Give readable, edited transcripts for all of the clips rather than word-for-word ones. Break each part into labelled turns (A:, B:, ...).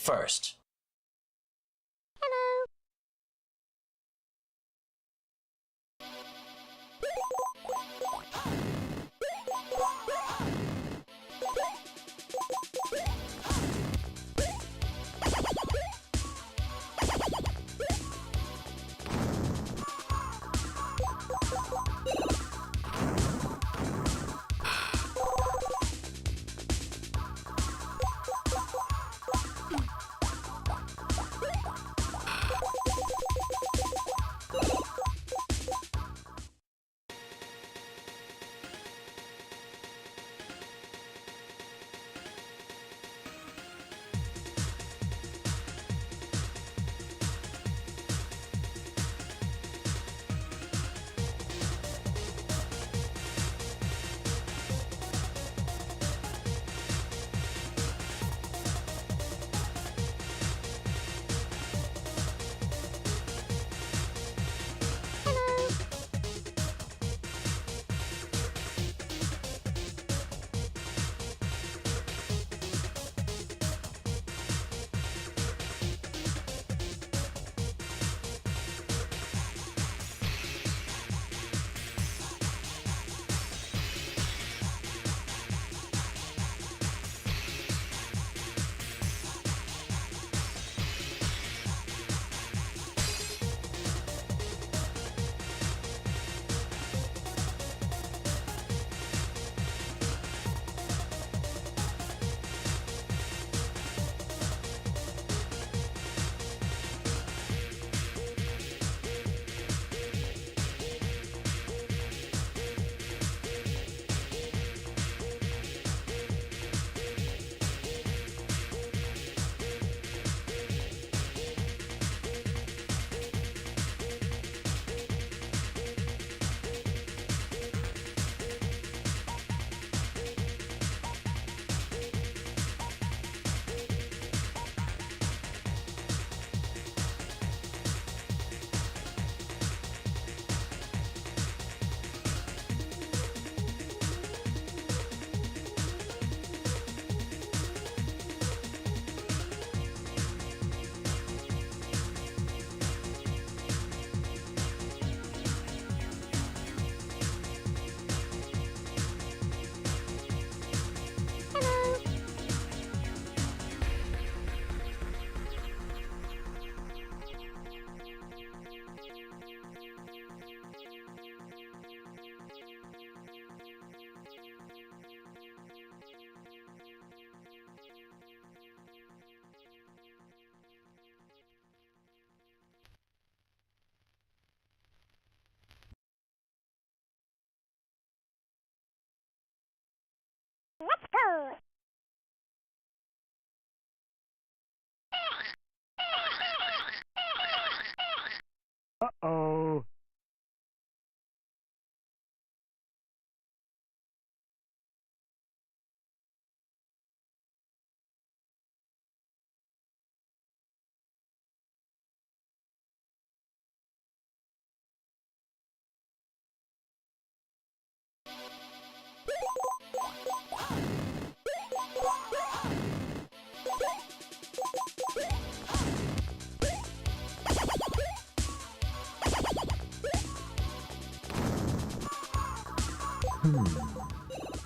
A: first.
B: Uh-oh.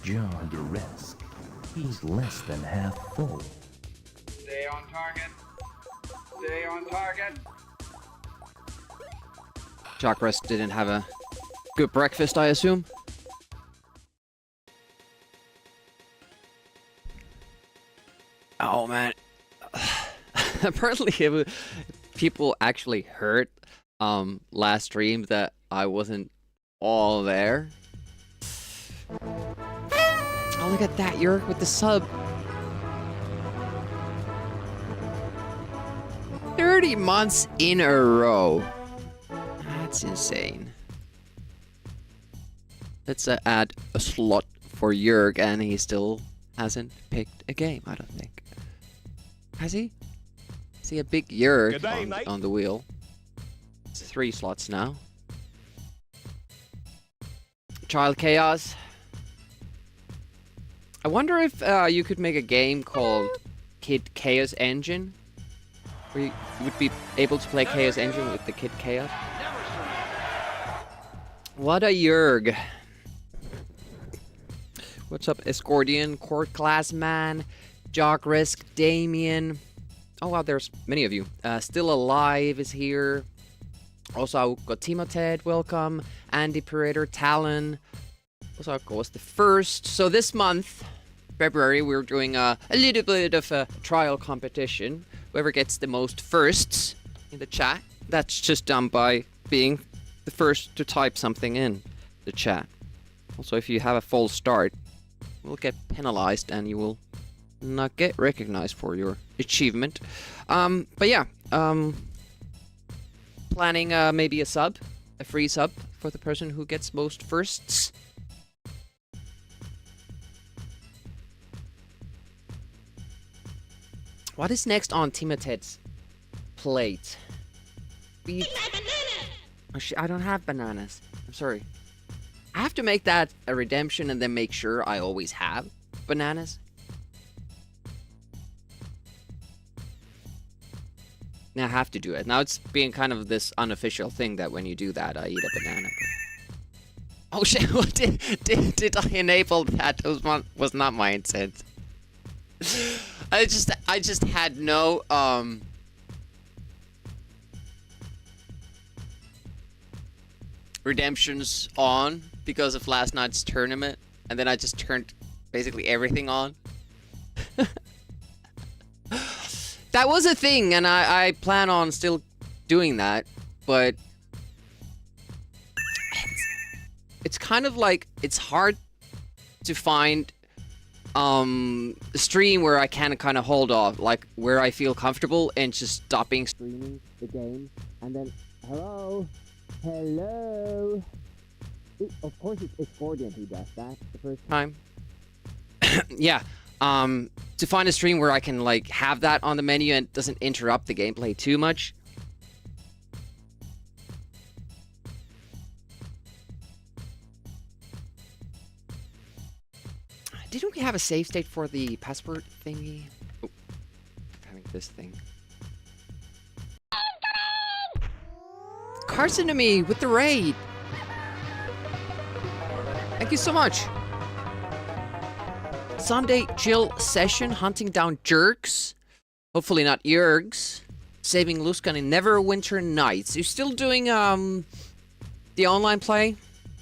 C: Jar the Resk. He's less than half full.
D: Stay on target. Stay on target.
E: Jock Rest didn't have a good breakfast, I assume. Oh man. Apparently people actually heard last stream that I wasn't all there. Oh, look at that, Yurk with the sub. 30 months in a row. That's insane. Let's add a slot for Jurg, and he still hasn't picked a game, I don't think. Has he? See a big Jurg on the wheel. It's 3 slots now. Child Chaos. I wonder if you could make a game called Kid Chaos Engine, where you would be able to play Chaos Engine with the Kid Chaos. What a yerg. What's up, Escordian, Court Class Man, Jock Risk, Damien. Oh wow, there's many of you. Still Alive is here. Also, I've got Timoted, welcome. Andy Parator, Talon. Also, of course, the first. So this month, February, we're doing a little bit of a trial competition. Whoever gets the most firsts in the chat, that's just done by being the first to type something in the chat. Also, if you have a false start, you will get penalized and you will not get recognized for your achievement. But yeah, planning maybe a free sub for the person who gets most firsts. What is next on Timoted's plate? Oh, I don't have bananas. I'm sorry. I have to make that a redemption and then make sure I always have bananas. Now I have to do it. Now it's being kind of this unofficial thing that when you do that, I eat a banana. Oh shit! What did I enable that? That was not my intent. I just had no redemptions on because of last night's tournament, and then I just turned basically everything on. That was a thing, and I plan on still doing that, but it's kind of like it's hard to find a stream where I can kind of hold off, like where I feel comfortable and just stopping streaming the game, and then hello. Ooh, of course it's Gordian who does that the first time. Yeah, to find a stream where I can like have that on the menu and it doesn't interrupt the gameplay too much. Didn't we have a save state for the password thingy? Oh, having this thing. Carson to me with the raid. Thank you so much. Sunday chill session, hunting down jerks. Hopefully not yergs. Saving Luskan in Neverwinter Nights. You're still doing the online play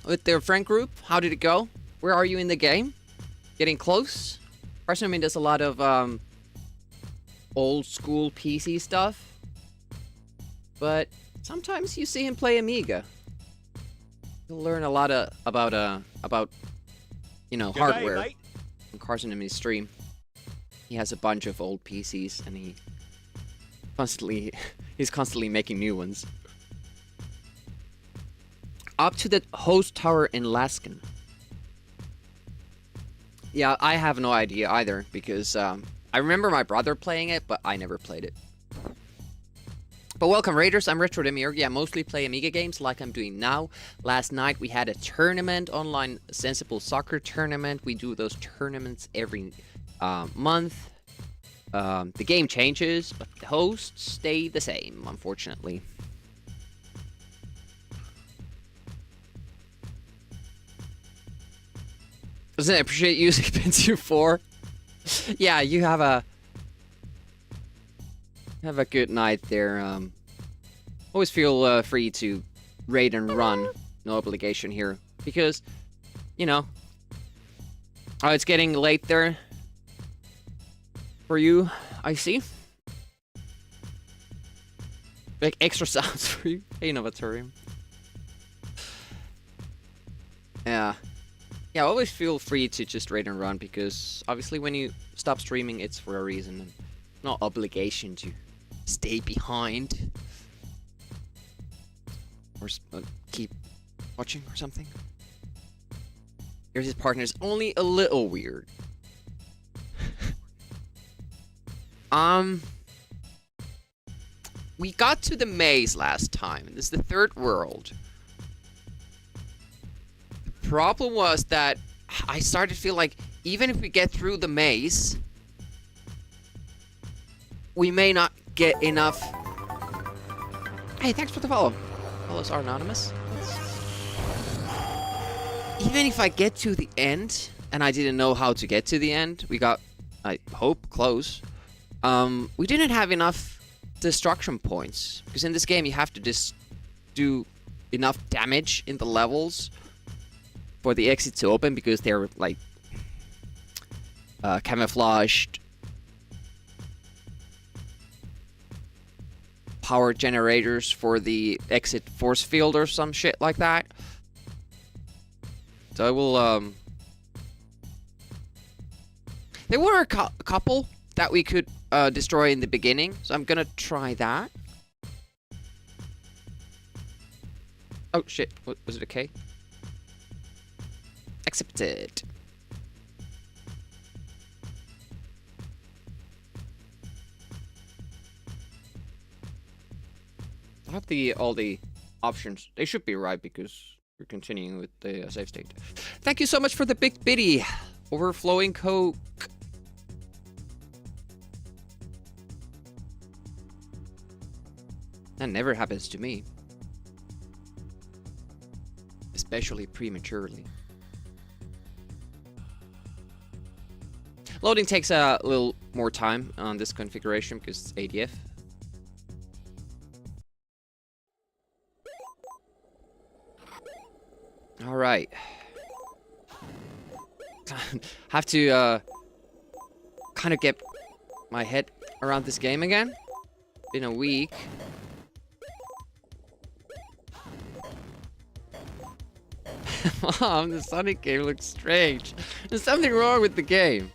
E: with their friend group? How did it go? Where are you in the game? Getting close? Carson to me does a lot of old school PC stuff. But sometimes you see him play Amiga. You'll learn a lot about you know, hardware. Day, on Carson and me's stream. He has a bunch of old PCs and he's constantly making new ones. Up to the host tower in Laskin. Yeah, I have no idea either because I remember my brother playing it, but I never played it. But welcome Raiders, I'm Retro Demir. Yeah, mostly play Amiga games like I'm doing now. Last night we had a tournament, online sensible soccer tournament. We do those tournaments every month. The game changes, but the hosts stay the same, unfortunately. Doesn't I appreciate using Pentium 4? Yeah, you have a good night there. Always feel free to raid and run. No obligation here. Because, you know... Oh, it's getting late there. For you, I see. Like extra sounds for you. Hey, Novatorium. Yeah. Yeah, always feel free to just raid and run because obviously when you stop streaming, it's for a reason. And no obligation to stay behind or keep watching or something. Here's his partner's only a little weird. We got to the maze last time. This is the third world. The problem was that I started to feel like even if we get through the maze, we may not get enough. Hey, thanks for the follow. Follows are anonymous. Even if I get to the end, and I didn't know how to get to the end, we got, I hope, close. We didn't have enough destruction points. Because in this game, you have to just do enough damage in the levels for the exit to open, because they're like camouflaged power generators for the exit force field or some shit like that. So I will, there were a couple that we could destroy in the beginning, so I'm gonna try that. Oh shit, what, was it a K? Accepted. I have all the options. They should be right because we're continuing with the save state. Thank you so much for the big biddy. Overflowing Coke. That never happens to me. Especially prematurely. Loading takes a little more time on this configuration because it's ADF. All right. Have to kind of get my head around this game again. Been a week. Mom, the Sonic game looks strange. There's something wrong with the game.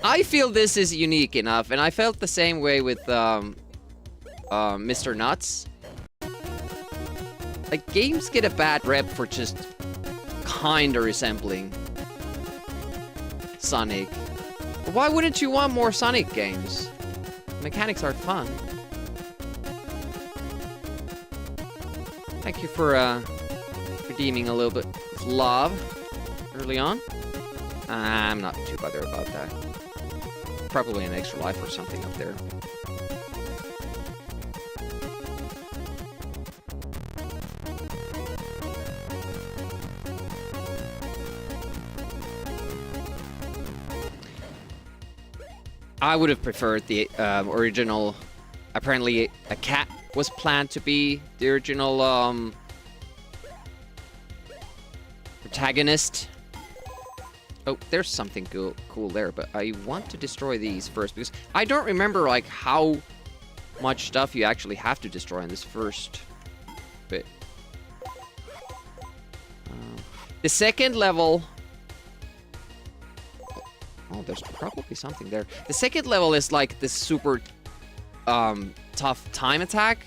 E: I feel this is unique enough, and I felt the same way with Mr. Nuts. Like, games get a bad rep for just kinda resembling Sonic. But why wouldn't you want more Sonic games? Mechanics are fun. Thank you for redeeming a little bit of love early on. I'm not too bothered about that. Probably an extra life or something up there. I would have preferred the original. Apparently, a cat was planned to be the original protagonist. Oh, there's something cool there, but I want to destroy these first because I don't remember like how much stuff you actually have to destroy in this first bit. The second level. Oh, there's probably something there. The second level is like this super tough time attack.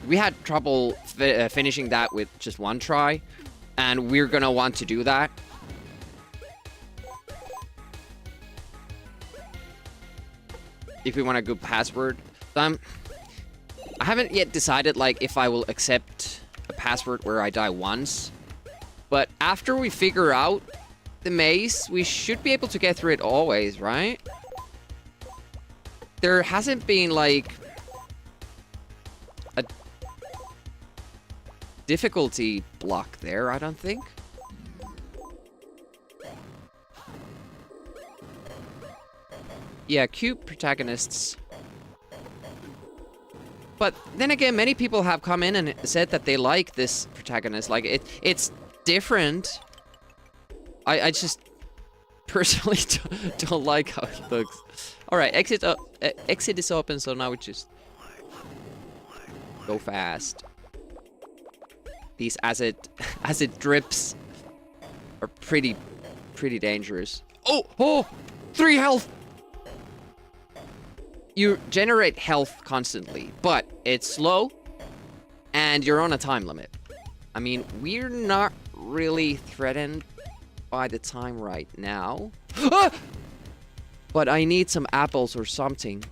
E: We had trouble finishing that with just one try, and we're gonna want to do that. If we want a good password. I haven't yet decided like if I will accept a password where I die once. But after we figure out the maze, we should be able to get through it always, right? There hasn't been like a difficulty block there, I don't think. Yeah, cute protagonists. But then again, many people have come in and said that they like this protagonist. Like, it's different. I just personally don't like how it looks. Alright, exit is open, so now we just go fast. These acid drips are pretty dangerous. Oh! 3 health! You generate health constantly, but it's slow, and you're on a time limit. I mean, we're not really threatened by the time right now. Ah! But I need some apples or something.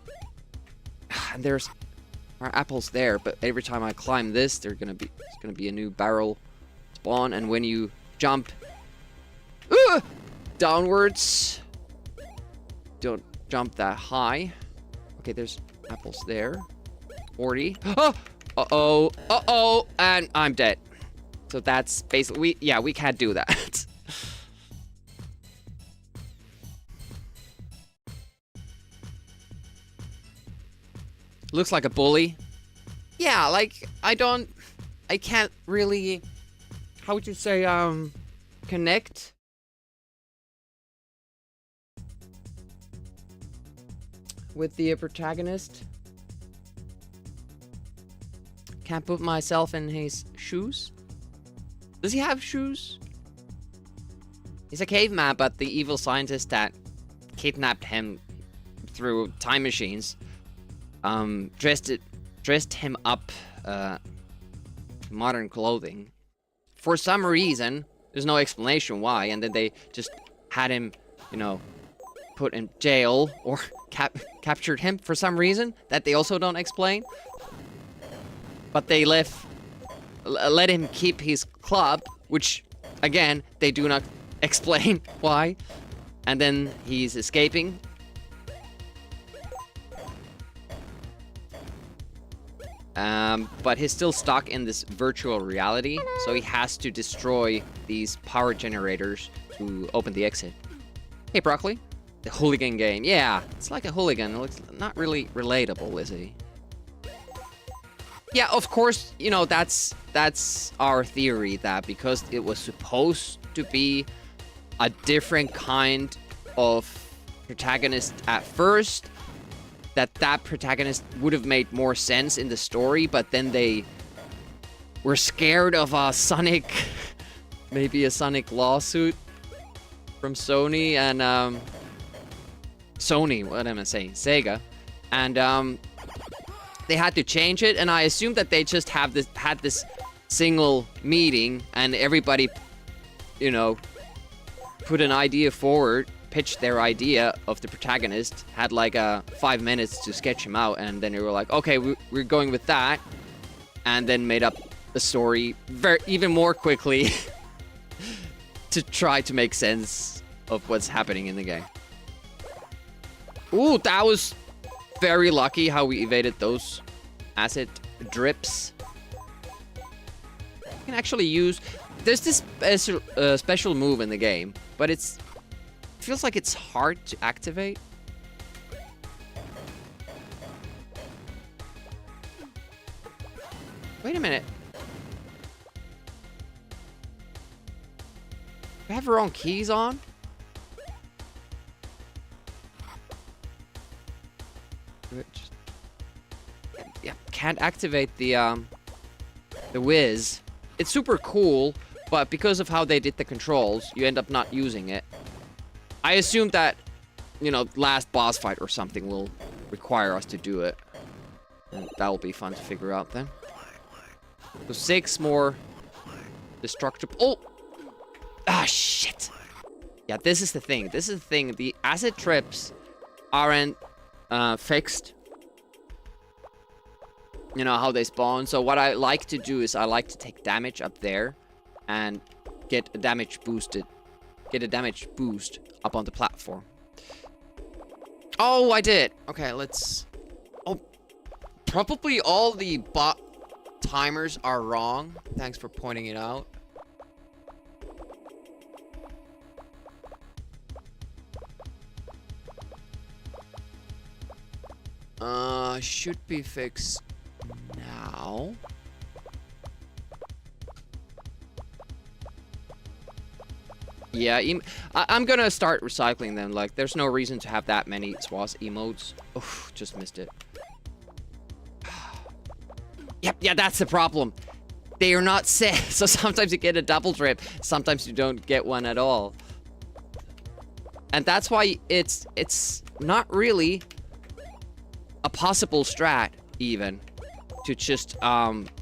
E: And there's apples there, but every time I climb this, it's gonna be a new barrel spawn, and when you jump downwards, don't jump that high. Okay, there's apples there. 40. Oh! Uh-oh. Uh-oh! And I'm dead. So that's basically... we can't do that. Looks like a bully. Yeah, like, I can't really... How would you say, connect? With the protagonist. Can't put myself in his shoes. Does he have shoes? He's a caveman, but the evil scientist that kidnapped him through time machines, dressed him up, modern clothing. For some reason, there's no explanation why, and then they just had him, you know, put in jail or captured him for some reason that they also don't explain. But they let him keep his club, which, again, they do not explain why. And then he's escaping. But he's still stuck in this virtual reality, so he has to destroy these power generators to open the exit. Hey, Broccoli. The hooligan game. Yeah, it's like a hooligan. It looks not really relatable, is he? Yeah, of course, you know, that's our theory, that because it was supposed to be a different kind of protagonist at first, that protagonist would have made more sense in the story, but then they were scared of a Sonic, maybe a Sonic lawsuit from Sony and, Sony, what am I saying? Sega. And, they had to change it, and I assume that they just had this single meeting, and everybody, you know, put an idea forward, pitched their idea of the protagonist, had like 5 minutes to sketch him out, and then they were like, okay, we're going with that, and then made up the story even more quickly to try to make sense of what's happening in the game. Ooh, that was very lucky how we evaded those acid drips. You can actually use... There's this special move in the game, but it feels like it's hard to activate. Wait a minute. Do I have the wrong keys on? Yeah, can't activate the whiz. It's super cool, but because of how they did the controls, you end up not using it. I assume that, you know, last boss fight or something will require us to do it. And that will be fun to figure out then. So 6 more destructible... Oh! Ah, shit! Yeah, this is the thing. This is the thing. The acid trips aren't fixed. You know, how they spawn. So what I like to do is I like to take damage up there and get a damage boost up on the platform. Oh, I did. Okay, let's... Oh, probably all the bot timers are wrong. Thanks for pointing it out. Should be fixed now. Yeah, I'm gonna start recycling them. Like, there's no reason to have that many SWAS emotes. Oof, just missed it. Yep, yeah, that's the problem. They are not set, so sometimes you get a double drip, sometimes you don't get one at all. And that's why it's not really a possible strat, even, to just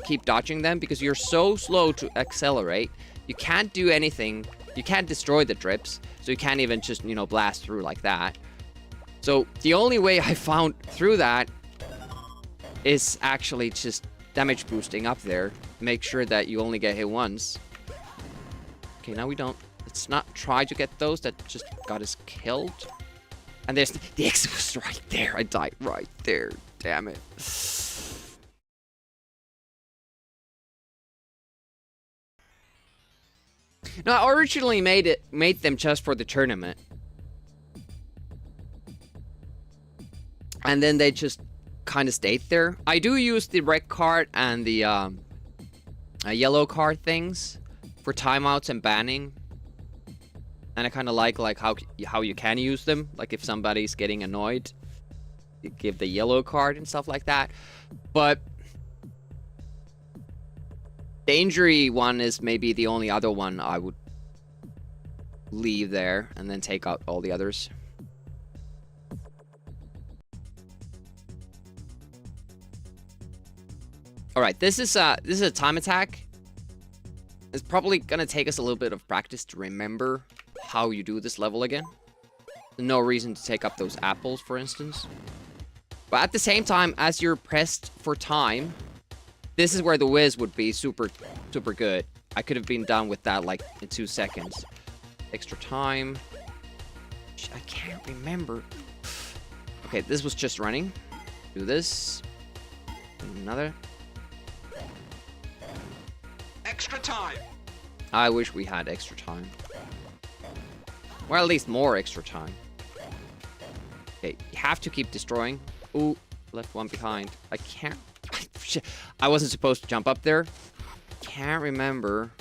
E: keep dodging them, because you're so slow to accelerate. You can't do anything. You can't destroy the drips, so you can't even just, you know, blast through like that. So the only way I found through that is actually just damage boosting up there. Make sure that you only get hit once. Okay, now we don't... Let's not try to get those that just got us killed. And there's the exit was right there. I died right there. Damn it. No, I originally made them just for the tournament. And then they just kind of stayed there. I do use the red card and the yellow card things for timeouts and banning. And I kind of like how you can use them. Like if somebody's getting annoyed, you give the yellow card and stuff like that. But the injury one is maybe the only other one I would leave there and then take out all the others. All right, this is a time attack. It's probably gonna take us a little bit of practice to remember how you do this level again. No reason to take up those apples, for instance. But at the same time, as you're pressed for time, this is where the whiz would be super good. I could have been done with that like in 2 seconds. Extra time. I can't remember. Okay, this was just running. Do this. Another.
D: Extra time.
E: I wish we had extra time. Or at least more extra time. Okay, you have to keep destroying. Ooh, left one behind. I can't... I wasn't supposed to jump up there. Can't remember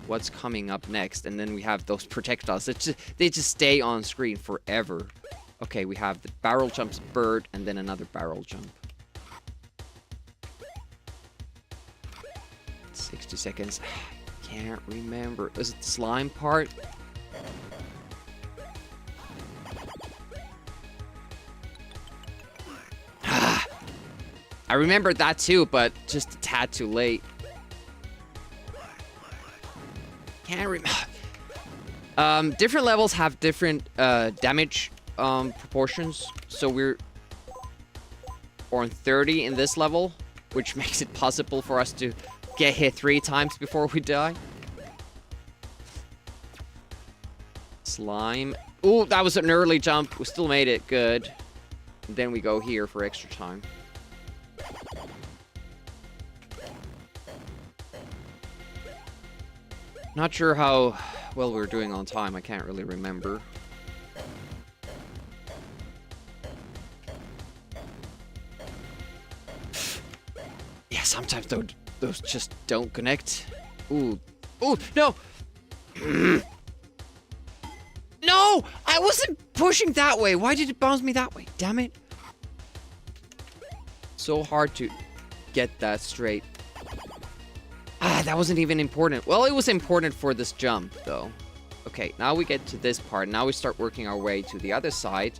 E: what's coming up next. And then we have those projectiles. They just stay on screen forever. Okay, we have the barrel jumps bird and then another barrel jump. 60 seconds. Can't remember. Is it the slime part? I remembered that too, but just a tad too late. Can't remember. Different levels have different damage proportions. So we're on 30 in this level, which makes it possible for us to get hit 3 times before we die. Slime. Ooh, that was an early jump. We still made it. Good. And then we go here for extra time. Not sure how well we're doing on time. I can't really remember. Yeah, sometimes those just don't connect. Ooh. Ooh, no! No! I wasn't pushing that way. Why did it bounce me that way? Damn it. So hard to get that straight. Ah, that wasn't even important. Well, it was important for this jump, though. Okay, now we get to this part. Now we start working our way to the other side.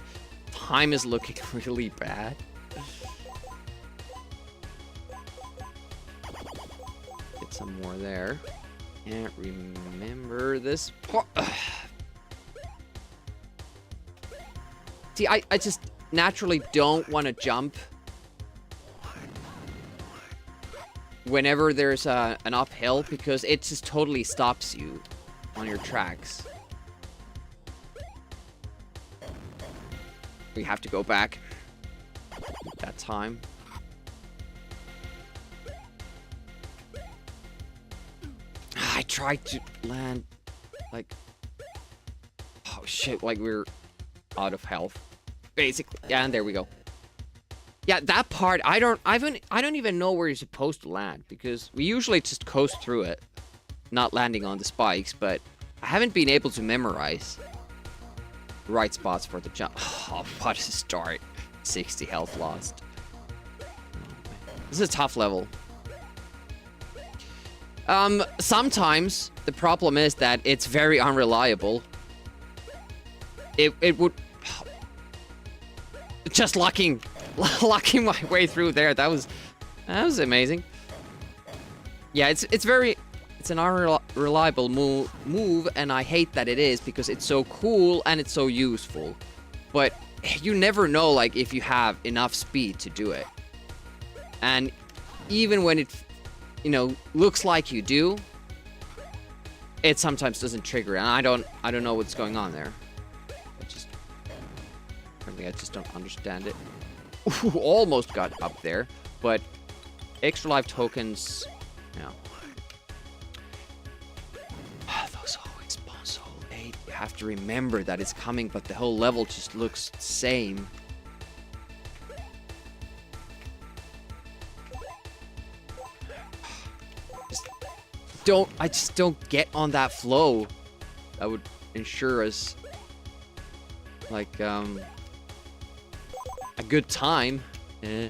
E: Time is looking really bad. Get some more there. Can't remember this part. See, I just naturally don't want to jump whenever there's an uphill, because it just totally stops you on your tracks. We have to go back that time. I tried to land like, oh shit, like we're out of health basically. Yeah, and there we go. Yeah, that part, I don't even know where you're supposed to land, because we usually just coast through it, not landing on the spikes, but I haven't been able to memorize the right spots for the jump. Oh, what a start. 60 health lost. This is a tough level. Sometimes the problem is that it's very unreliable. It would... Just lucking my way through there. That was amazing. Yeah, it's an unreliable move, and I hate that it is, because it's so cool and it's so useful. But you never know, like, if you have enough speed to do it. And even when it, you know, looks like you do, it sometimes doesn't trigger, and I don't know what's going on there. Apparently I just don't understand it. Ooh, almost got up there, but extra life tokens, yeah. Those always spawn so late. You have to remember that it's coming, but the whole level just looks the same. I just don't get on that flow. That would ensure us like a good time. Eh.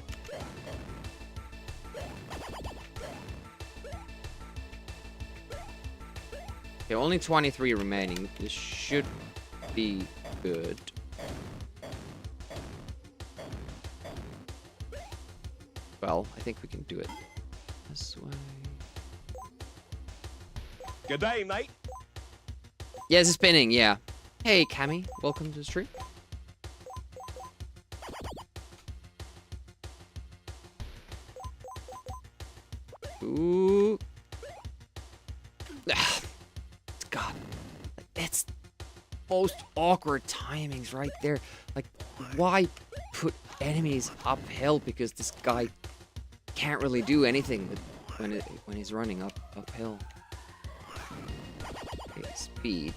E: Okay, only 23 remaining. This should be good. Well, I think we can do it this way.
A: Good day, mate.
E: Yeah, it's spinning, yeah. Hey, Cammy, welcome to the stream. Ooh. God. It's most awkward timings right there. Like, why put enemies uphill? Because this guy can't really do anything when he's running uphill. Okay, speed.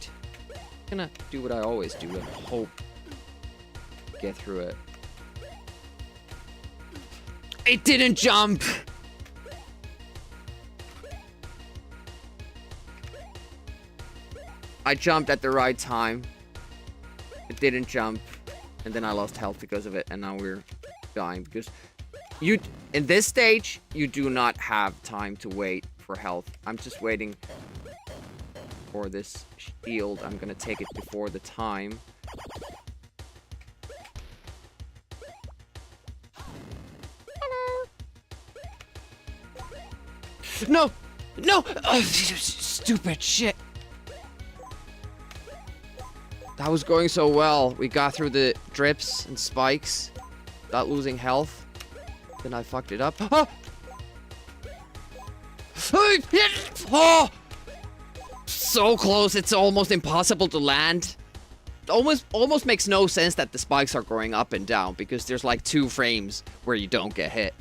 E: I'm gonna do what I always do and hope to get through it. It didn't jump! I jumped at the right time. It didn't jump. And then I lost health because of it. And now we're dying because in this stage, you do not have time to wait for health. I'm just waiting for this shield. I'm gonna take it before the time. Hello. No! No! Oh, stupid shit. That was going so well. We got through the drips and spikes without losing health. Then I fucked it up. Oh! Oh! So close, it's almost impossible to land. Almost makes no sense that the spikes are going up and down because there's like 2 frames where you don't get hit.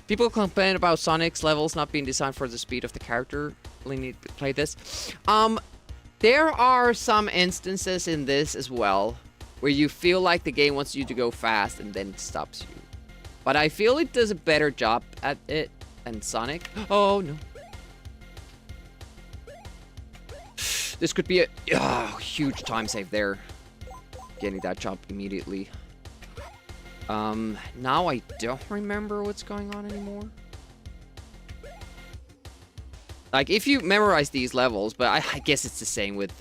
E: People complain about Sonic's levels not being designed for the speed of the character. Really need to play this. There are some instances in this as well where you feel like the game wants you to go fast and then it stops you. But I feel it does a better job at it than Sonic. Oh no. This could be a huge time save there. Getting that jump immediately. Now I don't remember what's going on anymore. Like, if you memorize these levels, but I guess it's the same with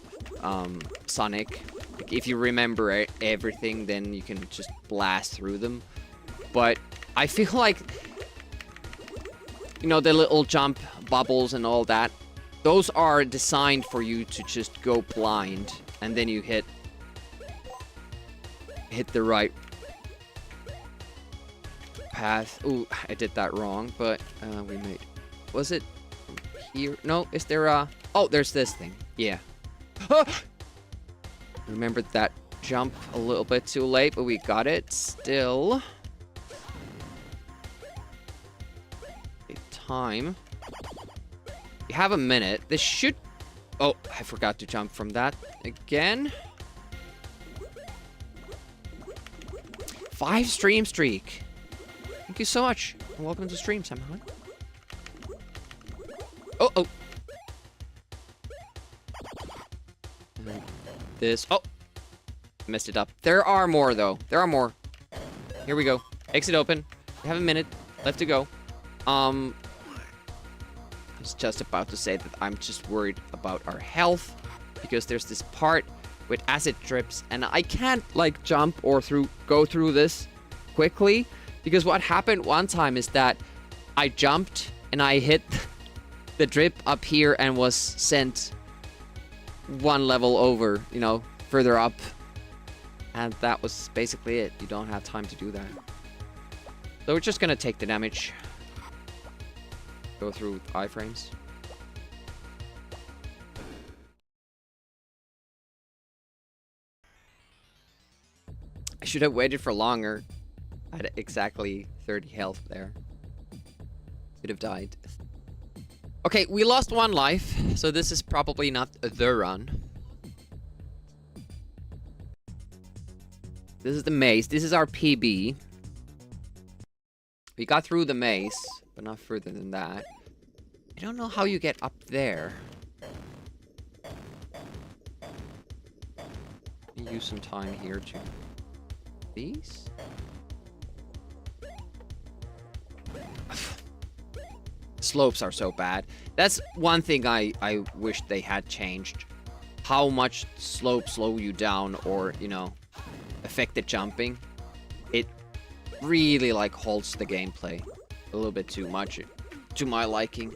E: Sonic. Like, if you remember everything, then you can just blast through them. But I feel like, you know, the little jump bubbles and all that, those are designed for you to just go blind, and then you hit the right path. Ooh, I did that wrong, but we made... Was it here? No, is there a... Oh, there's this thing. Yeah. Remembered that jump a little bit too late, but we got it still. Time. You have a minute. This should... Oh, I forgot to jump from that again. 5 stream streak. Thank you so much. And welcome to the stream, Sam. Oh. And this. Oh. Messed it up. There are more, though. There are more. Here we go. Exit open. We have a minute left to go. I was just about to say that I'm just worried about our health. Because there's this part with acid drips. And I can't, like, jump or go through this quickly. Because what happened one time is that I jumped and I hit the drip up here and was sent one level over, you know, further up. And that was basically it. You don't have time to do that. So we're just gonna take the damage. Go through iframes. should have waited for longer. I had exactly 30 health there. Could have died. Okay, we lost 1 life, so this is probably not the run. This is the maze. This is our PB. We got through the maze, but not further than that. I don't know how you get up there. Use some time here to... These? Slopes are so bad. That's one thing I wish they had changed. How much slopes slow you down or, you know, affect the jumping. It really, like, halts the gameplay a little bit too much to my liking.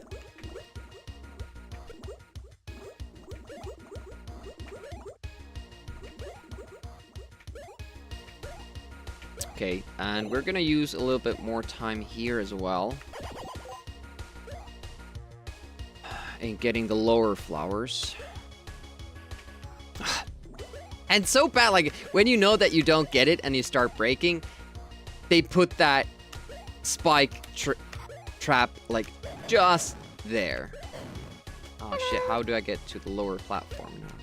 E: Okay, and we're gonna use a little bit more time here as well. In getting the lower flowers. And so bad, like, when you know that you don't get it and you start breaking, they put that spike trap, like, just there. Oh shit, how do I get to the lower platform now?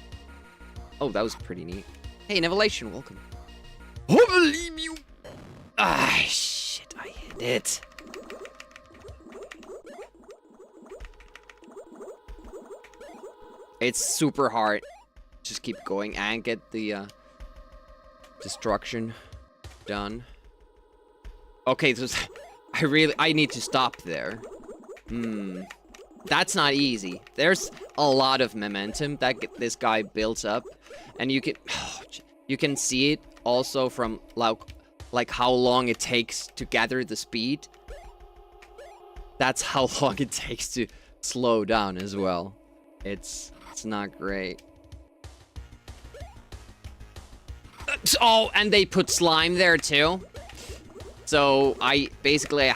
E: Oh, that was pretty neat. Hey, Nevelation, welcome. Oh, believe you! Ah, shit, I hit it. It's super hard. Just keep going and get the destruction done. Okay, so I need to stop there. That's not easy. There's a lot of momentum that this guy builds up, and you can see it also from like how long it takes to gather the speed. That's how long it takes to slow down as well. It's not great. Oh, and they put slime there too. So I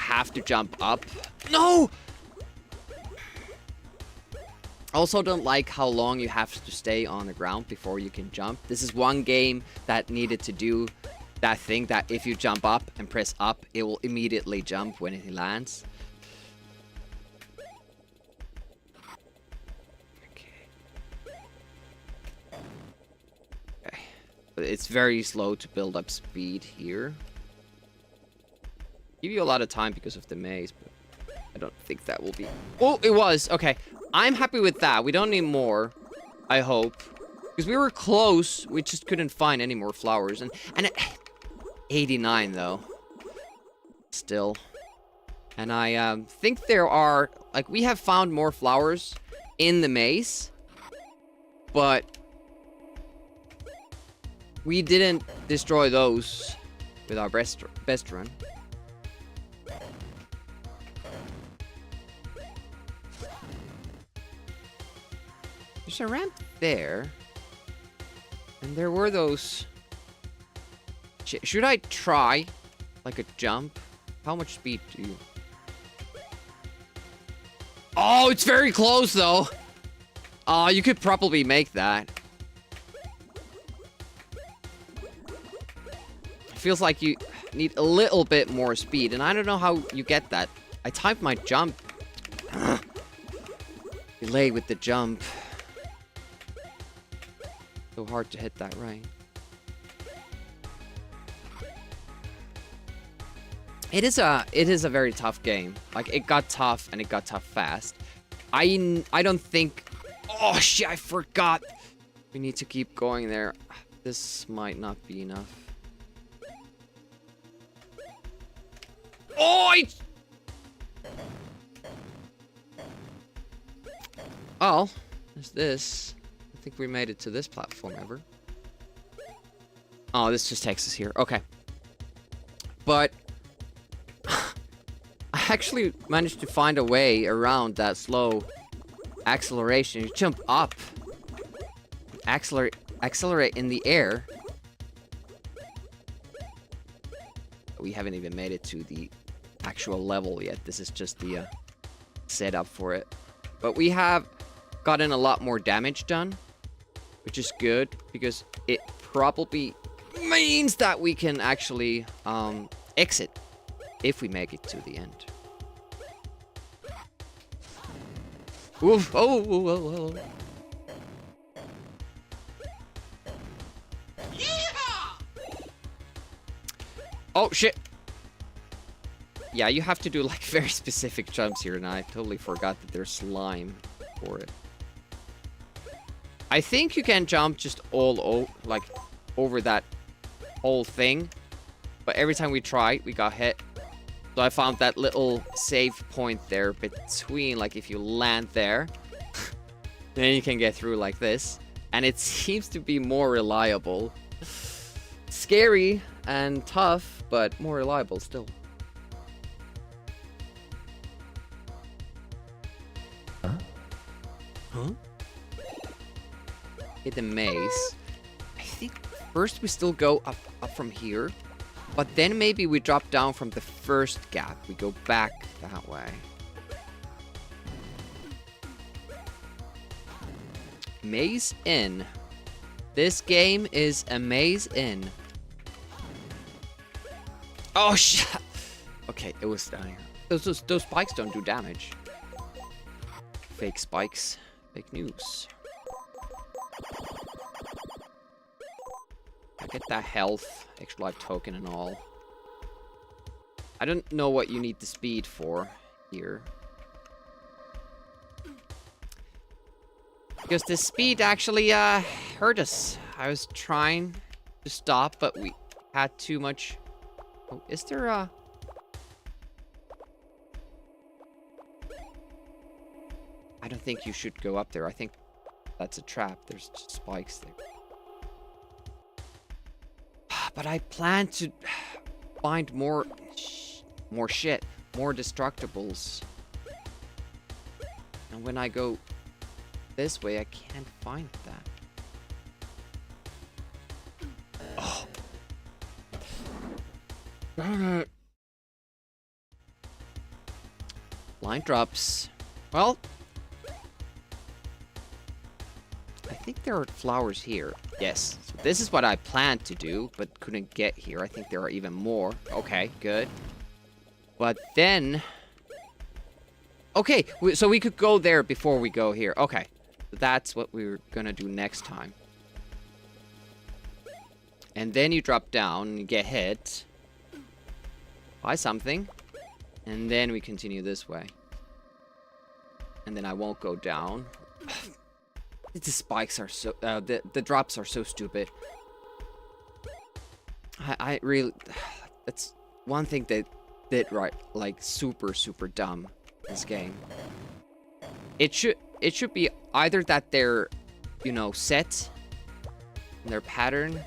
E: have to jump up. No! Also don't like how long you have to stay on the ground before you can jump. This is one game that needed to do that thing that if you jump up and press up, it will immediately jump when it lands. But it's very slow to build up speed here. Give you a lot of time because of the maze, but I don't think that will be... Oh, it was! Okay. I'm happy with that. We don't need more, I hope. Because we were close, we just couldn't find any more flowers. And 89, though. Still. And I think there are... Like, we have found more flowers in the maze. But... we didn't destroy those with our best run. There's a ramp there. And there were those... Should I try, like, a jump? How much speed do you... Oh, it's very close, though! Oh, you could probably make that. Feels like you need a little bit more speed, and I don't know how you get that. I timed my jump. Delay with the jump. So hard to hit that right. It is a very tough game. Like, it got tough and it got tough fast. I don't think... Oh shit, I forgot. We need to keep going there. This might not be enough. Oh, oh, there's this. I think we made it to this platform ever. Oh, this just takes us here. Okay. But I actually managed to find a way around that slow acceleration. You jump up, accelerate in the air. We haven't even made it to the actual level yet. This is just the setup for it. But we have gotten a lot more damage done, which is good because it probably means that we can actually exit if we make it to the end. Oof. Oh, oh, oh, oh. Oh, shit. Yeah, you have to do, like, very specific jumps here, and I totally forgot that there's slime for it. I think you can jump just over that whole thing. But every time we tried, we got hit. So I found that little save point there between, like, if you land there, then you can get through like this. And it seems to be more reliable. Scary and tough, but more reliable still. Huh? Hit the maze. I think first we still go up from here. But then maybe we drop down from the first gap. We go back that way. Maze in. This game is a maze in. Oh, shit. Okay, it was down here. Those spikes don't do damage. Fake spikes. Fake news. I get that health, extra life token and all. I don't know what you need the speed for here. Because the speed actually hurt us. I was trying to stop, but we had too much. Oh, is there a... I don't think you should go up there. I think that's a trap. There's just spikes there. But I plan to find more shit, more destructibles. And when I go this way, I can't find that. Oh. Darn it. Line drops. Well, I think there are flowers here. Yes. So this is what I planned to do, but couldn't get here. I think there are even more. Okay, good. But then... Okay, so we could go there before we go here. Okay. That's what we're gonna do next time. And then you drop down and you get hit by something. And then we continue this way. And then I won't go down. The spikes are so... the drops are so stupid. I really... That's one thing that did right. Like, super, super dumb. This game. It should be either that they're, you know, set in their pattern.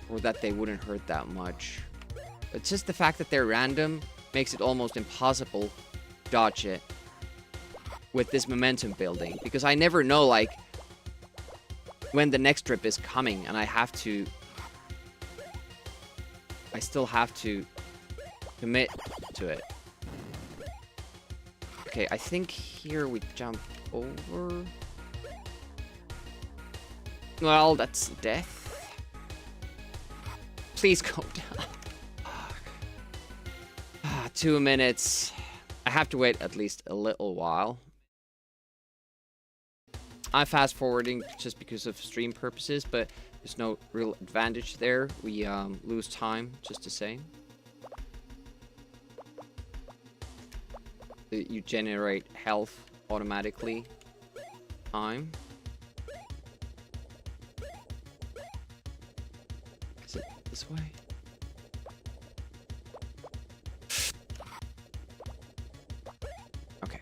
E: Or that they wouldn't hurt that much. It's just the fact that they're random makes it almost impossible to dodge it. With this momentum building, because I never know, like, when the next trip is coming, and I still have to commit to it. Okay, I think here we jump over. Well, that's death. Please go down. 2 minutes. I have to wait at least a little while. I'm fast forwarding just because of stream purposes, but there's no real advantage there. We lose time just the same. You generate health automatically. Time. Is it this way? Okay.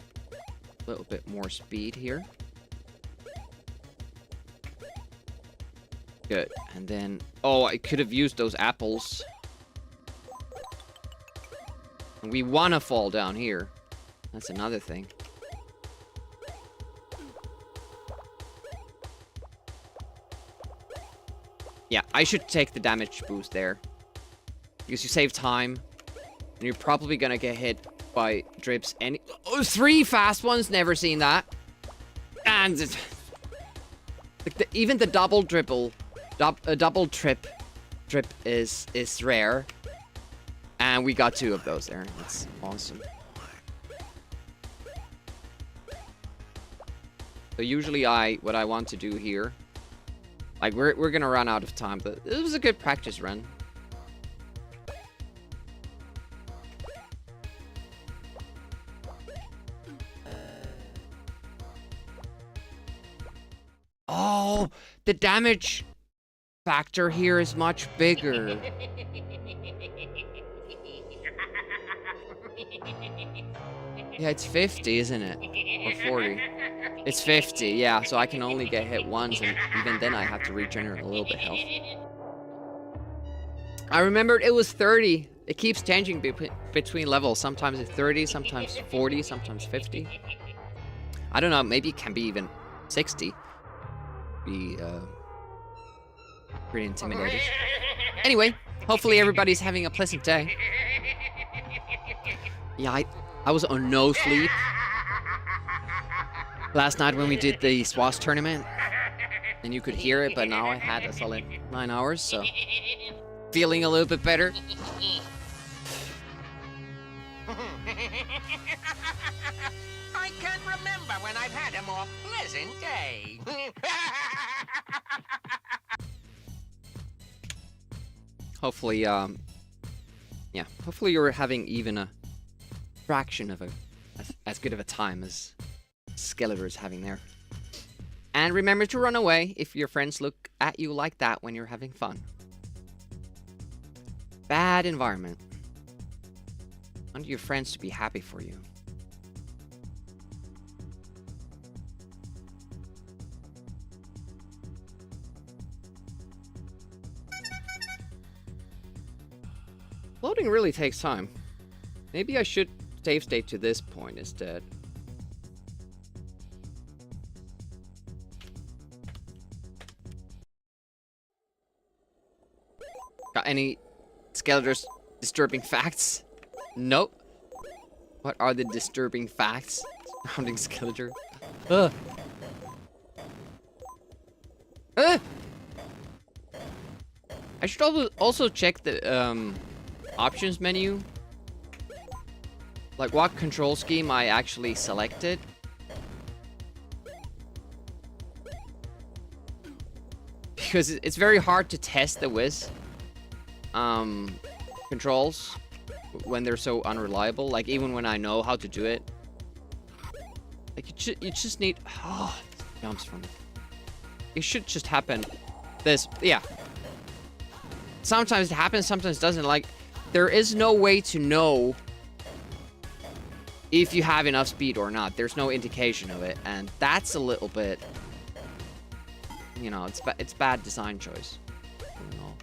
E: A little bit more speed here. Good. And then... Oh, I could have used those apples. And we want to fall down here. That's another thing. Yeah, I should take the damage boost there. Because you save time. And you're probably gonna get hit by drips any... Oh, 3 fast ones! Never seen that. And... Like even the double dribble, double drip is rare, and we got 2 of those there. That's awesome. So usually what I want to do here, like we're gonna run out of time, but it was a good practice run. Oh, the damage factor here is much bigger. Yeah, it's 50, isn't it? Or 40. It's 50, yeah, so I can only get hit once, and even then I have to regenerate a little bit health. I remembered it was 30. It keeps changing between levels. Sometimes it's 30, sometimes 40, sometimes 50. I don't know, maybe it can be even 60. Be pretty intimidating. Anyway, hopefully everybody's having a pleasant day. Yeah, I was on no sleep last night when we did the SWAS tournament, and you could hear it, but now I had a solid 9 hours, so feeling a little bit better.
A: I can't remember when I've had a more pleasant day.
E: Hopefully, yeah, hopefully you're having even a fraction of as good of a time as Skeletor is having there. And remember to run away if your friends look at you like that when you're having fun. Bad environment. I want your friends to be happy for you. Loading really takes time. Maybe I should save state to this point instead. Got any Skeletor's disturbing facts? Nope. What are the disturbing facts surrounding Skeletor? Ugh. I should also check the options menu. Like what control scheme I actually selected. Because it's very hard to test the Wiz controls when they're so unreliable. Like even when I know how to do it. Like you just need jumps from it. It should just happen. Yeah. Sometimes it happens, sometimes it doesn't. Like there is no way to know if you have enough speed or not. There's no indication of it, and that's a little bit, you know, it's bad design choice. I don't know.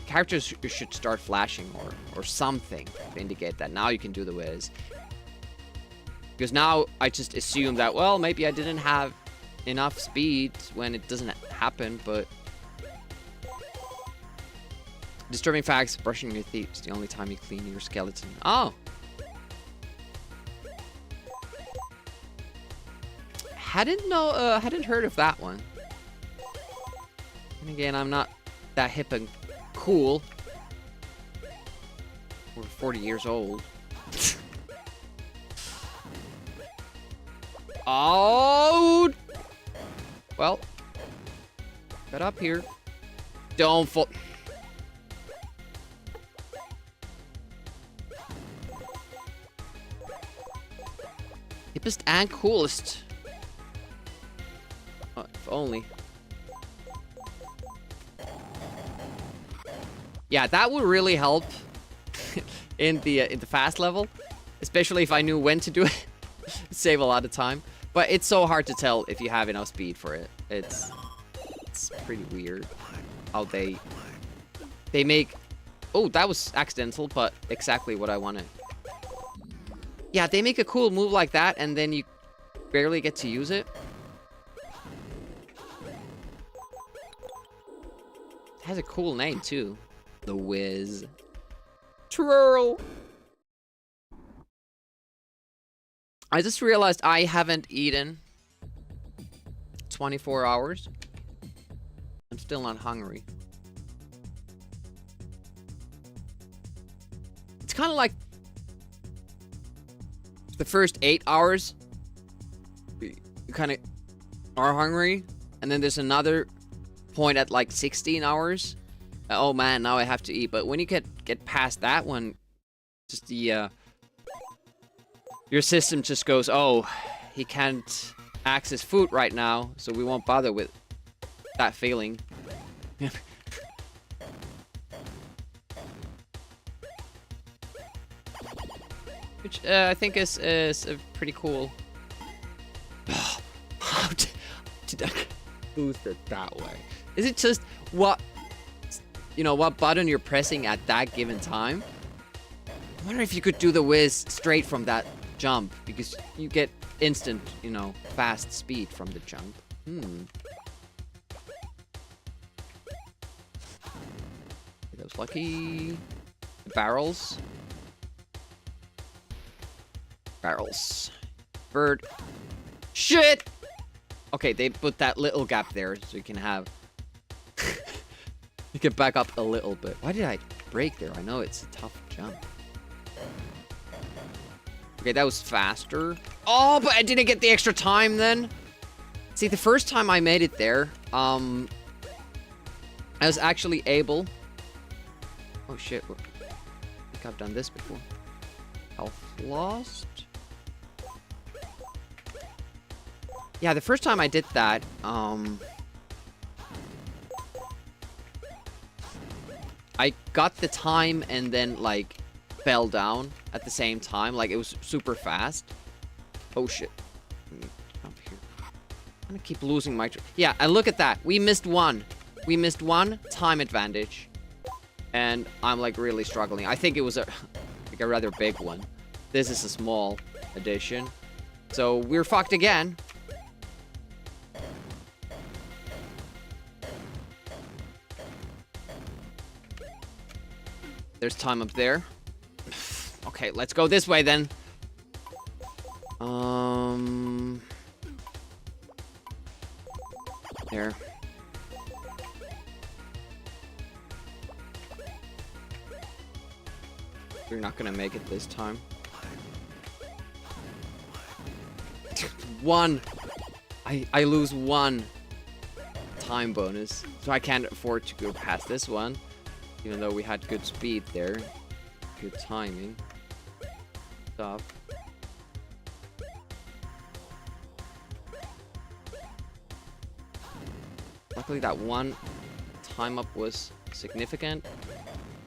E: Characters should start flashing or something to indicate that now you can do the Wiz. Because now I just assume that, well, maybe I didn't have enough speed when it doesn't happen, but disturbing facts, brushing your teeth is the only time you clean your skeleton. Oh. Hadn't heard of that one. And again, I'm not that hip and cool. We're 40 years old. Oh! Well, get up here. Don't fall. Hippest and coolest. Oh, if only. Yeah, that would really help in the fast level, especially if I knew when to do it. Save a lot of time. But it's so hard to tell if you have enough speed for it. It's pretty weird how they make. Oh, that was accidental, but exactly what I wanted. Yeah, they make a cool move like that, and then you barely get to use it. It has a cool name too, the Wiz. Twirl. I just realized I haven't eaten 24 hours. I'm still not hungry. It's kind of like the first 8 hours, you kind of are hungry, and then there's another point at like 16 hours. Oh man, now I have to eat. But when you get past that one, just the your system just goes, oh, he can't access food right now, so we won't bother with that feeling. Which I think is a pretty cool. How did I boost it that way? Is it just what button you're pressing at that given time? I wonder if you could do the whiz straight from that jump, because you get instant, fast speed from the jump. That was lucky. Barrels. Barrels. Bird. Shit! Okay, they put that little gap there so you can have... you can back up a little bit. Why did I break there? I know it's a tough jump. Okay, that was faster. Oh, but I didn't get the extra time then. See, the first time I made it there, I was actually able... Oh shit, I think I've done this before. Health lost? Yeah, the first time I did that, I got the time and then, like, fell down at the same time. Like, it was super fast. Oh, shit. Up here. I'm gonna keep losing my... Yeah, and look at that. We missed one. We missed one time advantage. And I'm, like, really struggling. I think it was a rather big one. This is a small addition. So, we're fucked again. There's time up there. Okay, let's go this way then. There. You're not gonna make it this time. One. I lose one time bonus, so I can't afford to go past this one. Even though we had good speed there. Good timing. Stop. Luckily that one time up was significant.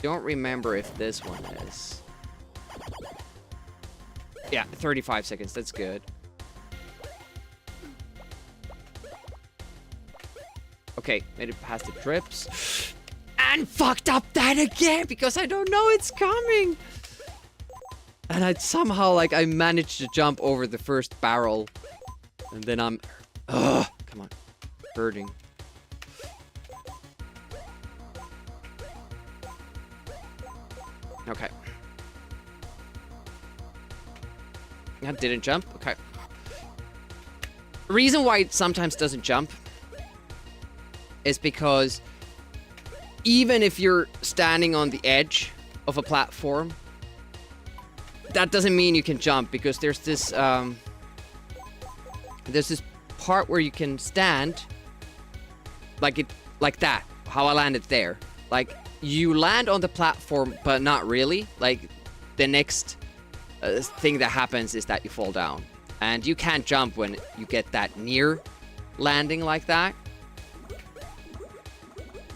E: Don't remember if this one is. Yeah, 35 seconds. That's good. Okay, made it past the trips. And fucked up that again because I don't know it's coming. And I somehow, I managed to jump over the first barrel. And then I'm... Ugh, come on. Birding. Okay. That didn't jump. Okay. The reason why it sometimes doesn't jump is because even if you're standing on the edge of a platform, that doesn't mean you can jump, because there's this part where you can stand like that, how I landed there. Like, you land on the platform, but not really. Like, the next thing that happens is that you fall down. And you can't jump when you get that near landing like that.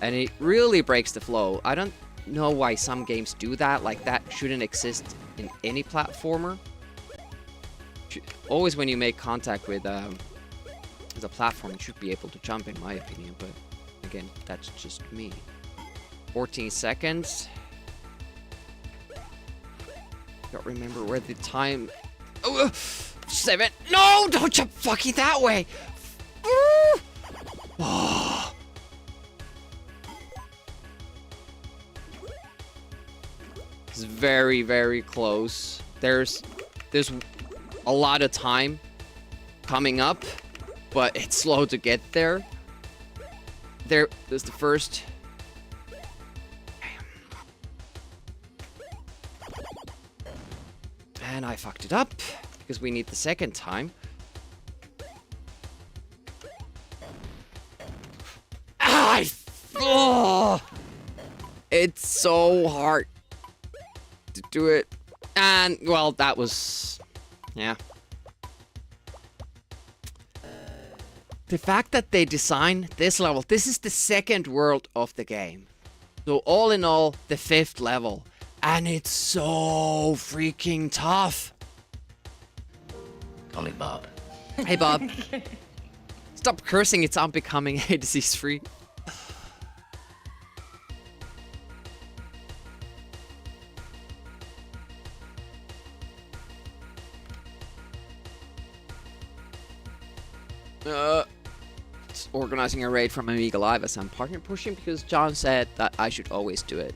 E: And it really breaks the flow. I don't know why some games do that. Like, that shouldn't exist in any platformer. Always when you make contact with a platform, you should be able to jump, in my opinion. But again, that's just me. 14 seconds. Don't remember where the time... Oh, 7. No, don't jump fucking that way. Oh. It's very, very close. There's a lot of time coming up, but it's slow to get there. There's the first. And I fucked it up because we need the second time. Oh, it's so hard to do it. And, well, that was... yeah. The fact that they designed this level... This is the second world of the game. So, all in all, the 5th level. And it's so freaking tough.
C: Call me Bob.
E: Hey, Bob. Stop cursing, it's unbecoming. Hey, disease-free. Just organizing a raid from Amiga Live as I'm partner pushing because John said that I should always do it.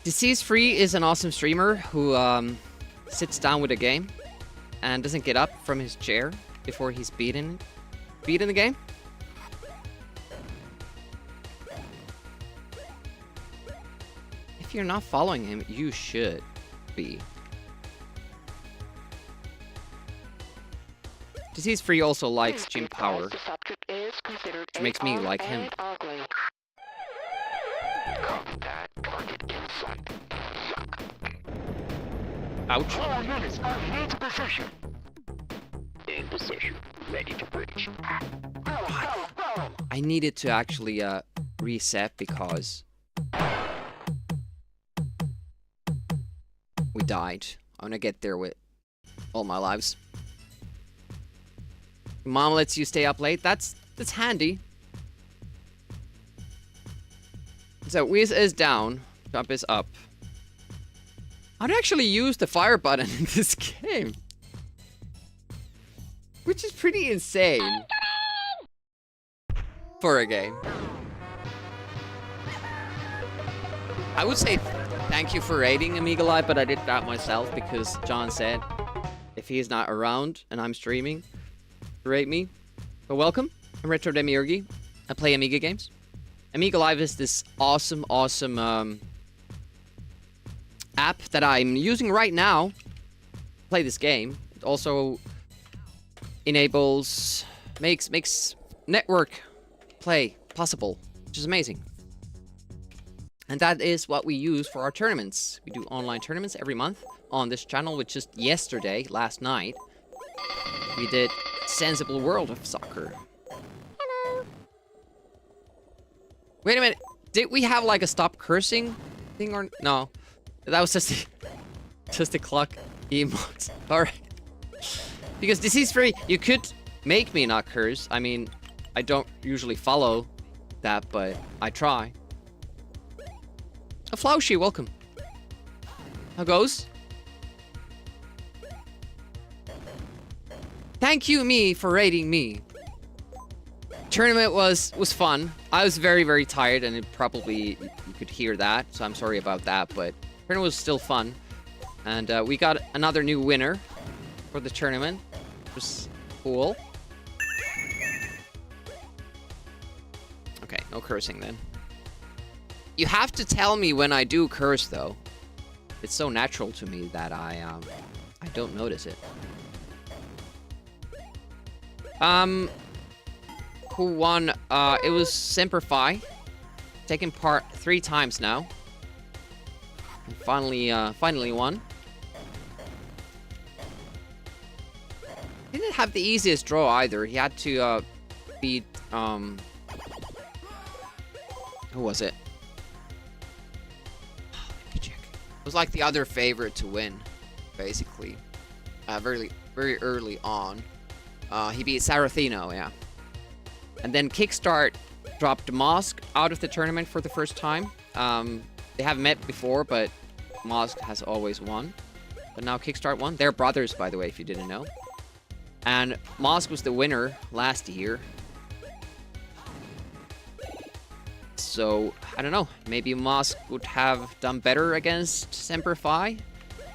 E: Disease Free is an awesome streamer who sits down with a game and doesn't get up from his chair before he's beaten the game. If you're not following him, you should be. Disease Free also likes Jim Power, which makes me like him. Ouch.
B: All units are in position. In position. Ready to breach.
E: I needed to actually reset because we died. I'm gonna get there with all my lives. Mom lets you stay up late. That's handy. So Whiz is down, Jump is up. I'd actually use the fire button in this game, which is pretty insane for a game. I would say thank you for raiding Amiga Live, but I did that myself because John said if he's not around and I'm streaming, rate me. But welcome, I'm Retro Demiurgi. I play Amiga games. Amiga Live is this awesome app that I'm using right now to play this game. It also makes network play possible, which is amazing. And that is what we use for our tournaments. We do online tournaments every month on this channel, which just yesterday, last night, we did Sensible World of Soccer. Hello. Wait a minute. Did we have like a stop cursing thing or no? That was just a clock emote. Alright. Because Disease Free, you could make me not curse. I mean, I don't usually follow that, but I try. A Flowshy, welcome. How goes? Thank you, me, for raiding me. Tournament was fun. I was very, very tired, and it probably you could hear that, so I'm sorry about that, but tournament was still fun. And we got another new winner for the tournament, which was cool. Okay, no cursing then. You have to tell me when I do curse, though. It's so natural to me that I don't notice it. Who won? It was Semperfi. Taken part 3 times now. And finally won. He didn't have the easiest draw either. He had to beat who was it? Let me check. It was like the other favorite to win, basically. Very early on. He beat Sarathino, yeah. And then Kickstart dropped Mosque out of the tournament for the first time. They have met before, but Mosk has always won. But now Kickstart won. They're brothers, by the way, if you didn't know. And Mosk was the winner last year. So, I don't know. Maybe Mosk would have done better against Semper Fi.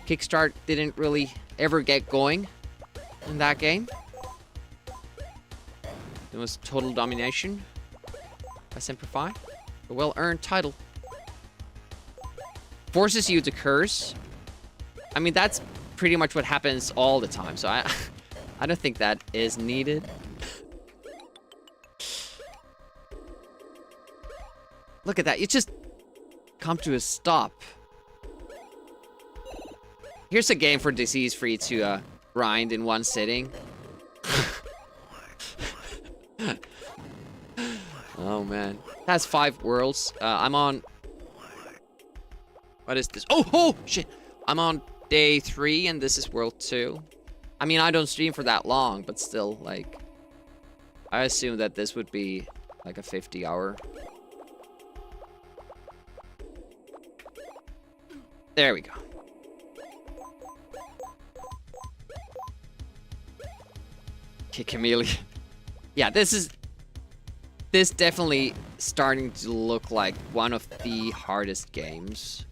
E: Kickstart didn't really ever get going in that game. It was total domination by Semper Fi. A well-earned title. Forces you to curse. I mean, that's pretty much what happens all the time. So I don't think that is needed. Look at that. You just come to a stop. Here's a game for Disease Free to grind in one sitting. Oh, man. That's 5 worlds. I'm on... What is this? Oh, shit. I'm on day 3, and this is world 2. I mean, I don't stream for that long, but still, like... I assume that this would be, like, a 50-hour. There we go. Okay, Chameleon. Yeah, this definitely starting to look like one of the hardest games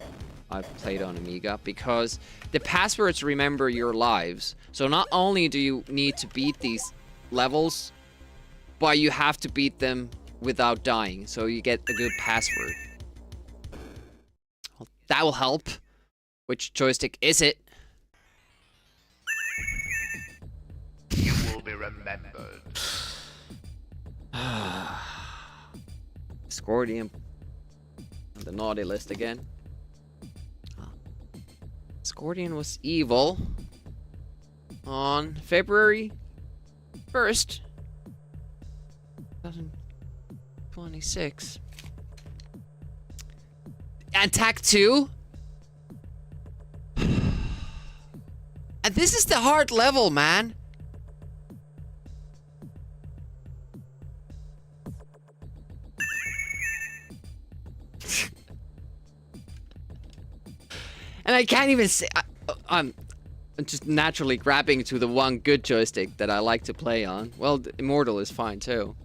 E: I've played on Amiga, because the passwords remember your lives. So not only do you need to beat these levels, but you have to beat them without dying, so you get a good password. Well, that will help. Which joystick is it?
B: You will be remembered.
E: Scordium on the naughty list again. Scordion was evil on February 1st, 2026. Attack 2? And this is the hard level, man. And I can't even say... I'm just naturally grabbing to the one good joystick that I like to play on. Well, the Immortal is fine, too.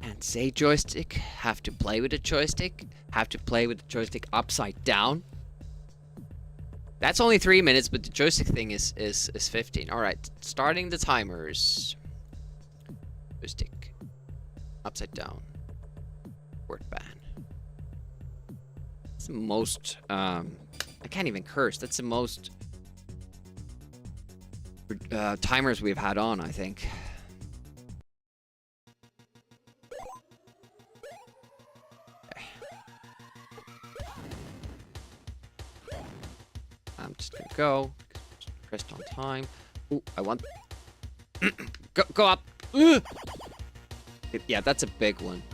E: And say joystick. Have to play with a joystick. Have to play with the joystick upside down. That's only 3 minutes, but the joystick thing is 15. Alright, starting the timers. Joystick. Upside down. Word ban. That's the most, I can't even curse. That's the most timers we've had on, I think. Okay. I'm just gonna go. Pressed on time. Ooh, I want... go up! Ugh. Yeah, that's a big one.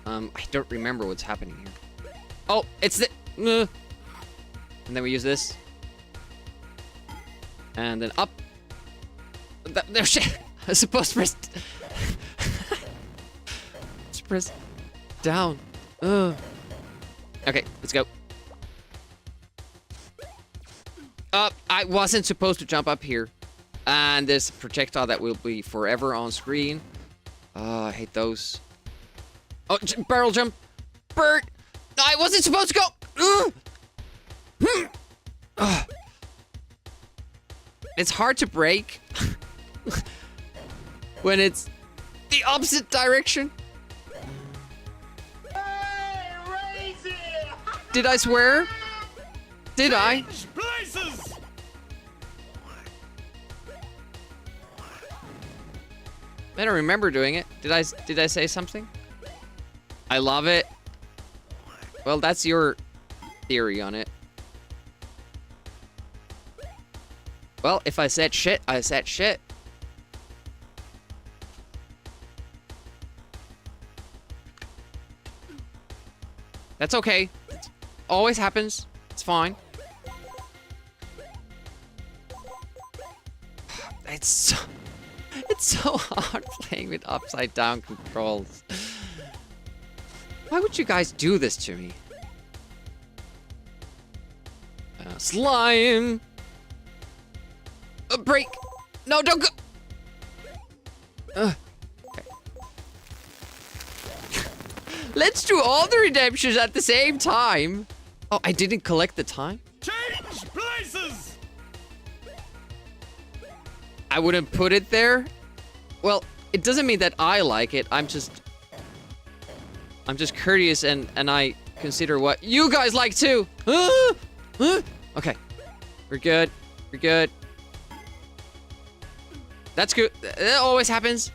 E: I don't remember what's happening here. Oh, it's the... And then we use this. And then up. There, shit! I was supposed to press... Let's press down. Okay, let's go. I wasn't supposed to jump up here. And this projectile that will be forever on screen. I hate those. Oh, barrel jump. Bert! I wasn't supposed to go! It's hard to break. When it's the opposite direction. Did I swear? Did I? I don't remember doing it. Did I say something? I love it. Well, that's your theory on it. Well, if I said shit, I said shit. That's okay. It always happens. It's fine. It's so hard playing with upside down controls. Why would you guys do this to me? Slime! A break! No, don't go! Okay. Let's do all the redemptions at the same time! Oh, I didn't collect the time?
F: Change places!
E: I wouldn't put it there. Well, it doesn't mean that I like it. I'm just courteous and I consider what you guys like too. Okay. We're good. We're good. That's good. It always happens.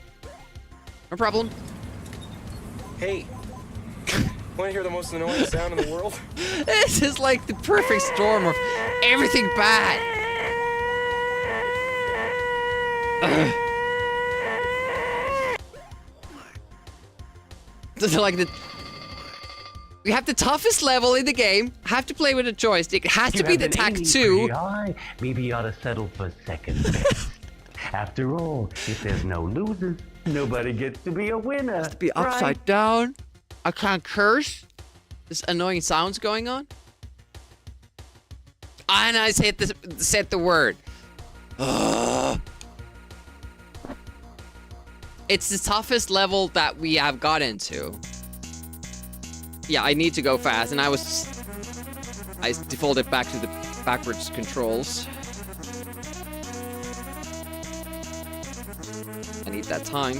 E: No problem.
F: Hey, wanna hear the most annoying sound in the world?
E: This is like the perfect storm of everything bad. This is like we have the toughest level in the game. Have to play with a joystick. It has to be the TAC 2.
B: Maybe you ought to settle for second best. After all, if there's no losers, nobody gets to be a winner.
E: To be upside down. I can't curse. There's annoying sounds going on. And I said the word. Ugh. It's the toughest level that we have got into. Yeah, I need to go fast, and I defaulted back to the backwards controls. I need that time.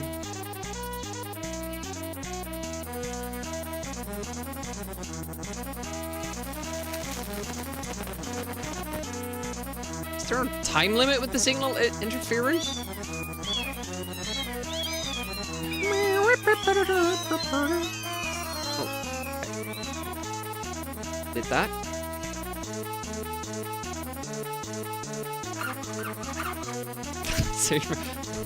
E: Is there a time limit with the signal interference? Oh. Did that?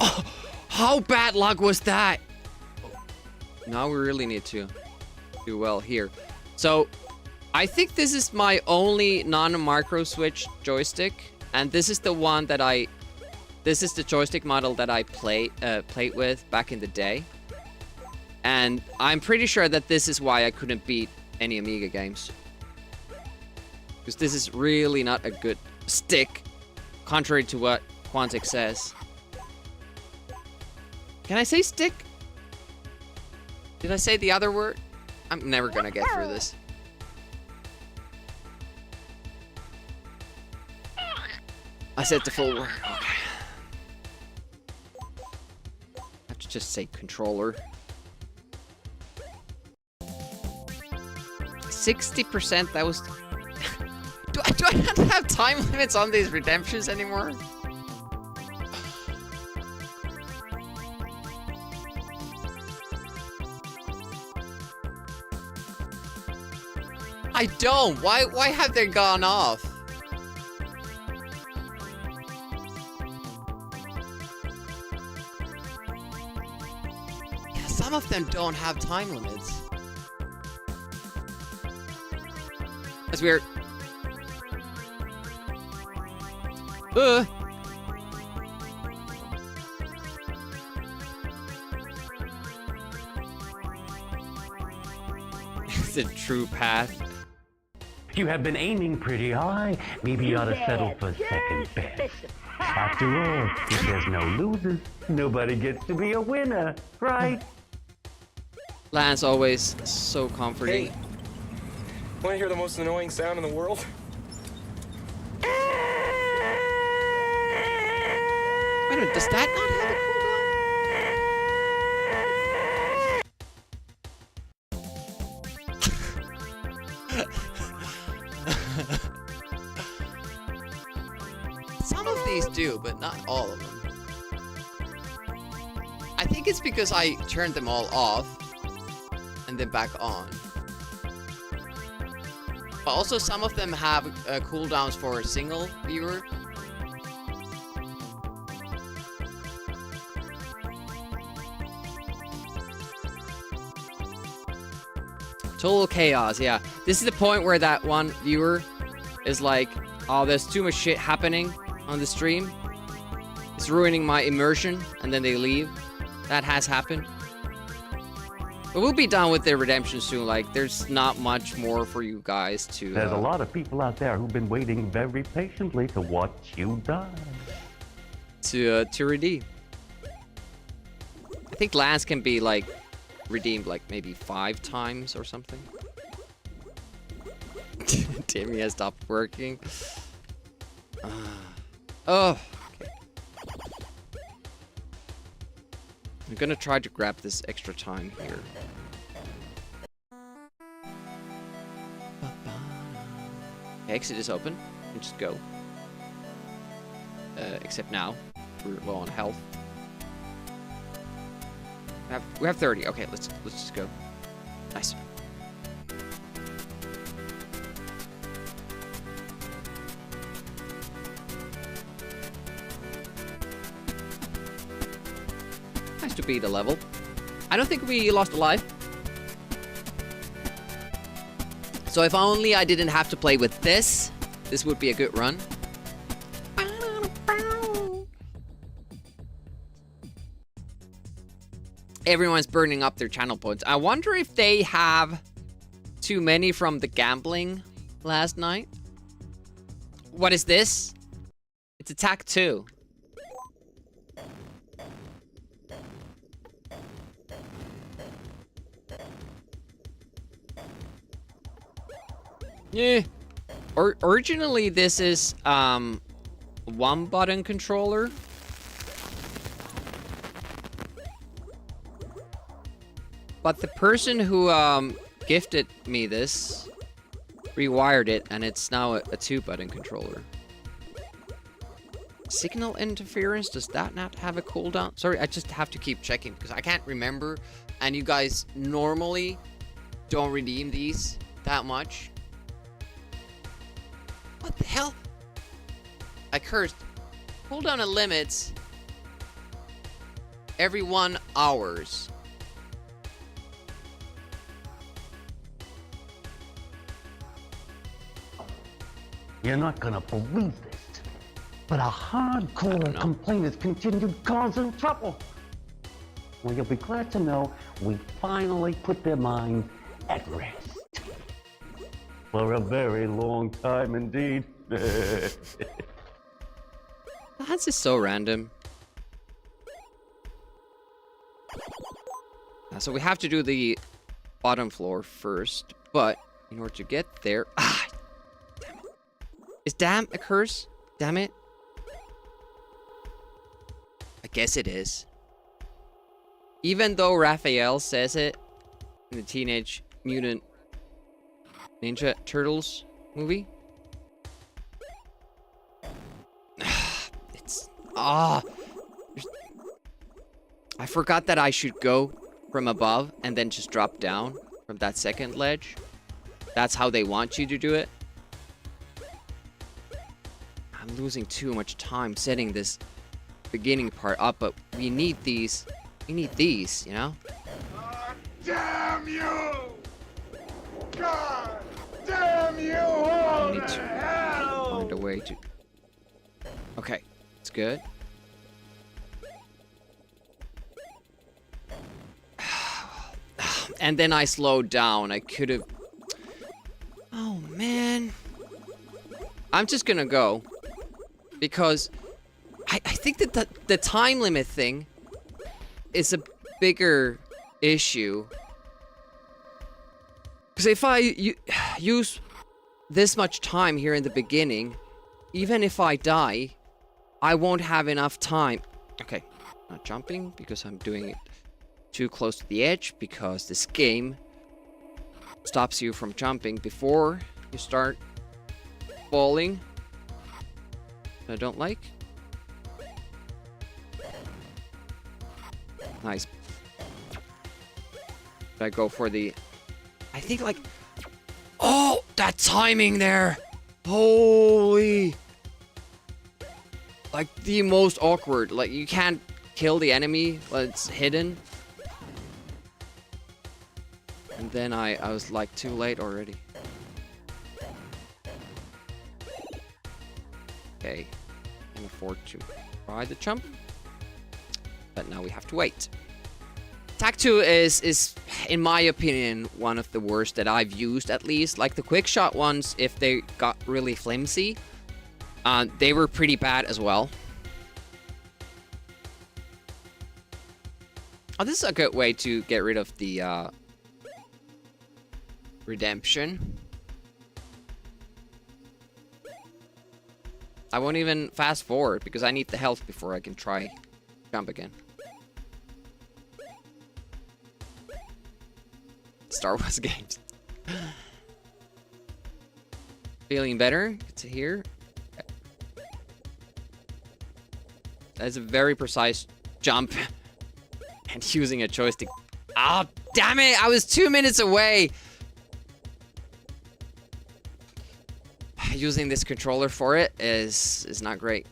E: Oh, how bad luck was that? Now we really need to do well here. So, I think this is my only non-micro switch joystick, and this is the one that this is the joystick model that I played with back in the day. And I'm pretty sure that this is why I couldn't beat any Amiga games. Because this is really not a good stick, contrary to what Quantic says. Can I say stick? Did I say the other word? I'm never gonna get through this. I said the full word, okay. I have to just say controller. 60%, that was... do I not have time limits on these redemptions anymore? I don't. Why have they gone off? Yeah, some of them don't have time limits. That's weird. It's a true path.
B: You have been aiming pretty high. Maybe you ought to settle for second best. After all, if there's no losers, nobody gets to be a winner, right?
E: Lance always so comforting.
F: Hey, wanna hear the most annoying sound in the world?
E: Wait a minute, does that not have a cooldown? Some of these do, but not all of them. I think it's because I turned them all off and then back on. But also some of them have cooldowns for a single viewer. Total chaos, yeah. This is the point where that one viewer is like, oh, there's too much shit happening on the stream. It's ruining my immersion, and then they leave. That has happened. But we'll be done with the redemption soon. Like, there's not much more for you guys to...
B: There's a lot of people out there who've been waiting very patiently to watch you die.
E: To redeem. I think Lance can be, like, redeemed, like, maybe 5 times or something. Timmy has stopped working. Oh, okay. I'm gonna try to grab this extra time here. Exit is open. You just go. Except now, we're low on health. We have 30. Okay, let's just go. Nice. Nice to beat a level. I don't think we lost a life. So if only I didn't have to play with this would be a good run. Everyone's burning up their channel points. I wonder if they have too many from the gambling last night. What is this? It's attack 2. Yeah. Originally, this is one button controller. But the person who gifted me this rewired it, and it's now a 2-button controller. Signal interference, does that not have a cooldown? Sorry, I just have to keep checking because I can't remember. And you guys normally don't redeem these that much. What the hell? I cursed. Cooldown and limits every 1 hour.
B: You're not gonna believe this, but a hardcore complainers continued causing trouble. Well, you'll be glad to know we finally put their minds at rest. For a very long time indeed.
E: That's just so random. So we have to do the bottom floor first, but in order to get there... Ah! Damn it. Is damn a curse? Damn it. I guess it is. Even though Raphael says it in the Teenage Mutant Ninja Turtles movie. It's... Ah! I forgot that I should go from above and then just drop down from that second ledge. That's how they want you to do it. I'm losing too much time setting this beginning part up, but we need these. We need these, you know?
D: Damn you! God damn you all
E: I need
D: to
E: to
D: hell!
E: find a way to... Okay, it's good. And then I slowed down. I could have... Oh, man. I'm just gonna go. Because I think that the time limit thing is a bigger issue. Because if I use this much time here in the beginning, even if I die, I won't have enough time. Okay, not jumping because I'm doing it too close to the edge, because this game stops you from jumping before you start falling. I don't like. Nice. I go for the... I think like... Oh! That timing there! Holy! Like the most awkward. Like you can't kill the enemy while it's hidden. And then I was like too late already. Okay. I can afford to try the jump. But now we have to wait. Tac 2 is, in my opinion, one of the worst that I've used, at least. Like the quick shot ones, if they got really flimsy, they were pretty bad as well. Oh, this is a good way to get rid of the redemption. I won't even fast forward because I need the health before I can try jump again. Star Wars games. Feeling better? Good to hear. That's a very precise jump. And using a joystick. Oh, damn it! I was 2 minutes away! Using this controller for it is not great.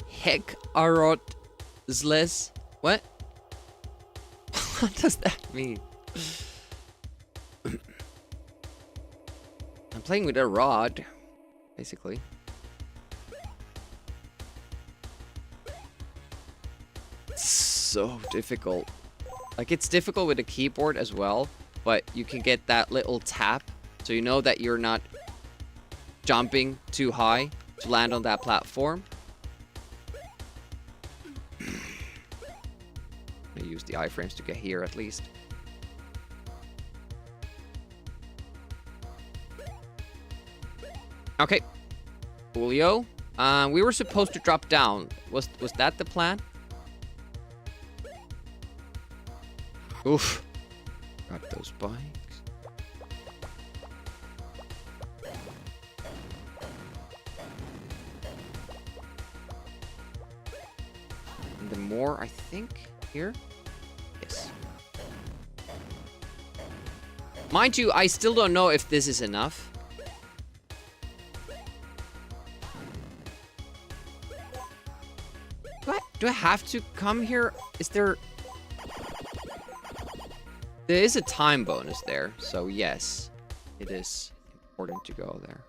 E: Heck, Arot-zles. What? What does that mean? I'm playing with a rod, basically. It's so difficult. Like, it's difficult with the keyboard as well, but you can get that little tap, so you know that you're not jumping too high to land on that platform. I use the iframes to get here at least. Okay, Julio. We were supposed to drop down. Was that the plan? Oof. Got those bikes. And the more, I think, here? Yes. Mind you, I still don't know if this is enough. Do I have to come here? Is there... There is a time bonus there, so yes, it is important to go there.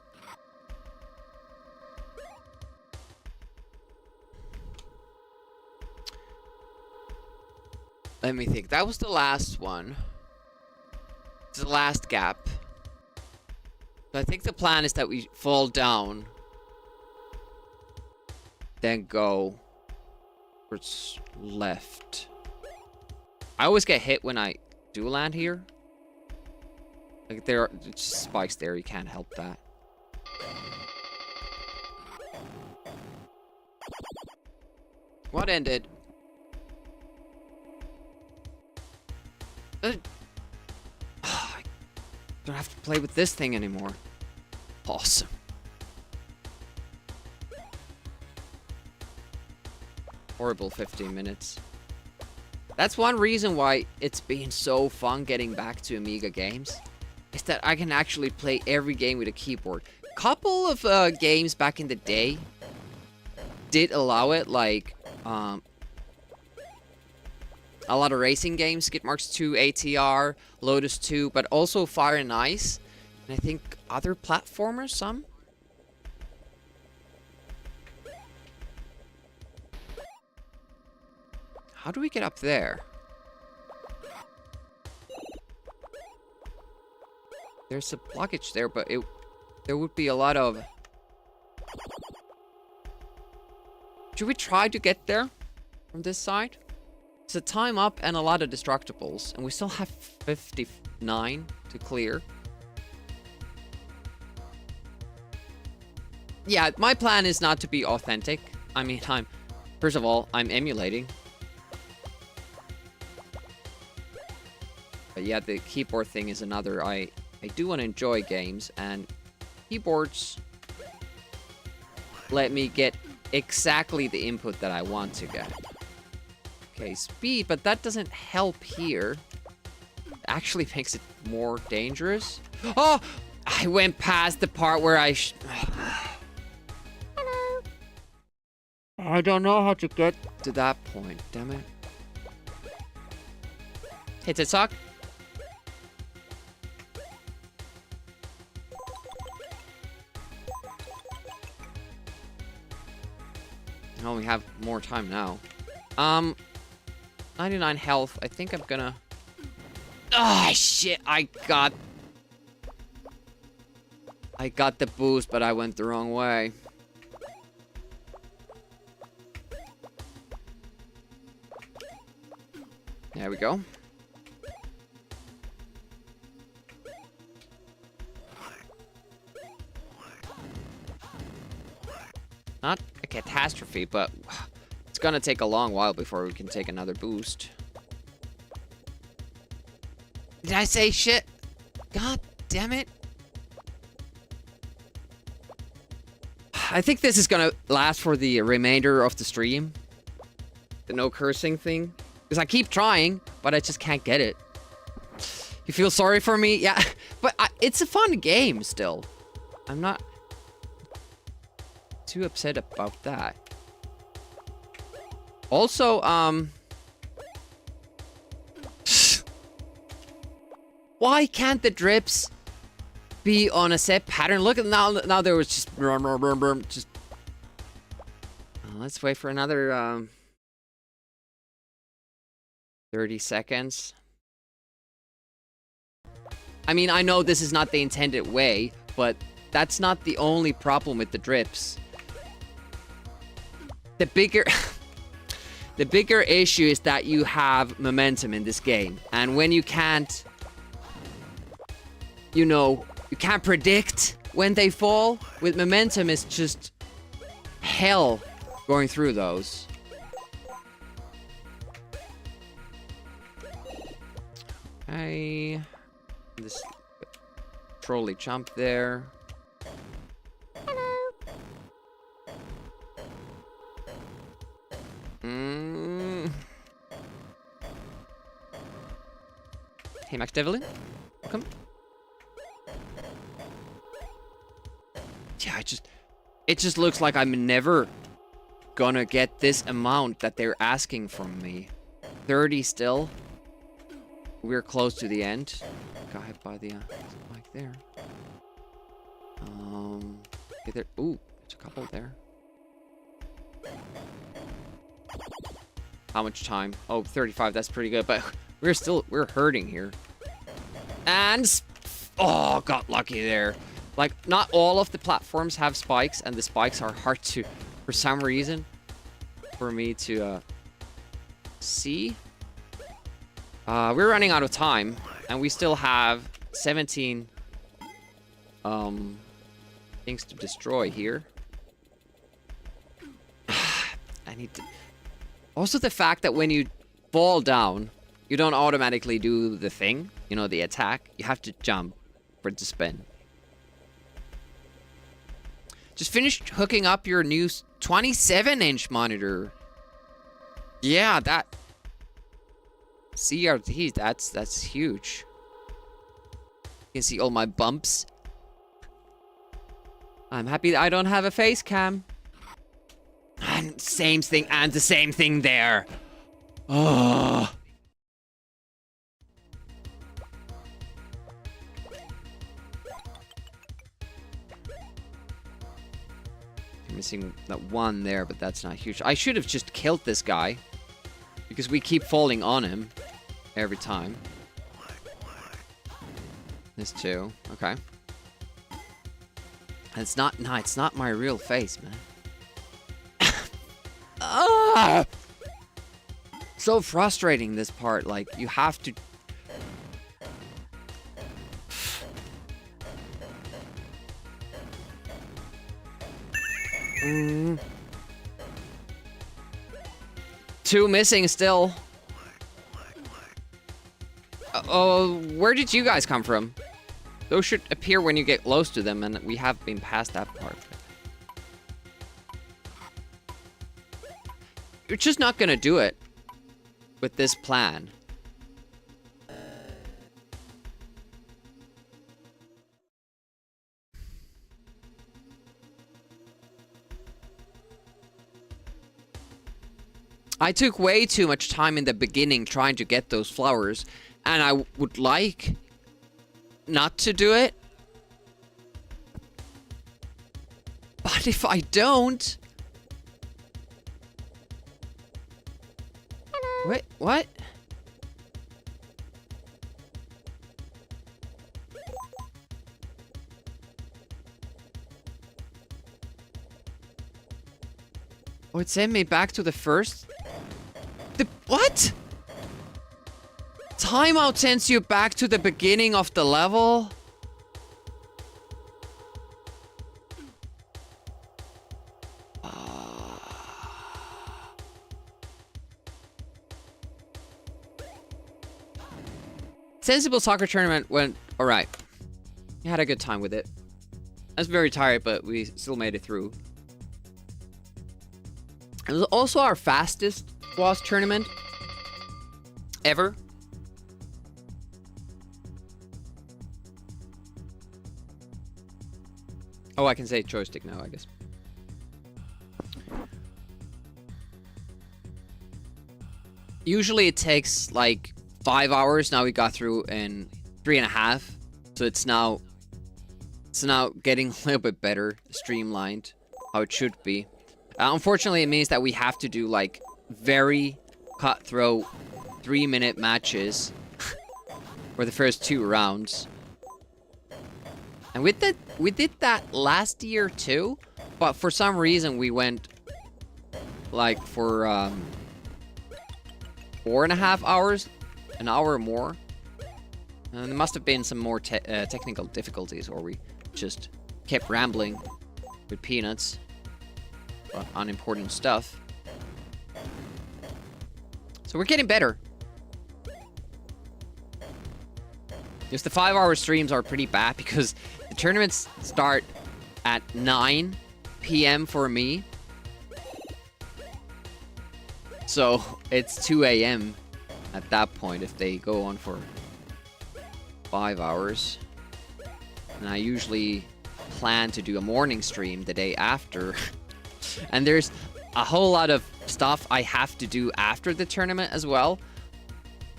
E: Let me think. That was the last one. It's the last gap. So I think the plan is that we fall down, then go towards left. I always get hit when I do land here. Like, there are just spikes there, you can't help that. What ended? I don't have to play with this thing anymore. Awesome. Horrible 15 minutes. That's one reason why it's been so fun getting back to Amiga games. Is that I can actually play every game with a keyboard. Couple of games back in the day did allow it, like a lot of racing games, Skid Marks 2, ATR, Lotus 2, but also Fire and Ice. And I think other platformers, some. How do we get up there? There's a blockage there, but there would be a lot of... Should we try to get there from this side? It's a time up and a lot of destructibles, and we still have 59 to clear. Yeah, my plan is not to be authentic. I mean, first of all, I'm emulating. But yeah, the keyboard thing is another. I do want to enjoy games, and keyboards let me get exactly the input that I want to get. Okay, speed, but that doesn't help here. It actually makes it more dangerous. Oh! I went past the part where I Hello. I don't know how to get to that point, damn it. Hit it, suck. we have more time now. 99 health. I think I'm gonna... Ah, shit! I got the boost, but I went the wrong way. There we go. Not a catastrophe, but it's gonna take a long while before we can take another boost. Did I say shit? God damn it. I think this is gonna last for the remainder of the stream. The no cursing thing. Because I keep trying, but I just can't get it. You feel sorry for me? Yeah, but it's a fun game still. I'm not too upset about that. Also, why can't the drips be on a set pattern? Look at now there was just just let's wait for another 30 seconds. I mean, I know this is not the intended way, but that's not the only problem with the drips. The bigger the bigger issue is that you have momentum in this game, and when you can't, you know, you can't predict when they fall. With momentum, it's just hell going through those. Okay. This trolley jump there. Hey, Max Devlin. Welcome. Yeah, it just looks like I'm never gonna get this amount that they're asking from me. 30 still. We're close to the end. Got hit by the mic there. Okay, there. Ooh, there's a couple there. How much time? Oh, 35. That's pretty good, but we're hurting here. And oh, got lucky there. Like, not all of the platforms have spikes, and the spikes are hard to, for some reason, for me to see. We're running out of time, and we still have 17 things to destroy here. I need to... Also, the fact that when you fall down, you don't automatically do the thing, you know, the attack. You have to jump for it to spin. Just finished hooking up your new 27-inch monitor. Yeah, that... CRT, that's huge. You can see all my bumps. I'm happy that I don't have a face cam. And same thing, and the same thing there. Oh. I'm missing that one there, but that's not huge. I should have just killed this guy. Because we keep falling on him every time. This too. Okay. It's not... No, it's not my real face, man. Ah! So frustrating, this part. Like, you have to... Two missing still. Oh, where did you guys come from? Those should appear when you get close to them, and we have been past that part. You're just not gonna do it with this plan. I took way too much time in the beginning trying to get those flowers, and I would like not to do it. But if I don't, Wait, what? Oh, it sent me back to the first. What? Timeout sends you back to the beginning of the level? Sensible Soccer Tournament went alright. We had a good time with it. I was very tired, but we still made it through. It was also our fastest boss tournament ever. Oh, I can say joystick now, I guess. Usually it takes like 5 hours. Now we got through in 3.5. So it's now getting a little bit better, streamlined, how it should be. Unfortunately, it means that we have to do like very cutthroat 3-minute matches for the first 2 rounds. And we did that last year too, but for some reason we went like for 4.5 hours, an hour more. And there must have been some more technical difficulties, or we just kept rambling with peanuts on unimportant stuff. So we're getting better. Just the 5-hour streams are pretty bad because the tournaments start at 9 p.m. for me. So it's 2 a.m. at that point if they go on for 5 hours. And I usually plan to do a morning stream the day after. And there's a whole lot of stuff I have to do after the tournament as well.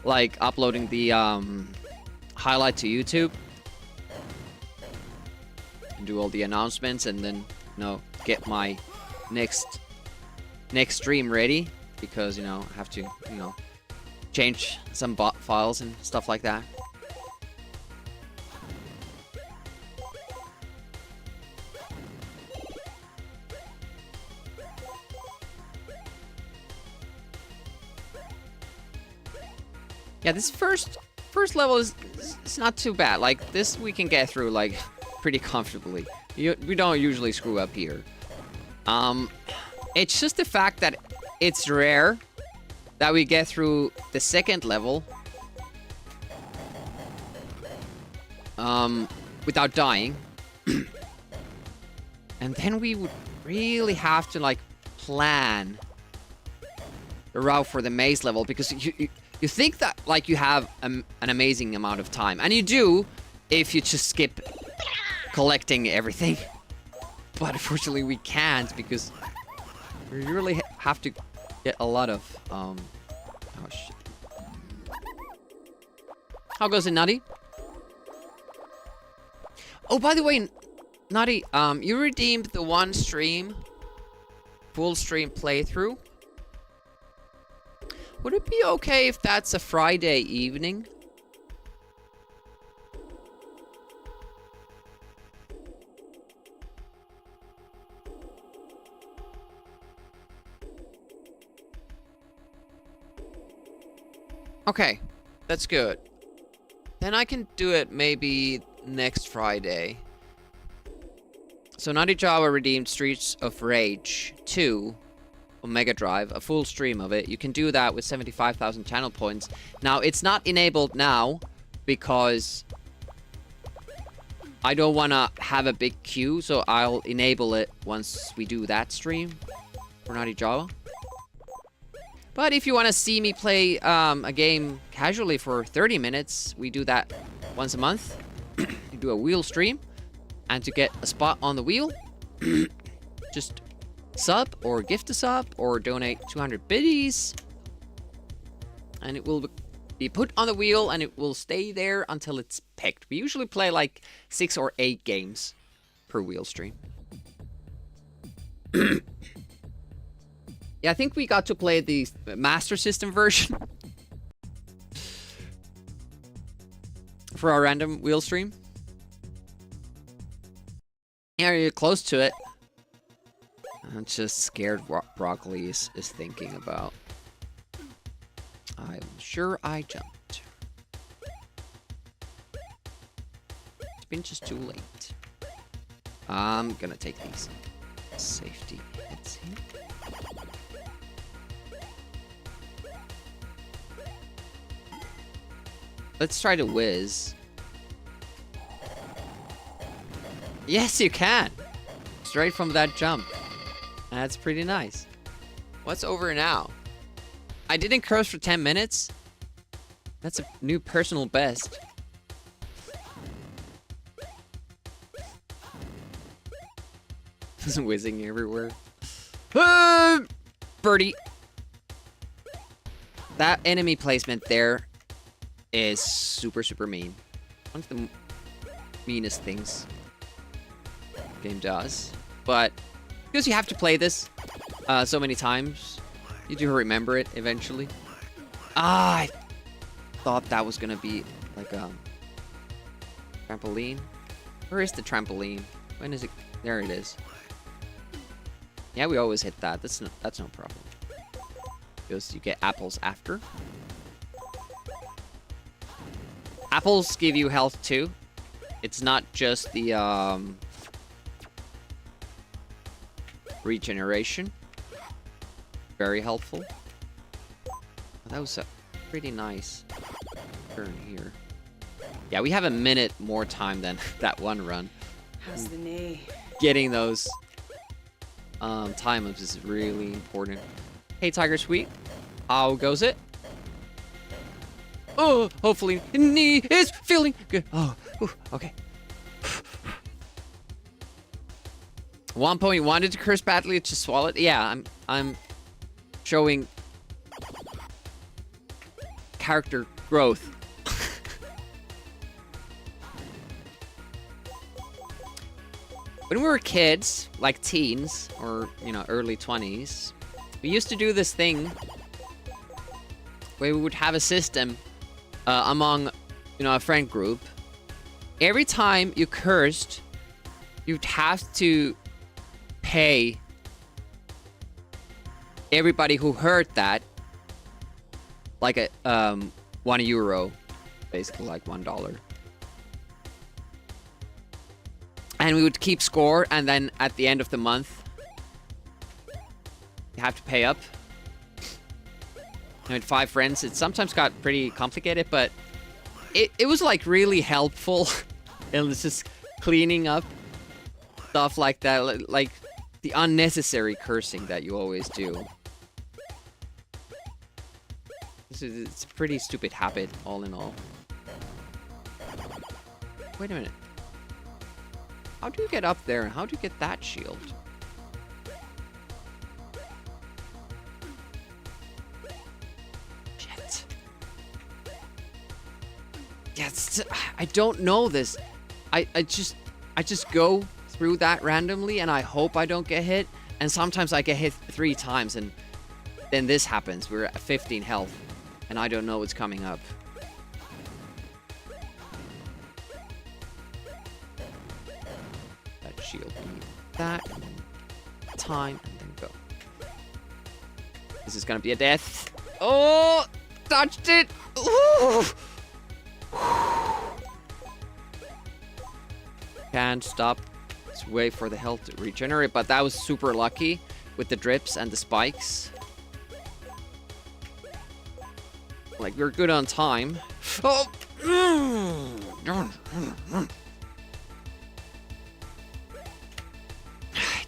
E: Like uploading the highlight to YouTube. And do all the announcements and then, you know, get my next stream ready. Because, you know, I have to, you know, change some bot files and stuff like that. Yeah, this first level is it's not too bad. Like, this we can get through, like, pretty comfortably. We don't usually screw up here. It's just the fact that it's rare that we get through the second level without dying. And then we would really have to, like, plan the route for the maze level, because you think that, like, you have an amazing amount of time. And you do if you just skip collecting everything. But unfortunately we can't, because we really have to get a lot of, oh shit. How goes it, Nutty? Oh, by the way, Nutty, you redeemed the one stream, full stream playthrough. Would it be okay if that's a Friday evening? Okay, that's good. Then I can do it maybe next Friday. So Naughty Java redeemed Streets of Rage 2 on Mega Drive, a full stream of it. You can do that with 75,000 channel points. Now, it's not enabled now because I don't want to have a big queue, so I'll enable it once we do that stream for Naughty Java. But if you want to see me play a game casually for 30 minutes, we do that once a month. You do a wheel stream, and to get a spot on the wheel, just sub or gift a sub or donate 200 biddies, and it will be put on the wheel and it will stay there until it's picked. We usually play like 6 or 8 games per wheel stream. Yeah, I think we got to play the Master System version for our random wheel stream. Yeah, you're close to it. I'm just scared what Broccoli is thinking about. I'm sure I jumped. It's been just too late. I'm gonna take these safety hits here. Let's try to whiz. Yes, you can! Straight from that jump. That's pretty nice. What's over now? I didn't curse for 10 minutes? That's a new personal best. Whizzing everywhere. Birdie. That enemy placement there is super, super mean. One of the meanest things the game does. But because you have to play this so many times, you do remember it eventually. Ah, I thought that was gonna be like a trampoline. Where is the trampoline? When is it? There it is. Yeah, we always hit that. That's no problem. Because you get apples after. Apples give you health too. It's not just the regeneration. Very helpful. That was a pretty nice turn here. Yeah, we have a minute more time than that one run.
G: How's the knee?
E: Getting those time ups is really important. Hey, Tiger Sweet. How goes it? Oh, hopefully knee is feeling good. Oh, whew, okay. 1.1 wanted to curse badly to swallow it. Yeah, I'm showing character growth. When we were kids, like teens, or, you know, early 20s, we used to do this thing where we would have a system among, you know, a friend group. Every time you cursed, you'd have to pay everybody who heard that like a €1, basically like $1. And we would keep score, and then at the end of the month, you have to pay up. I had 5 friends. It sometimes got pretty complicated, but it was like really helpful. It was just cleaning up stuff like that, like the unnecessary cursing that you always do. It's a pretty stupid habit, all in all. Wait a minute. How do you get up there, and how do you get that shield? Shit. Yeah, I don't know this. I just go through that randomly, and I hope I don't get hit. And sometimes I get hit 3 times, and then this happens. We're at 15 health, and I don't know what's coming up. Shield. That, and then time, and then go. This is gonna be a death. Oh! Touched it! Ooh. Can't stop. Let's wait for the health to regenerate, but that was super lucky with the drips and the spikes. Like, we're good on time. Oh!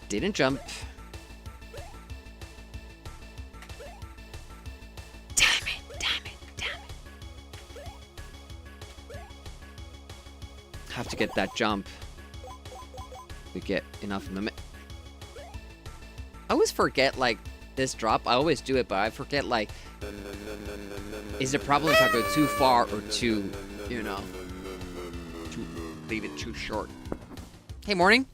E: Didn't jump. Damn it. Have to get that jump. We get enough momentum. I always forget, like, this drop. I always do it, but I forget, like, is the problem if I go too far or too, you know, leave it too short? Hey, morning.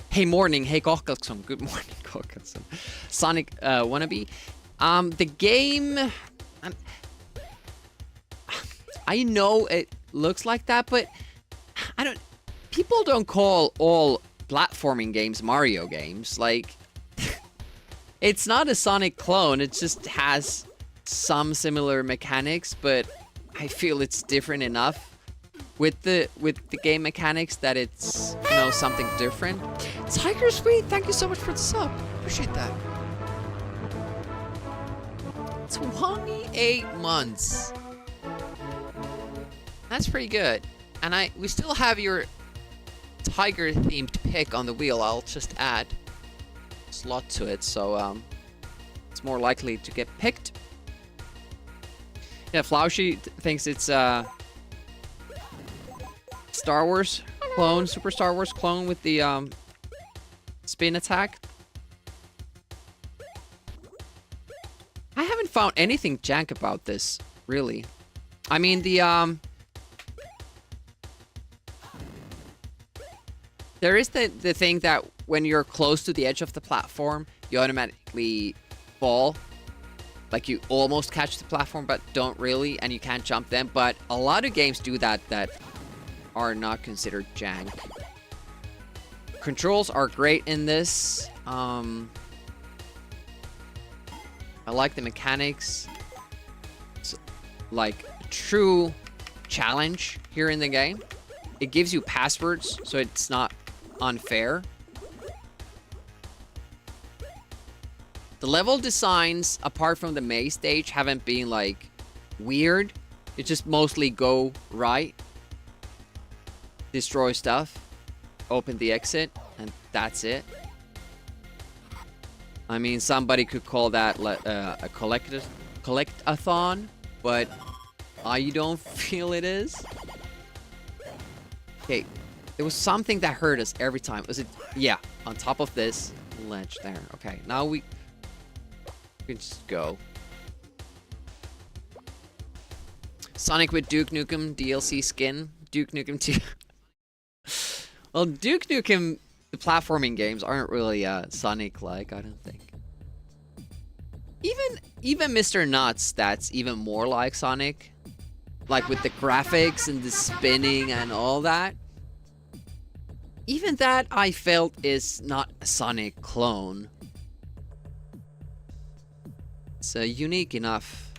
E: Hey, morning. Hey, Kokkelson. Good morning, Kokkelson. Sonic Wannabe. The game, I know it looks like that, but I don't. People don't call all platforming games Mario games. Like, it's not a Sonic clone. It just has some similar mechanics, but I feel it's different enough with the game mechanics that it's, you know, something different. Tiger Sweet, thank you so much for the sub. Appreciate that. 28 months. That's pretty good. And we still have your tiger themed pick on the wheel. I'll just add a slot to it, so it's more likely to get picked. Yeah, Flaushy thinks it's Star Wars clone, Super Star Wars clone with the spin attack. I haven't found anything jank about this, really. I mean, there is the thing that when you're close to the edge of the platform, you automatically fall. Like, you almost catch the platform, but don't really, and you can't jump them. But a lot of games do that are not considered jank. Controls are great in this. I like the mechanics. It's like a true challenge here in the game. It gives you passwords, so it's not unfair. The level designs, apart from the maze stage, haven't been like weird. It just mostly go right, destroy stuff, open the exit, and that's it. I mean, somebody could call that a collect-a-thon, but I don't feel it is. Okay, there was something that hurt us every time. Was it? Yeah, on top of this ledge there. Okay, now we can just go. Sonic with Duke Nukem DLC skin. Duke Nukem 2. Well, Duke Nukem, the platforming games aren't really Sonic-like, I don't think. Even Mr. Nuts, that's even more like Sonic. Like with the graphics and the spinning and all that. Even that I felt is not a Sonic clone. It's unique enough.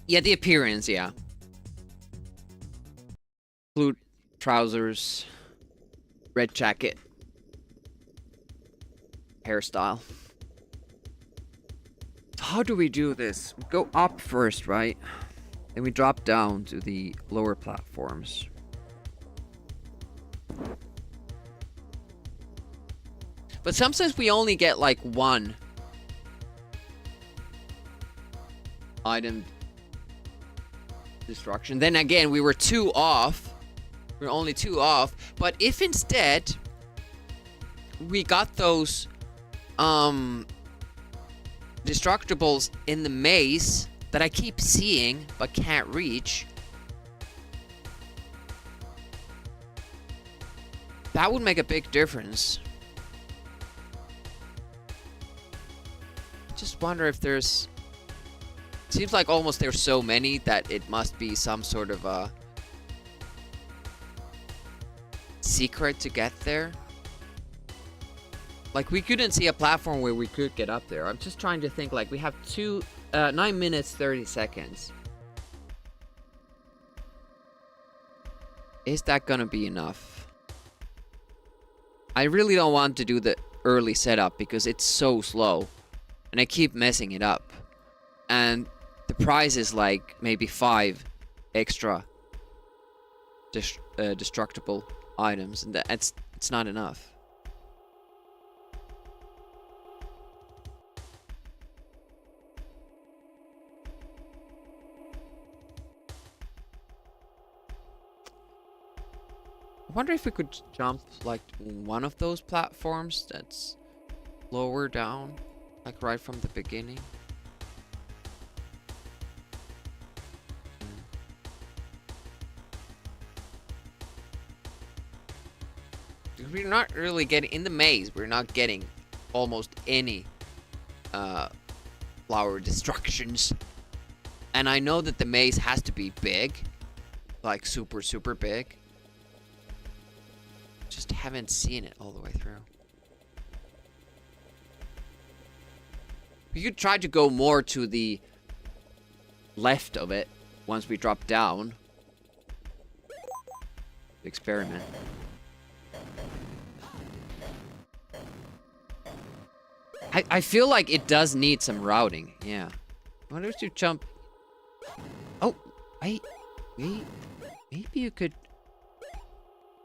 E: Yeah, the appearance, yeah. Blue trousers, red jacket, hairstyle. How do we do this? We go up first, right? Then we drop down to the lower platforms. But sometimes we only get like one item destruction. Then again, we were 2 off. We were only 2 off. But if instead we got those destructibles in the maze that I keep seeing but can't reach, that would make a big difference. Just wonder if there's... Seems like almost there's so many that it must be some sort of a secret to get there. Like, we couldn't see a platform where we could get up there. I'm just trying to think, like, we have 9 minutes, 30 seconds. Is that gonna be enough? I really don't want to do the early setup because it's so slow. And I keep messing it up. And the prize is like maybe 5 extra destructible items. And it's not enough. I wonder if we could jump like one of those platforms that's lower down, like right from the beginning. We're not really getting in the maze. We're not getting almost any flower destructions. And I know that the maze has to be big. Like super, super big. Just haven't seen it all the way through. We could try to go more to the left of it once we drop down. Experiment. I feel like it does need some routing. Yeah. Why don't you jump? Oh, wait. Maybe you could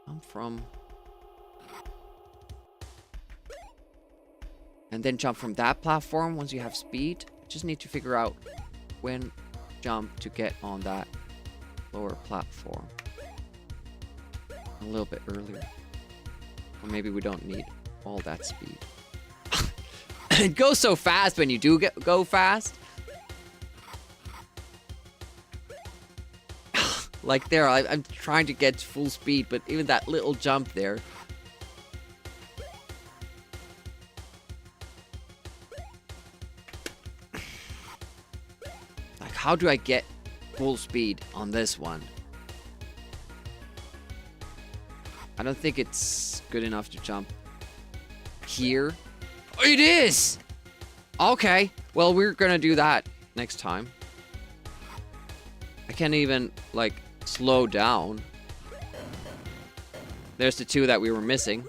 E: come from... And then jump from that platform once you have speed. Just need to figure out when jump to get on that lower platform. A little bit earlier. Or maybe we don't need all that speed. It goes so fast when you do go fast. Like there, I'm trying to get full speed, but even that little jump there. Like, how do I get full speed on this one? I don't think it's good enough to jump here. Oh, it is! Okay, well, we're gonna do that next time. I can't even, like, slow down. There's the two that we were missing.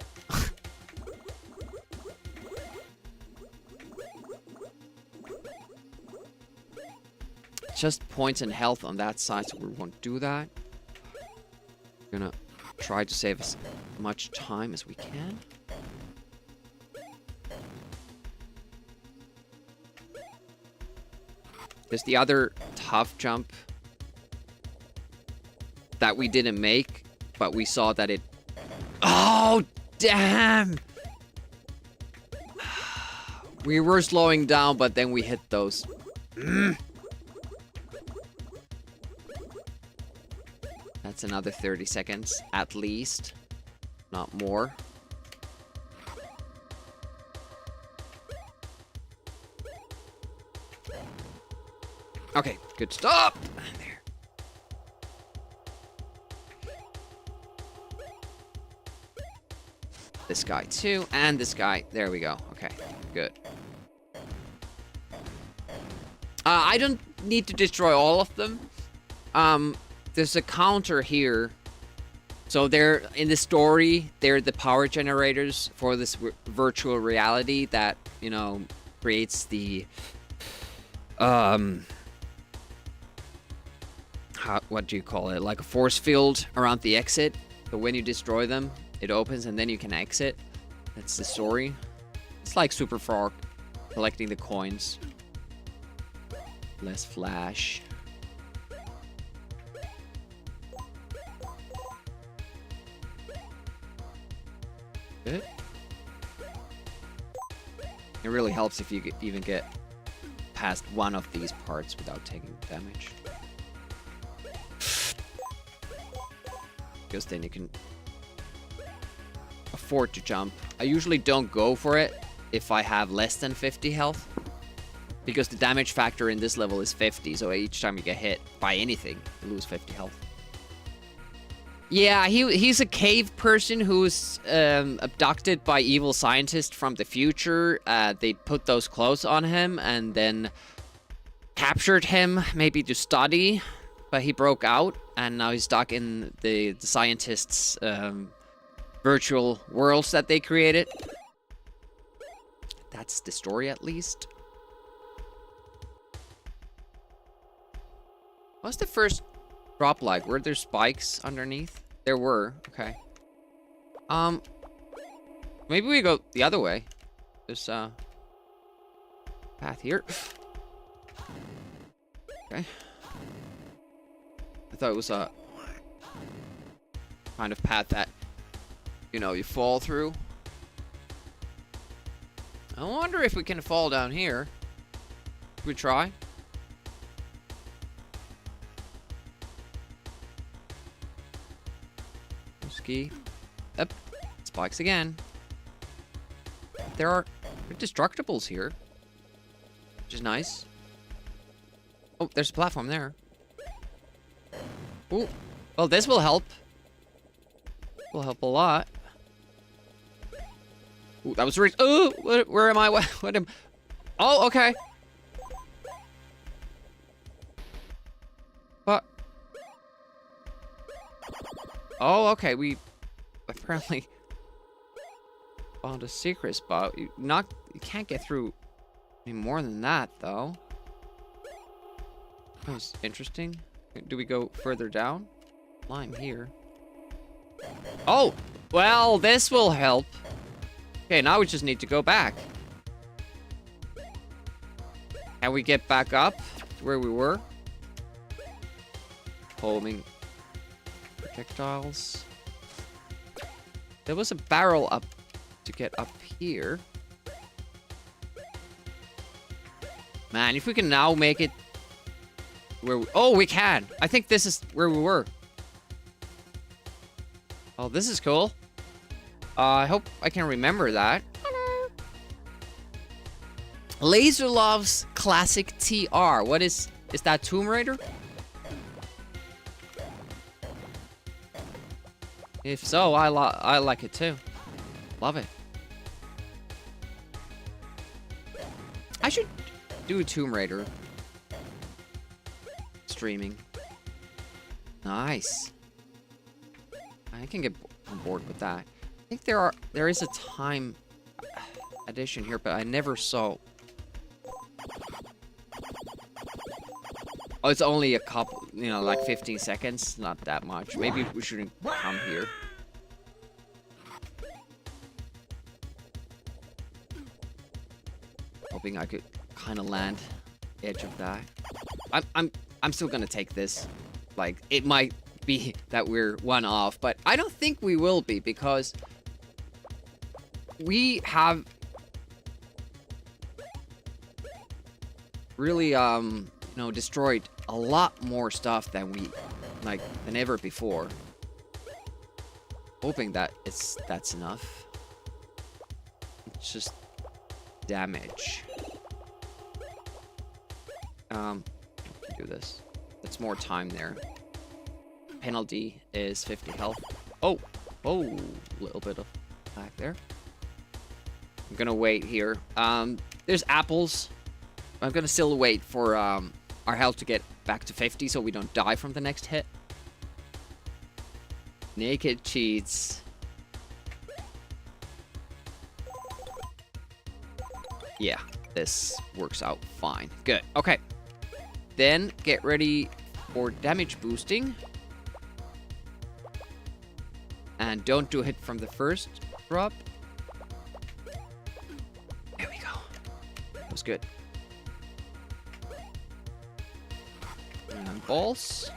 E: Just points and health on that side, so we won't do that. We're gonna try to save as much time as we can. There's the other tough jump that we didn't make, but we saw that it... Oh, damn! We were slowing down, but then we hit those. That's another 30 seconds, at least. Not more. Okay, good stop! There. This guy too, and this guy. There we go. Okay, good. I don't need to destroy all of them. There's a counter here. So they're, in the story, they're the power generators for this virtual reality that, you know, creates the... what do you call it? Like a force field around the exit. So when you destroy them, it opens and then you can exit. That's the story. It's like Super Frog collecting the coins. Less flash. Good. It really helps if you even get past one of these parts without taking damage. Because then you can afford to jump. I usually don't go for it if I have less than 50 health. Because the damage factor in this level is 50, so each time you get hit by anything, you lose 50 health. Yeah, he's a cave person who's abducted by evil scientists from the future. They put those clothes on him and then captured him, maybe to study. But he broke out, and now he's stuck in the scientists' virtual worlds that they created. That's the story, at least. What's the first drop like? Were there spikes underneath? There were. Okay. Maybe we go the other way. There's a path here. Okay. I thought it was a kind of path that, you know, you fall through. I wonder if we can fall down here. Should we try? Ski. Up. Spikes again. There are destructibles here. which is nice. Oh, there's a platform there. Ooh. Well, this will help. Will help a lot. Ooh, that was really. Oh, where am I? What am? Oh, okay. What? Oh, okay. We apparently found a secret spot. You can't get through any more than that, though. That was interesting. Do we go further down? Climb here. Oh, well, this will help. Okay, now we just need to go back. Can we get back up to where we were? Homing projectiles. There was a barrel up to get up here. Man, if we can now make it where we... Oh, we can! I think this is where we were. Oh, this is cool. I hope I can remember that. Laser loves classic TR. What is that Tomb Raider? If so, I like it too. Love it. I should do Tomb Raider streaming. Nice. I can get on board with that. I think there is a time edition here, but I never saw. Oh, it's only a couple, you know, like 15 seconds. Not that much. Maybe we shouldn't come here. Hoping I could kind of land edge of that. I'm still gonna take this. Like, it might be that we're one off, but I don't think we will be, because we have really you know, destroyed a lot more stuff than than ever before. Hoping that that's enough. It's just damage. Do this. That's more time there. Penalty is 50 health. Oh, a little bit of back there. I'm gonna wait here. There's apples. I'm gonna still wait for our health to get back to 50 so we don't die from the next hit. Naked cheats. Yeah, this works out fine. Good. Okay. Then get ready for damage boosting. And don't do a hit from the first drop. There we go. That was good. And balls.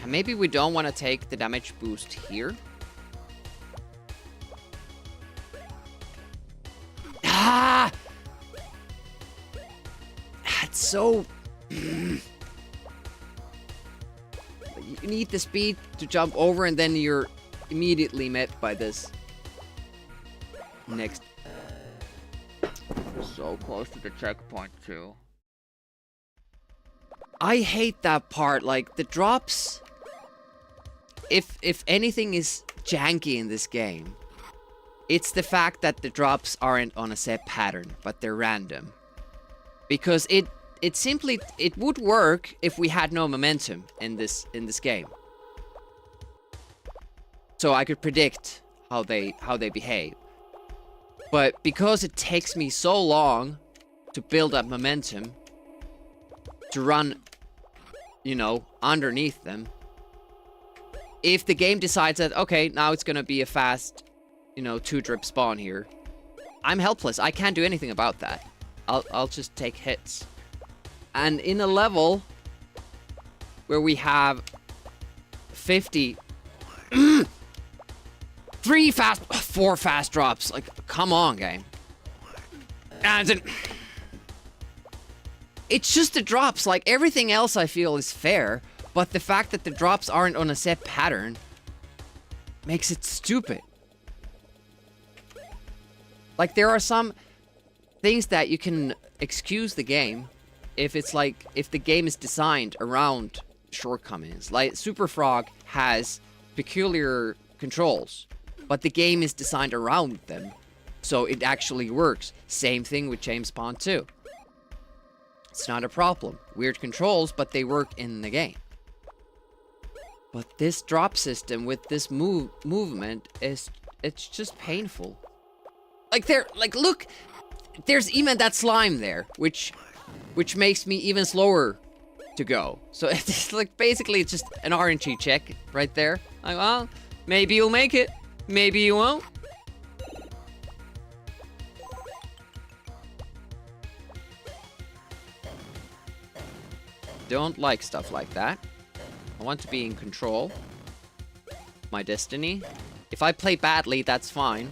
E: And maybe we don't want to take the damage boost here. Ah! That's so... You need the speed to jump over, and then you're immediately met by this next. So close to the checkpoint too. I hate that part. Like, the drops. If anything is janky in this game, it's the fact that the drops aren't on a set pattern, but they're random. Because it simply would work if we had no momentum in this game. So I could predict how they behave. But because it takes me so long to build up momentum, to run, you know, underneath them, if the game decides that, okay, now it's gonna be a fast, you know, 2-drip spawn here, I'm helpless. I can't do anything about that. I'll just take hits. And in a level where we have 50 4 fast drops, like, come on, game. And then it's just the drops. Like, everything else I feel is fair, but the fact that the drops aren't on a set pattern makes it stupid. Like, there are some things that you can excuse the game if it's like, if the game is designed around shortcomings. Like, Super Frog has peculiar controls, but the game is designed around them, so it actually works. Same thing with James Bond 2. It's not a problem. Weird controls, but they work in the game. But this drop system with this movement it's just painful. Like look, there's even that slime there, which makes me even slower to go. So it's like, basically it's just an RNG check right there. Like, well, maybe you'll make it, maybe you won't. Don't like stuff like that. I want to be in control. My destiny. If I play badly, that's fine.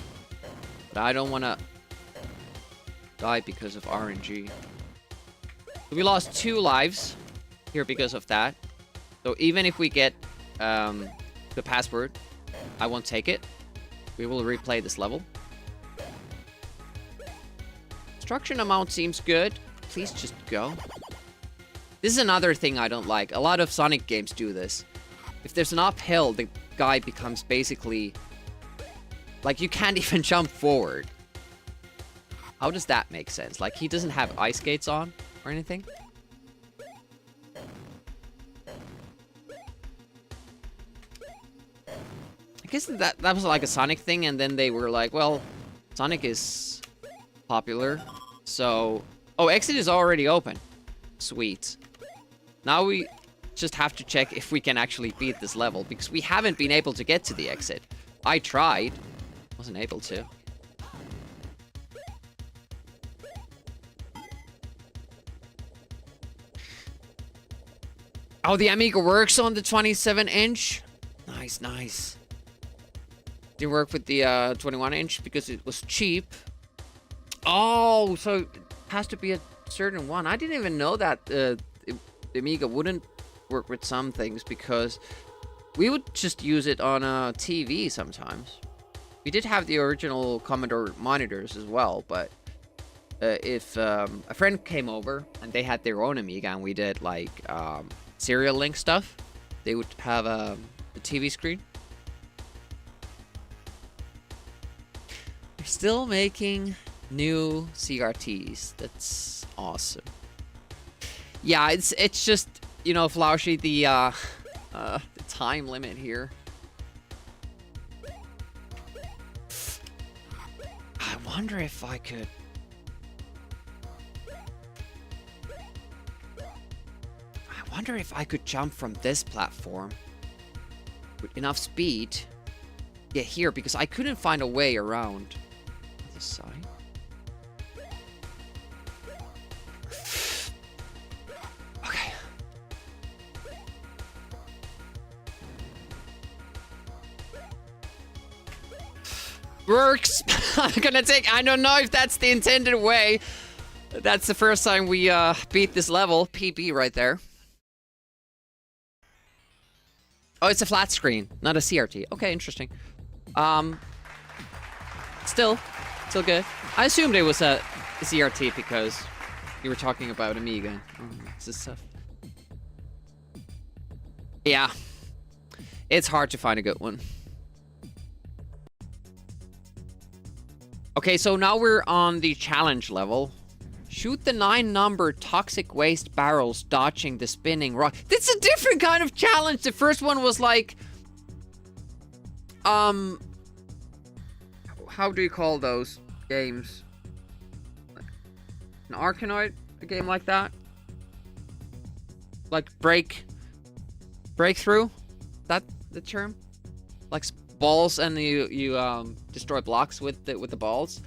E: But I don't want to die because of RNG. We lost 2 lives here because of that. So even if we get the password, I won't take it. We will replay this level. Construction amount seems good. Please just go. This is another thing I don't like. A lot of Sonic games do this. If there's an uphill, the guy becomes basically... like, you can't even jump forward. How does that make sense? Like, he doesn't have ice skates on or anything? I guess that was like a Sonic thing, and then they were like, well, Sonic is popular, so... oh, exit is already open. Sweet. Now we just have to check if we can actually beat this level, because we haven't been able to get to the exit. I tried. Wasn't able to. Oh, the Amiga works on the 27-inch? Nice, nice. Didn't work with the 21-inch because it was cheap. Oh, so it has to be a certain one. I didn't even know that the Amiga wouldn't work with some things, because we would just use it on a TV sometimes. We did have the original Commodore monitors as well, but if a friend came over and they had their own Amiga and we did like serial link stuff, they would have a TV screen. They're still making new CRTs. That's awesome. Yeah, it's just, you know, Flaushy, the time limit here. I wonder if I could... I wonder if I could jump from this platform with enough speed to get here, because I couldn't find a way around the side. Okay. Works! I'm gonna take... I don't know if that's the intended way. That's the first time we beat this level. PB right there. Oh, it's a flat screen, not a CRT. Okay, interesting. Still good. I assumed it was a CRT because you were talking about Amiga. This is stuff. Yeah. It's hard to find a good one. Okay, so now we're on the challenge level. Shoot the 9-number toxic waste barrels dodging the spinning rock. This is a different kind of challenge. The first one was like... how do you call those games? An Arkanoid? A game like that? Like breakthrough? That the term? Like balls, and you destroy blocks with the balls.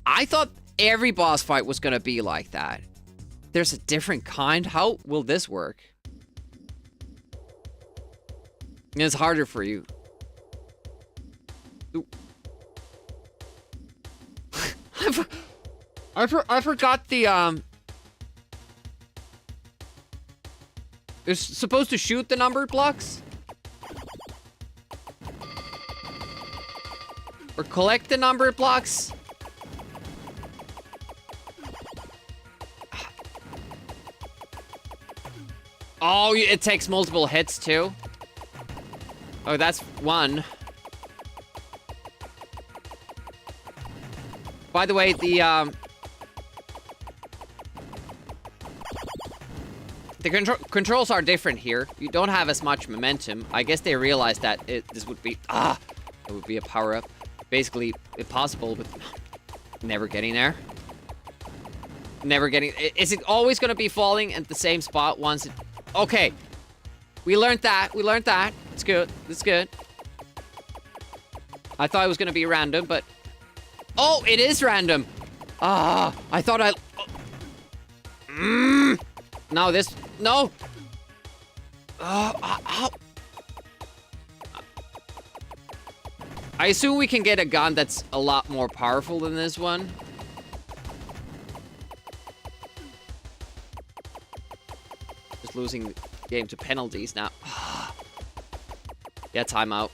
E: I thought every boss fight was gonna be like that. There's a different kind. How will this work? It's harder for you. I forgot the It's supposed to shoot the numbered blocks? Or collect the numbered blocks? Oh, it takes multiple hits too. Oh, that's one. By the way, the controls are different here. You don't have as much momentum. I guess they realized that this would be it would be a power-up. Basically impossible, but never getting there. Never getting. Is it always gonna be falling at the same spot once? Okay, we learned that. We learned that. It's good. It's good. I thought it was gonna be random, but oh, it is random. I thought I. No, this. No. I assume we can get a gun that's a lot more powerful than this one. Just losing the game to penalties now. Yeah, timeout.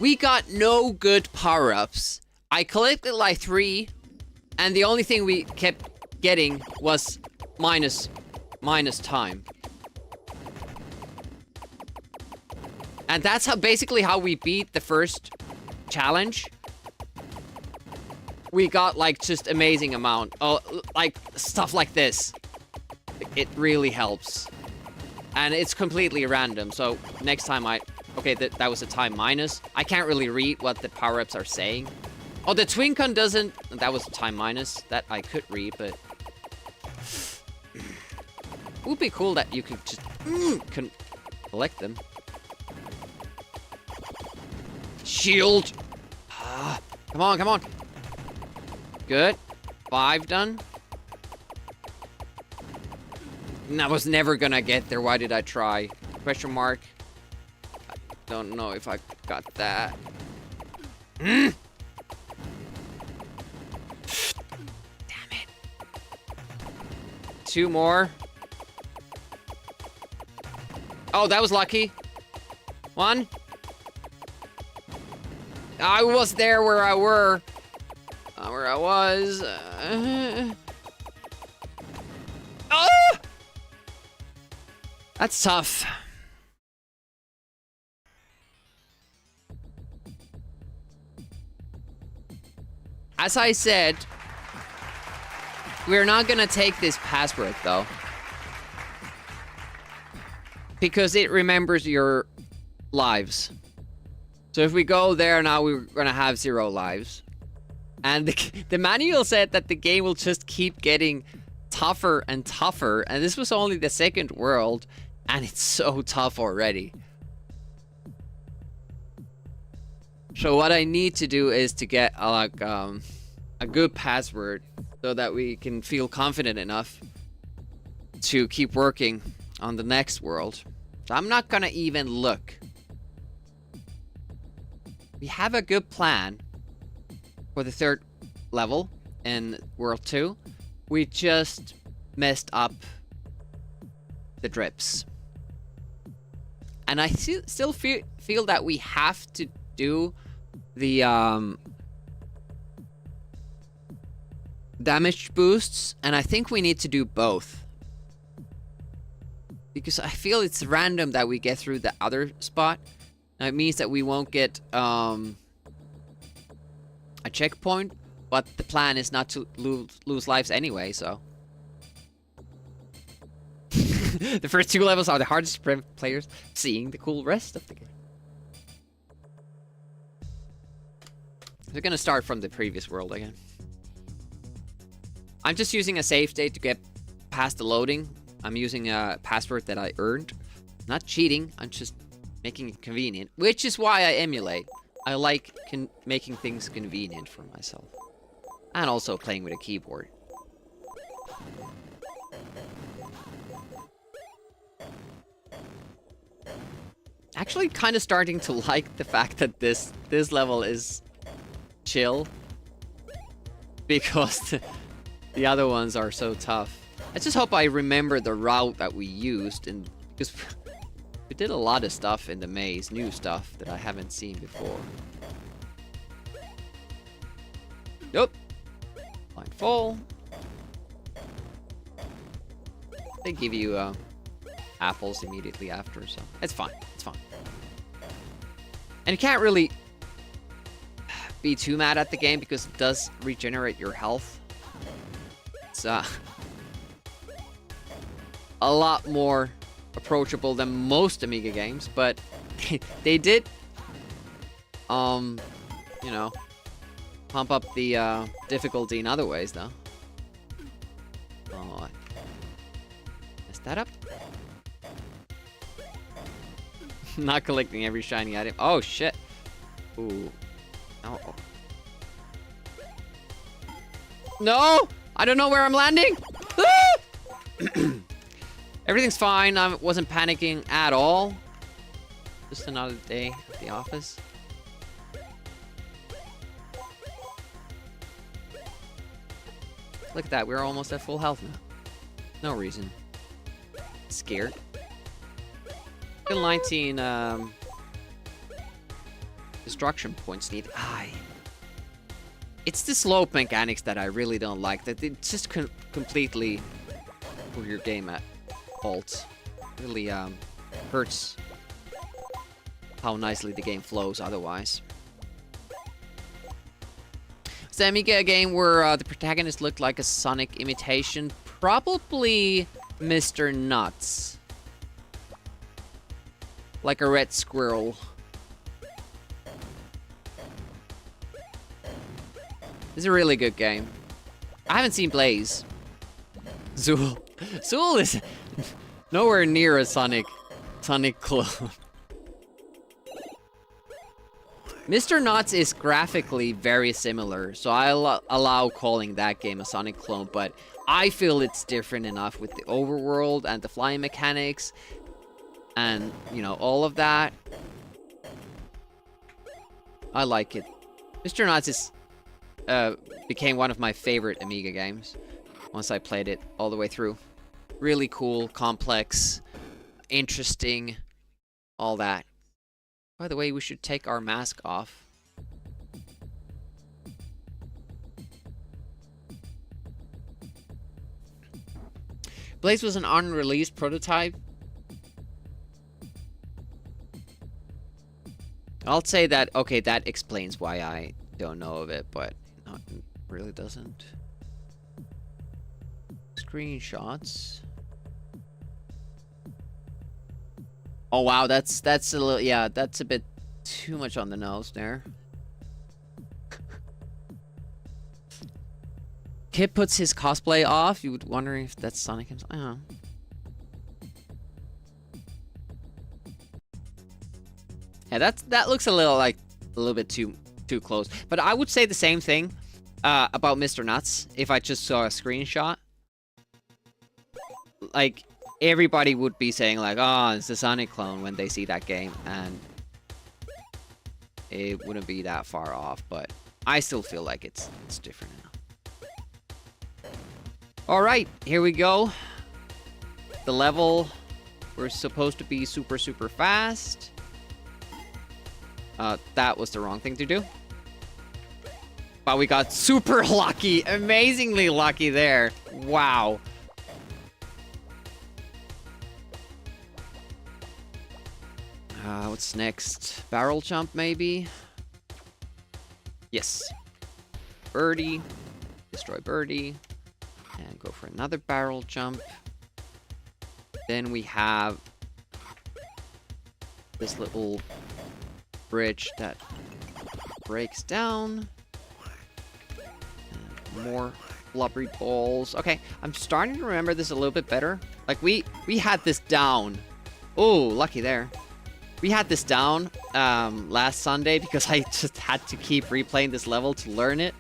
E: We got no good power-ups. I collected like 3, and the only thing we kept getting was minus time. And that's basically how we beat the first challenge. We got like just amazing amount. Oh, like stuff like this. It really helps. And it's completely random. So next time okay, that was a time minus. I can't really read what the power-ups are saying. Oh, the twin gun doesn't. That was a time minus. That I could read, but it would be cool that you could just collect them. Shield. Come on, come on. Good. 5 done. And I was never gonna get there. Why did I try? Question mark. I don't know if I got that. Damn it. 2 more. Oh, that was lucky. 1. I was there where I were. Where I was. That's tough. As I said, we're not gonna take this password though, because it remembers your lives. So if we go there now, we're gonna have 0 lives. And the manual said that the game will just keep getting tougher and tougher. And this was only the 2nd world, and it's so tough already. So what I need to do is to get like a good password so that we can feel confident enough to keep working on the next world. So I'm not gonna even look. We have a good plan for the 3rd level in World 2. We just messed up the drips. And I still feel that we have to do the damage boosts, and I think we need to do both. Because I feel it's random that we get through the other spot. Now, it means that we won't get a checkpoint, but the plan is not to lose lives anyway, so. The first 2 levels are the hardest for players, seeing the cool rest of the game. We're gonna start from the previous world again. I'm just using a save state to get past the loading. I'm using a password that I earned. Not cheating, I'm just making it convenient, which is why I emulate. I like making things convenient for myself. And also playing with a keyboard. Actually kind of starting to like the fact that this level is chill. Because the other ones are so tough. I just hope I remember the route that we used, and because we did a lot of stuff in the maze, new stuff that I haven't seen before. Nope. Line full. they give you apples immediately after, so it's fine. It's fine. And you can't really be too mad at the game because it does regenerate your health. It's a lot more approachable than most Amiga games, but they did, you know, pump up the difficulty in other ways, though. Oh, I messed that up. Not collecting every shiny item. Oh, shit. Ooh. No. No! I don't know where I'm landing! Ah! Everything's fine. I wasn't panicking at all. Just another day at the office. Look at that. We're almost at full health now. No reason. Scared. Still 19 destruction points needed. It's the slope mechanics that I really don't like. That it just completely put your game at halt. Really hurts how nicely the game flows otherwise. It's the Amiga game where the protagonist looked like a Sonic imitation. Probably Mr. Nuts. Like a red squirrel. This is a really good game. I haven't seen Blaze. Zool. Zool is nowhere near a Sonic clone. Mr. Nuts is graphically very similar, so I allow calling that game a Sonic clone, but I feel it's different enough with the overworld and the flying mechanics and, you know, all of that. I like it. Mr. Nuts is became one of my favorite Amiga games once I played it all the way through. Really cool, complex, interesting, all that. By the way, we should take our mask off. Blaze was an unreleased prototype. I'll say that, okay, that explains why I don't know of it, but not really doesn't. Screenshots. Oh wow, that's a little, yeah, that's a bit too much on the nose there. Kid puts his cosplay off. You would wonder if that's Sonic himself. I don't know. Yeah, that looks a little bit too close. But I would say the same thing about Mr. Nuts if I just saw a screenshot. Like, everybody would be saying like, oh, it's a Sonic clone when they see that game, and it wouldn't be that far off, but I still feel like it's different now. Alright, here we go. The level, we're supposed to be super fast. That was the wrong thing to do. But we got super lucky, amazingly lucky there. Wow. What's next? Barrel jump, maybe? Yes. Birdie. Destroy birdie. And go for another barrel jump. Then we have this little bridge that breaks down. And more blubbery balls. Okay, I'm starting to remember this a little bit better. Like, we had this down. Oh, lucky there. We had this down last Sunday because I just had to keep replaying this level to learn it.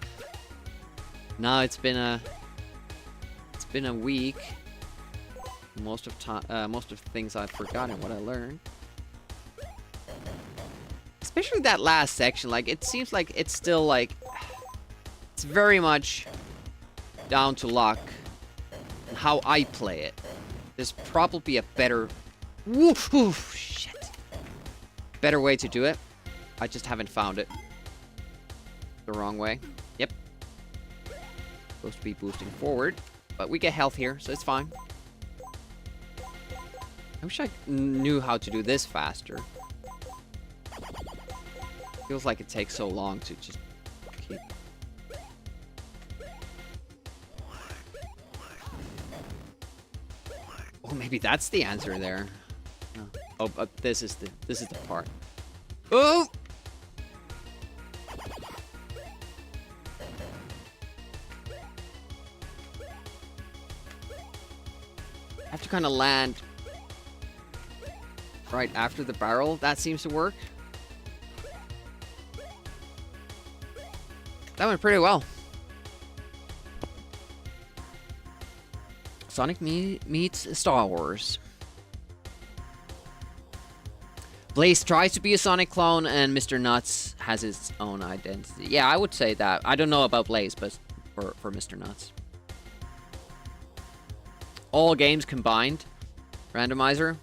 E: Now it's been a week. Most of things I've forgotten what I learned. Especially that last section, like, it seems like it's still like it's very much down to luck and how I play it. There's probably a better shit. Better way to do it. I just haven't found it. The wrong way. Yep. Supposed to be boosting forward, but we get health here, so it's fine. wish I knew how to do this faster. Feels like it takes so long to just keep... Oh, maybe that's the answer there. Oh, but this is the part. Oh! I have to kind of land right after the barrel. That seems to work. That went pretty well. Sonic meets Star Wars. Blaze tries to be a Sonic clone, and Mr. Nuts has his own identity. Yeah, I would say that. I don't know about Blaze, but for Mr. Nuts. All games combined. Randomizer.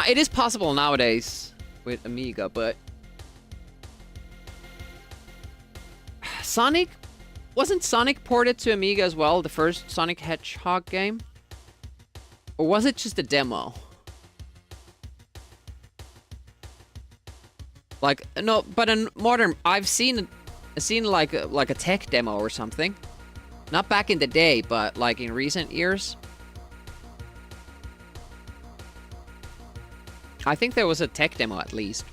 E: It is possible nowadays with Amiga, but... Sonic? Wasn't Sonic ported to Amiga as well? The first Sonic Hedgehog game? Or was it just a demo? Like, no, but in modern... I've seen like a tech demo or something. Not back in the day, but like in recent years. I think there was a tech demo at least.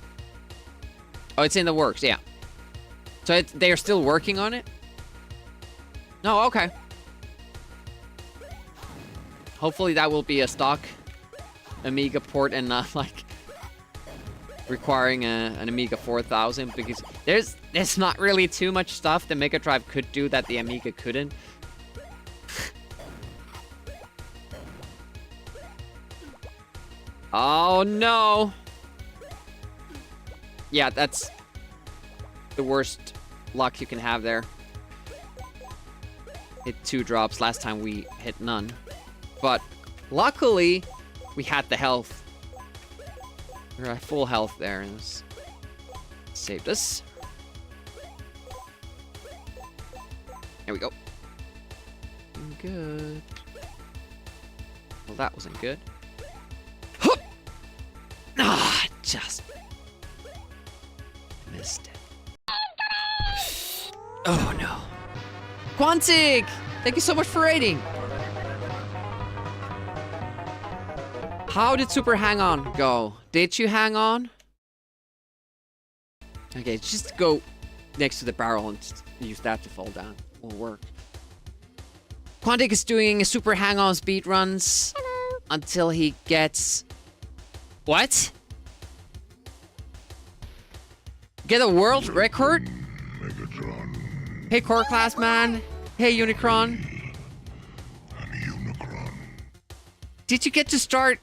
E: Oh, it's in the works, yeah. So they're still working on it? No, okay. Hopefully that will be a stock Amiga port and not like requiring an Amiga 4000, because there's not really too much stuff the Mega Drive could do that the Amiga couldn't. Oh no! Yeah, that's the worst luck you can have there. Hit 2 drops. Last time we hit none. But luckily, we had the health. We were at full health there, and this saved us. There we go. Good. Well, that wasn't good. Ah, just missed it. Oh no. Quantic! Thank you so much for raiding. How did Super Hang On go? Did you hang on? Okay, just go next to the barrel and just use that to fall down. Will work. Quantic is doing Super Hang On speed runs until he gets... What? Get a world record?
G: Megatron.
E: Hey, Core Class Man. Hey, Unicron.
G: I'm Unicron.
E: Did you get to start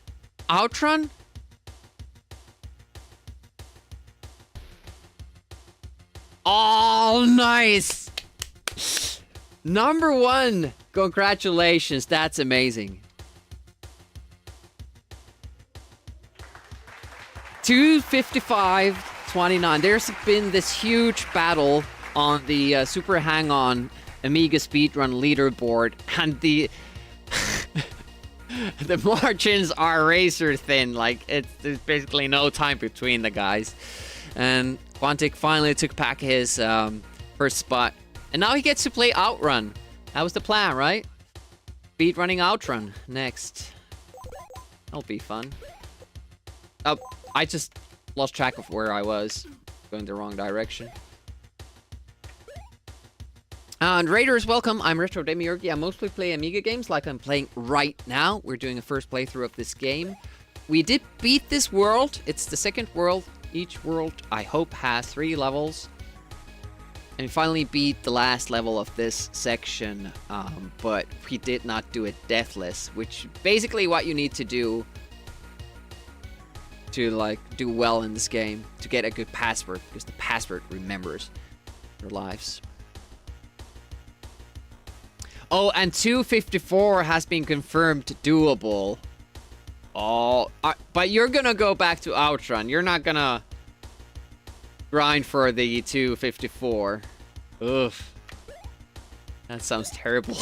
E: Outrun? Oh, nice. Number 1. Congratulations. That's amazing. 255.29. There's been this huge battle on the Super Hang-On Amiga speedrun leaderboard, and the the margins are razor thin. Like, there's basically no time between the guys. And Quantic finally took back his first spot, and now he gets to play Outrun. That was the plan, right? Speedrunning Outrun next. That'll be fun. Oh, I just lost track of where I was. Going the wrong direction. And Raiders, welcome. I'm Retro Demiurge. I mostly play Amiga games like I'm playing right now. We're doing a first playthrough of this game. We did beat this world. It's the second world. Each world, I hope, has 3 levels. And we finally beat the last level of this section. But we did not do it deathless, which basically what you need to do to like do well in this game, to get a good password, because the password remembers your lives. Oh, and 254 has been confirmed doable. Oh, but you're gonna go back to Outrun. You're not gonna grind for the 254. Oof. That sounds terrible.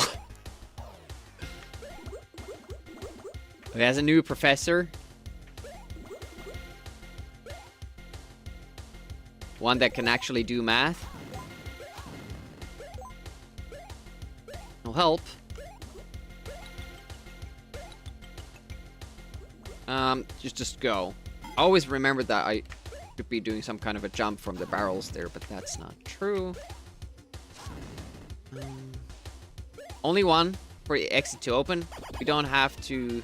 E: He has a new professor. One that can actually do math. No help. Just go. Always remember that I could be doing some kind of a jump from the barrels there, but that's not true. Only one for the exit to open. We don't have to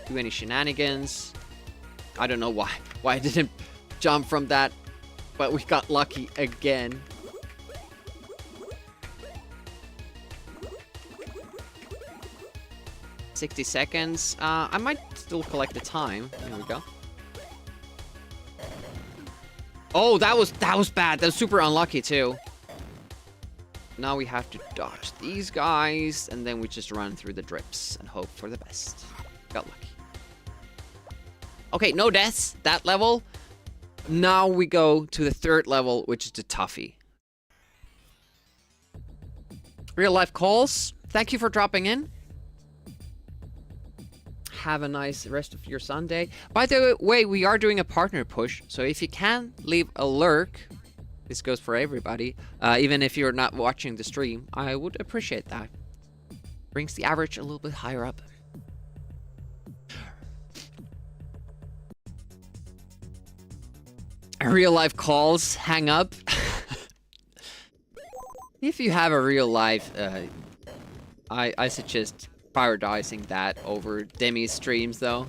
E: do any shenanigans. I don't know why I didn't jump from that, but we got lucky again. $60 seconds. I might still collect the time. There we go. Oh, that was bad. That was super unlucky too. Now we have to dodge these guys, and then we just run through the drips and hope for the best. Got lucky. Okay, no deaths. That level. Now we go to the third level, which is the toughie. Real life calls. Thank you for dropping in. Have a nice rest of your Sunday. By the way, we are doing a partner push, so if you can leave a lurk, this goes for everybody, even if you're not watching the stream, I would appreciate that. Brings the average a little bit higher up. Real life calls, hang up. If you have a real life, I suggest prioritizing that over Demi's streams though.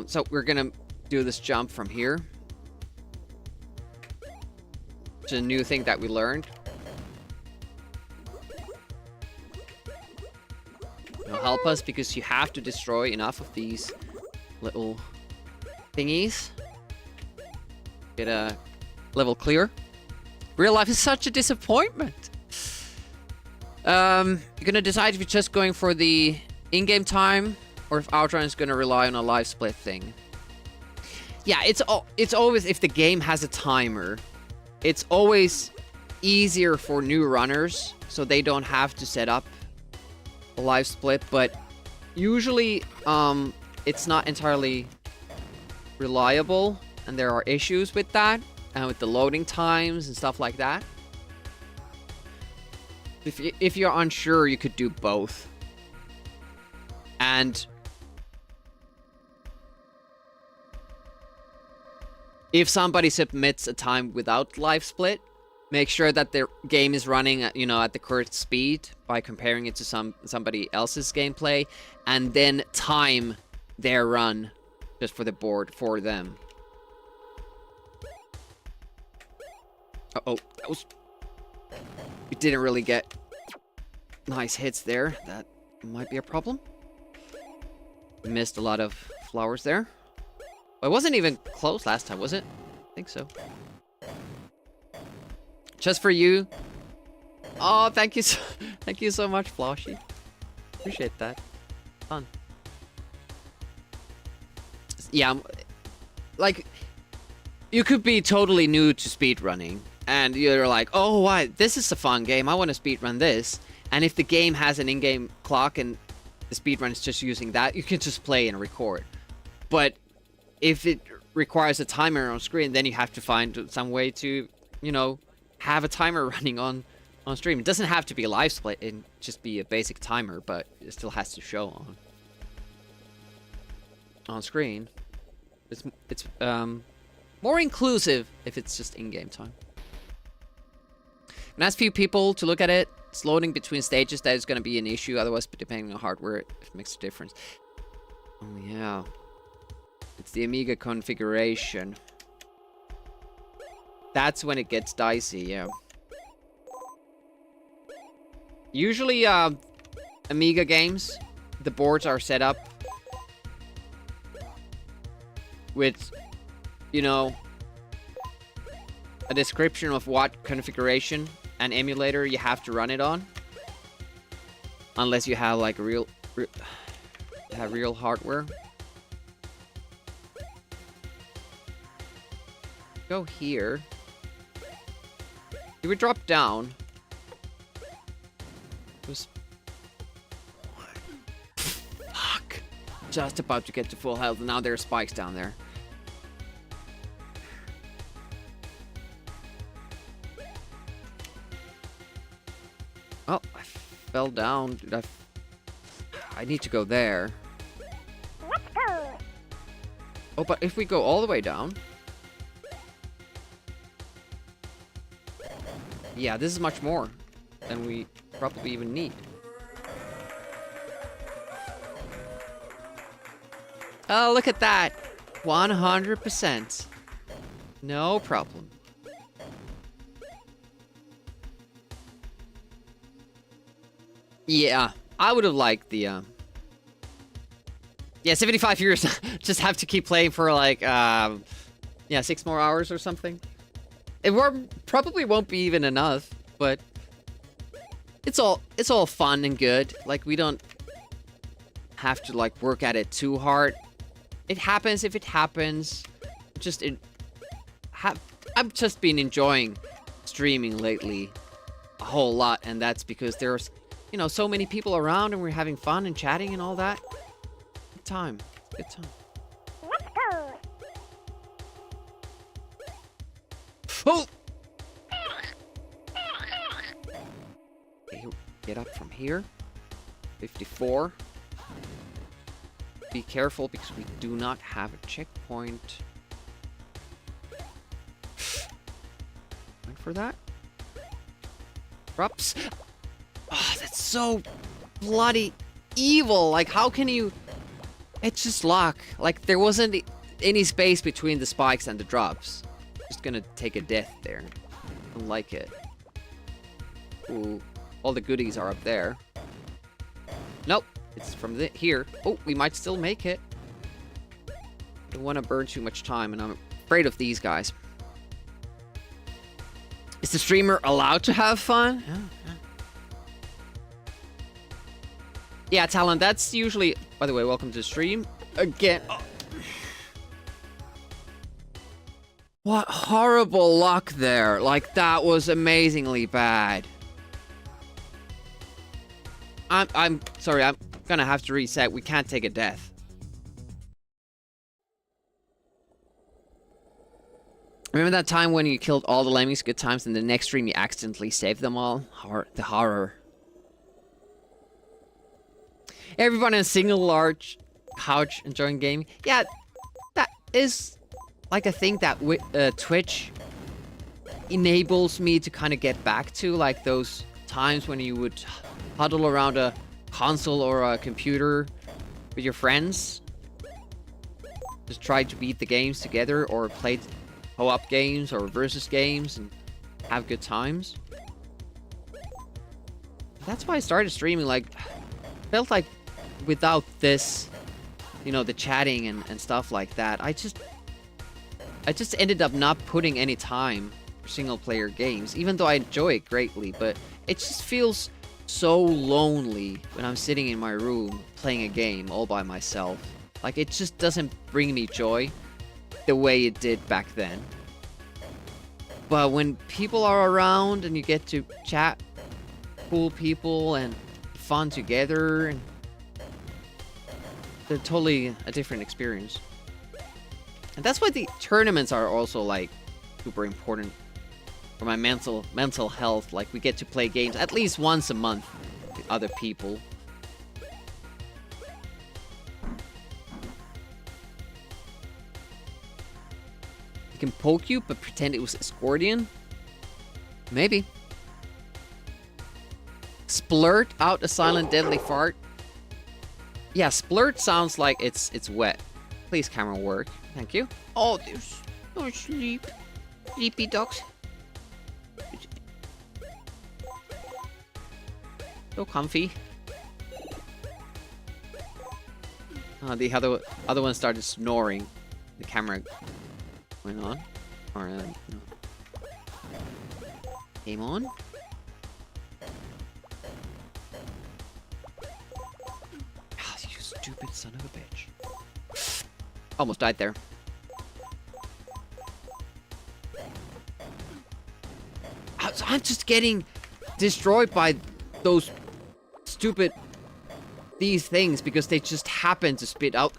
E: So we're gonna do this jump from here. It's a new thing that we learned. It'll help us because you have to destroy enough of these little thingies. Get a level clear. Real life is such a disappointment. You're gonna decide if you're just going for the in-game time or if Outrun is gonna rely on a live split thing. Yeah, it's always, if the game has a timer, it's always easier for new runners so they don't have to set up a live split, but usually it's not entirely reliable and there are issues with that and with the loading times and stuff like that. If you're unsure, you could do both. And if somebody submits a time without live split, make sure that their game is running at, at the correct speed by comparing it to somebody else's gameplay, and then time their run just for the board for them. Uh-oh, that was... We didn't really get nice hits there. That might be a problem. We missed a lot of flowers there. Well, it wasn't even close last time, was it? I think so. Just for you. Oh, thank you so much, Floshy. Appreciate that. Fun. Yeah, like, you could be totally new to speedrunning, and you're like, oh, why? This is a fun game. I want to speedrun this. And if the game has an in-game clock and the speedrun is just using that, you can just play and record. But if it requires a timer on screen, then you have to find some way to, have a timer running on stream. It doesn't have to be a live split, it can just be a basic timer, but it still has to show on screen. It's more inclusive if it's just in-game time. And ask few people to look at it. It's loading between stages, that is going to be an issue. Otherwise, depending on hardware, it makes a difference. Oh yeah, it's the Amiga configuration. That's when it gets dicey, yeah. Usually, Amiga games, the boards are set up with, a description of what configuration and emulator you have to run it on. Unless you have, like, real hardware. Go here. If we drop down... Fuck. just about to get to full health, and now there are spikes down there. Oh, I fell down. Dude, I need to go there. Oh, but if we go all the way down... Yeah, this is much more than we probably even need. Oh, look at that. 100%. No problem. Yeah, I would have liked the, yeah, 75 years. Just have to keep playing for like, yeah, 6 more hours or something. It probably won't be even enough, but it's all fun and good. Like, we don't have to like work at it too hard. It happens if it happens. I've just been enjoying streaming lately a whole lot, and that's because there's, you know, so many people around and we're having fun and chatting and all that. Good time. Good time. Oh! Okay, get up from here. 54. Be careful because we do not have a checkpoint. Wait for that. Drops. Oh, that's so bloody evil. Like, how can you... It's just luck. Like, there wasn't any space between the spikes and the drops. Just gonna take a death there. Don't like it. Ooh, all the goodies are up there. Nope, it's from here. Oh, we might still make it. Don't want to burn too much time, and I'm afraid of these guys. Is the streamer allowed to have fun? Yeah, Talon, that's usually... By the way, welcome to the stream. Again. Oh. What horrible luck there. Like, that was amazingly bad. I'm sorry, I'm gonna have to reset. We can't take a death. Remember that time when you killed all the lemmings good times and the next stream you accidentally saved them all? The horror. Everyone in a single large couch enjoying gaming. Yeah, that is like a thing that Twitch enables me to kind of get back to, like those times when you would huddle around a console or a computer with your friends. Just try to beat the games together or play co-op games or versus games and have good times. That's why I started streaming. Like, felt like without this, you know, the chatting and stuff like that, I just ended up not putting any time for single player games, even though I enjoy it greatly. But it just feels so lonely when I'm sitting in my room playing a game all by myself. Like, it just doesn't bring me joy the way it did back then. But when people are around and you get to chat cool people and fun together, and they're totally a different experience. And that's why the tournaments are also like super important for my mental health. Like, we get to play games at least once a month with other people. Can poke you, but pretend it was Scordion? Maybe. Splurt out a silent deadly fart. Yeah, splurt sounds like it's wet. Please, camera work. Thank you. Oh, there's no sleep. Sleepy ducks. So comfy. The other one started snoring. The camera went on, or no. Game on. Oh, you stupid son of a bitch! Almost died there. I'm just getting destroyed by those stupid these things because they just happen to spit out.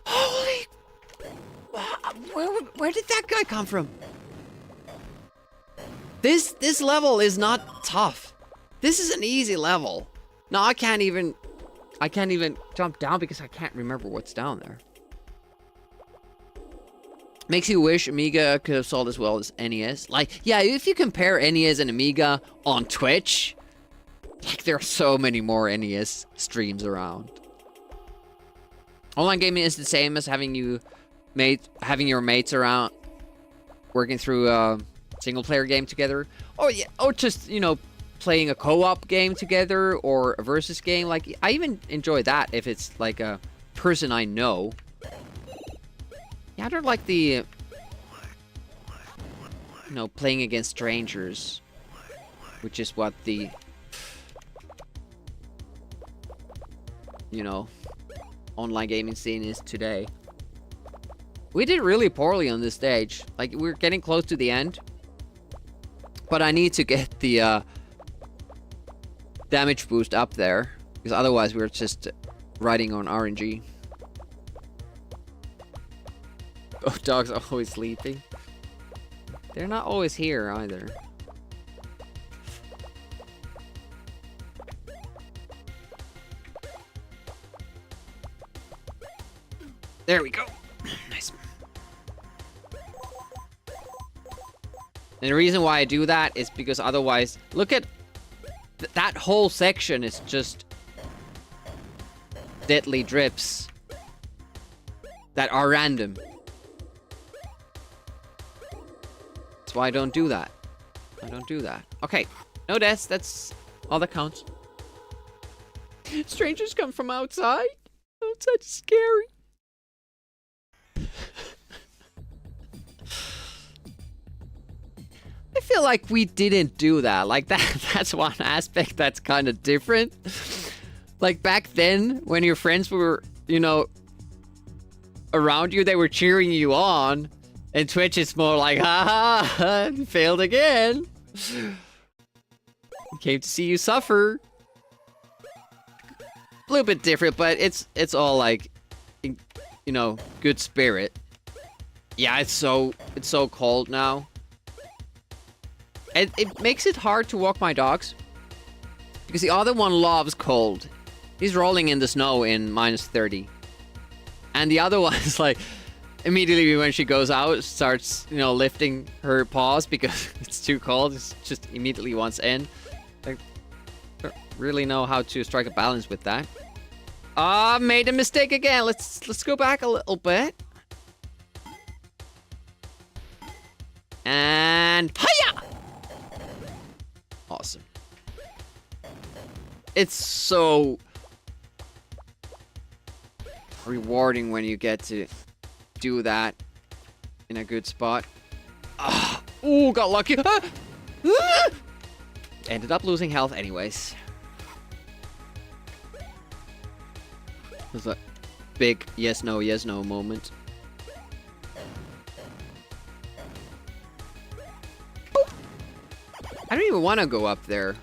E: Holy! Where did that guy come from? This level is not tough. This is an easy level. No, I can't even jump down because I can't remember what's down there. Makes you wish Amiga could have sold as well as NES. Like, yeah, if you compare NES and Amiga on Twitch, like there are so many more NES streams around. Online gaming is the same as having your mates around working through a single player game together. Oh yeah, or just, you know, playing a co-op game together or a versus game. Like, I even enjoy that if it's like a person I know. Yeah, I don't like the, you know, playing against strangers, which is what the, you know, online gaming scene is today. We did really poorly on this stage. Like, we're getting close to the end, but I need to get the damage boost up there, because otherwise we're just riding on RNG. Oh, dogs are always sleeping. They're not always here either. There we go. Nice. And the reason why I do that is because otherwise, look at that whole section is just deadly drips that are random. That's why I don't do that. I don't do that. Okay, no deaths. That's all that counts. Strangers come from outside. Outside is scary. I feel like we didn't do that. Like that's one aspect that's kind of different. Like back then, when your friends were, you know, around you, they were cheering you on. And Twitch is more like, haha, failed again. Came to see you suffer. A little bit different, but it's all like, you know, good spirit. Yeah, it's so cold now. And it makes it hard to walk my dogs. Because the other one loves cold. He's rolling in the snow in -30. And the other one is like, immediately when she goes out, starts, you know, lifting her paws because it's too cold. It's just immediately wants in. I don't really know how to strike a balance with that. Made a mistake again. Let's go back a little bit. And hiya! Awesome. It's so rewarding when you get to do that in a good spot. Ooh, got lucky. Ended up losing health anyways. It was a big yes no moment. I don't even want to go up there.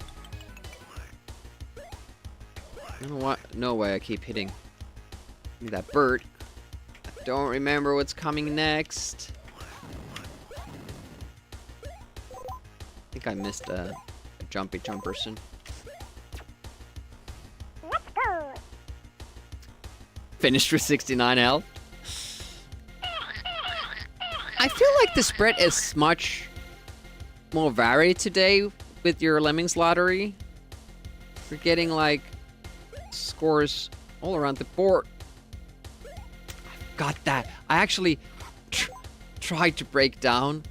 E: I don't know why I keep hitting that bird. I don't remember what's coming next. I think I missed a jumpy jumperson. Finished with 69 health. I feel like the spread is much more varied today with your Lemmings lottery. We're getting like scores all around the board. Got that. I actually tried to break down.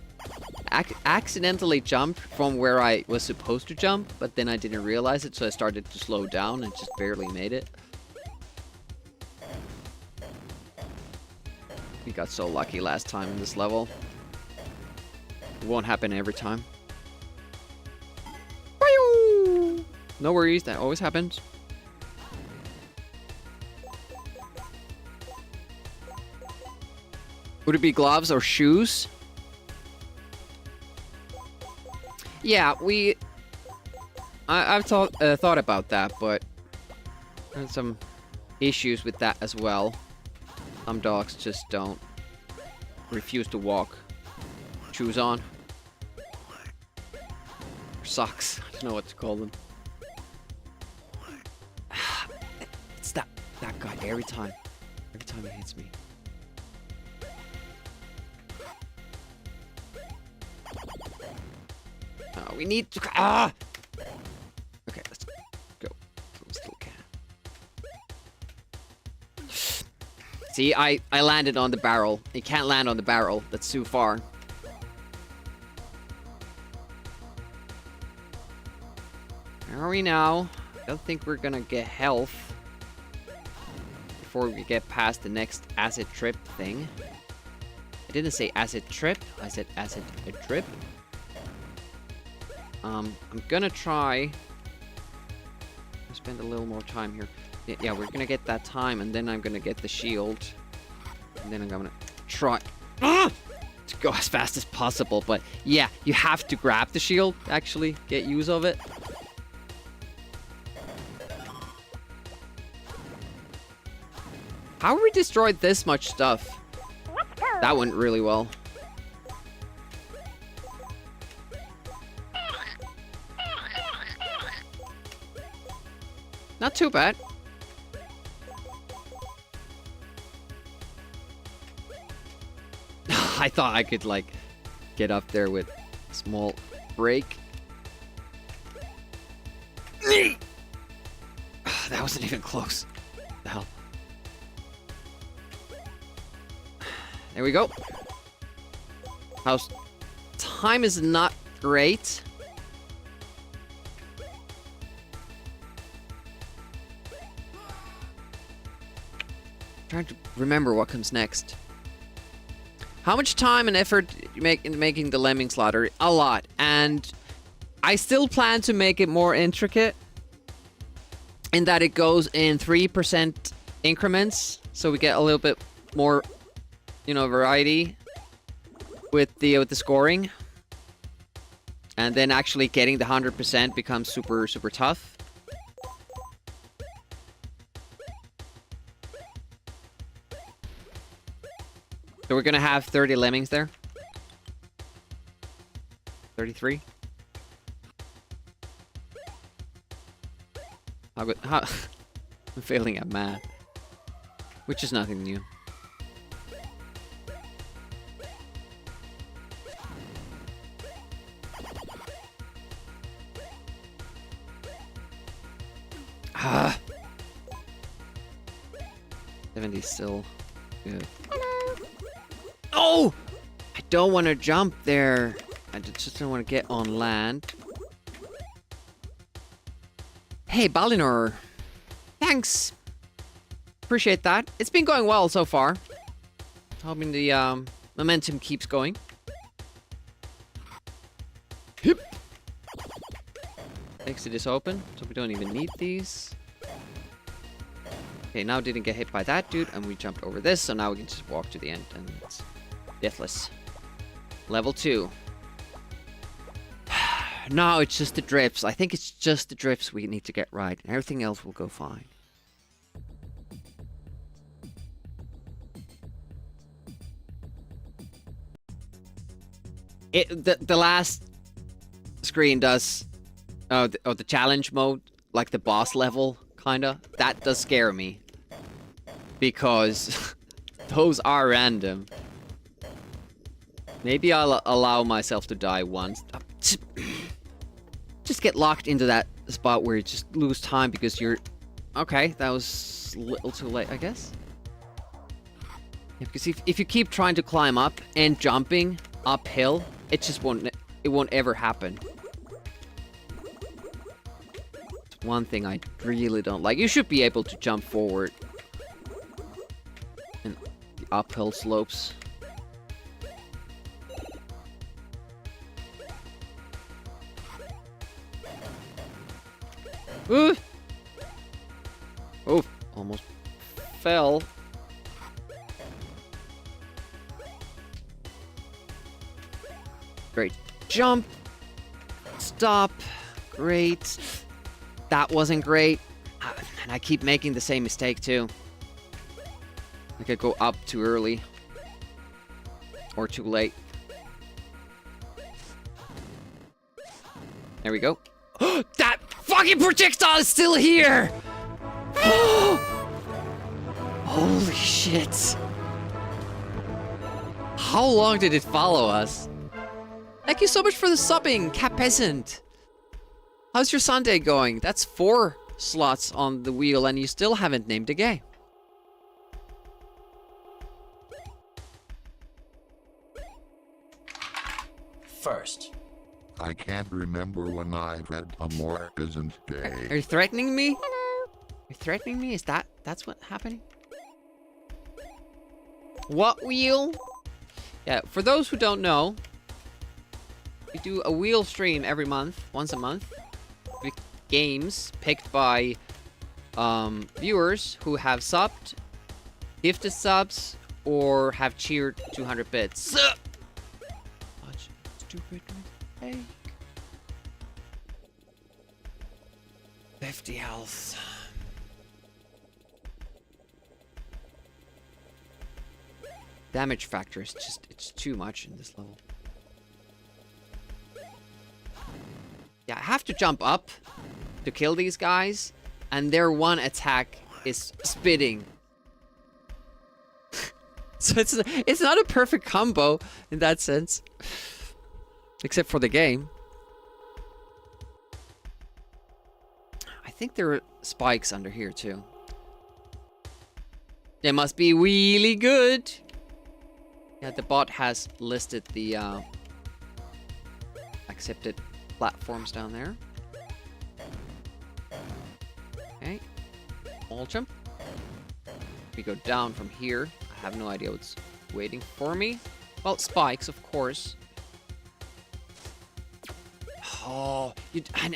E: Accidentally jumped from where I was supposed to jump, but then I didn't realize it, so I started to slow down and just barely made it. We got so lucky last time in this level. It won't happen every time. No worries, that always happens. Would it be gloves or shoes? Yeah, I've thought about that, but There's some issues with that as well. Some dogs just don't refuse to walk. Shoes on. Or socks. I don't know what to call them. It's that guy every time. Every time he hits me. Oh, we need to. Ah! Okay, let's go. We still can. See, I landed on the barrel. You can't land on the barrel. That's too far. Where are we now? I don't think we're gonna get health before we get past the next acid trip thing. I didn't say acid trip. I said acid trip. I'm gonna try to spend a little more time here. Yeah, we're gonna get that time, and then I'm gonna get the shield, and then I'm gonna try to go as fast as possible. But yeah, you have to grab the shield to actually get use of it. How we destroyed this much stuff? That went really well. Not too bad. I thought I could, like, get up there with a small break. That wasn't even close. The hell. There we go. How's time is not great. Trying to remember what comes next. How much time and effort you make in making the lemming slaughter? A lot. And I still plan to make it more intricate in that it goes in 3% increments, so we get a little bit more, you know, variety with the scoring. And then actually getting the 100% becomes super tough. So we're gonna have 30 lemmings there. 33. How good? How? I'm failing at math, which is nothing new. Ah. 70 still good. Oh! I don't want to jump there. I just don't want to get on land. Hey, Balinor. Thanks. Appreciate that. It's been going well so far. Hoping the momentum keeps going. Hip. Exit is open, so we don't even need these. Okay, now didn't get hit by that dude, and we jumped over this, so now we can just walk to the end, and it's deathless. Level 2. No, it's just the drips. I think it's just the drips we need to get right, and everything else will go fine. The last screen does the challenge mode, like the boss level, kinda. That does scare me, because those are random. Maybe I'll allow myself to die once. Just get locked into that spot where you just lose time because you're... Okay, that was a little too late, I guess. Yeah, because if you keep trying to climb up and jumping uphill, it just won't ever happen. It's one thing I really don't like. You should be able to jump forward in the uphill slopes. Ooh! Oh, almost fell. Great jump. Stop. Great. That wasn't great. And I keep making the same mistake too. Like I go up too early. Or too late. There we go. That fucking projectile is still here! Holy shit. How long did it follow us? Thank you so much for the subbing, Cat Peasant. How's your Sunday going? That's 4 slots on the wheel and you still haven't named a game.
H: First,
G: I can't remember when I've had a more pleasant day.
E: Are you threatening me? You're threatening me? That's what happening? What wheel? Yeah, for those who don't know, we do a wheel stream every month, once a month, with games picked by viewers who have subbed, gifted subs, or have cheered 200 bits. Such stupid mistake. 50 health. Damage factor is just, it's too much in this level. Yeah, I have to jump up to kill these guys, and their one attack is spitting. So it's not a perfect combo in that sense. Except for the game. I think there are spikes under here too. They must be really good. Yeah, the bot has listed the accepted platforms down there. Okay. Wall jump. We go down from here. I have no idea what's waiting for me. Well, spikes, of course. Oh,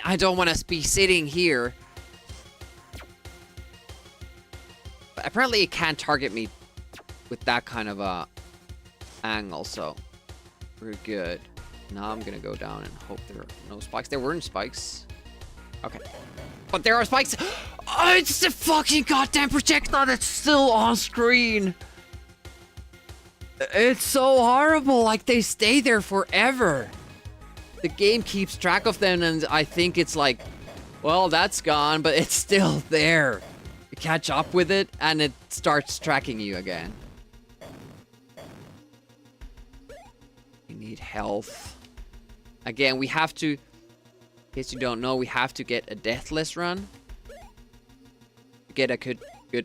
E: I don't want to be sitting here. But apparently it can't target me with that kind of a angle, so we're good. Now I'm gonna go down and hope there are no spikes. There weren't spikes. Okay. But there are spikes. Oh, it's the fucking goddamn projectile that's still on screen. It's so horrible. Like, they stay there forever. The game keeps track of them, and I think it's like, well, that's gone, but it's still there. You catch up with it, and it starts tracking you again. You need health. Again, we have to, in case you don't know, we have to get a deathless run. To get a good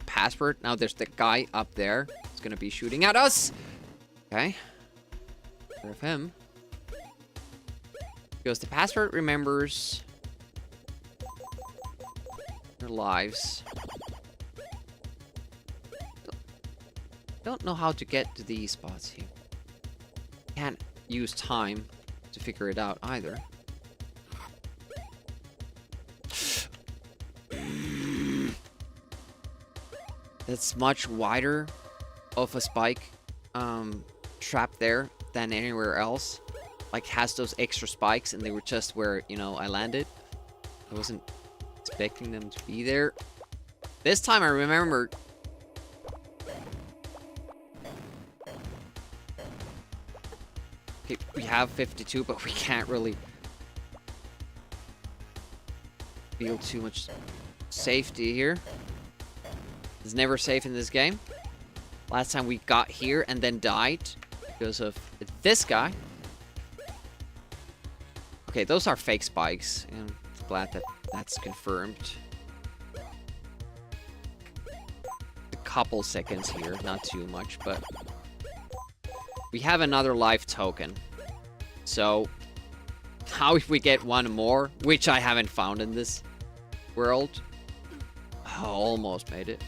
E: password. Now there's the guy up there. He's gonna be shooting at us. Okay. Care of him. Goes the password, remembers their lives. Don't know how to get to these spots here. Can't use time to figure it out either. That's much wider of a spike trap there than anywhere else. Like, has those extra spikes, and they were just where, you know, I landed. I wasn't expecting them to be there. This time I remembered. Okay, we have 52, but we can't really feel too much safety here. It's never safe in this game. Last time we got here and then died because of this guy. Okay, those are fake spikes. I'm glad that that's confirmed. A couple seconds here, not too much, but we have another life token. So, how if we get one more, which I haven't found in this world? Oh, almost made it.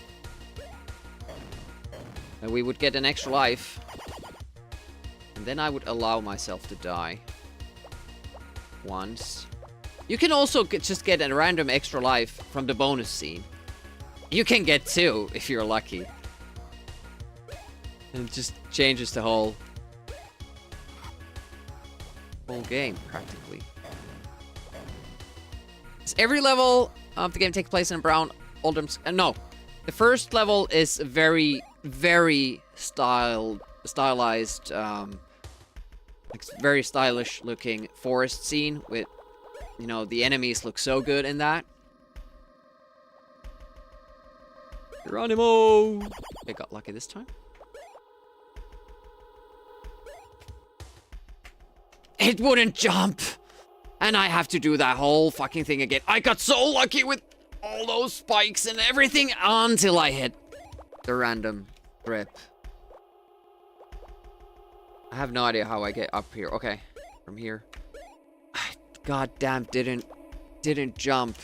E: And we would get an extra life. And then I would allow myself to die. Once. You can also just get a random extra life from the bonus scene. You can get 2 if you're lucky. And it just changes the whole game, practically. Every level of the game takes place in a brown No. The first level is very, very stylized, like very stylish looking forest scene with, you know, the enemies look so good in that. Geronimo! I got lucky this time. It wouldn't jump! And I have to do that whole fucking thing again. I got so lucky with all those spikes and everything until I hit the random grip. I have no idea how I get up here. Okay, from here. God damn, didn't jump.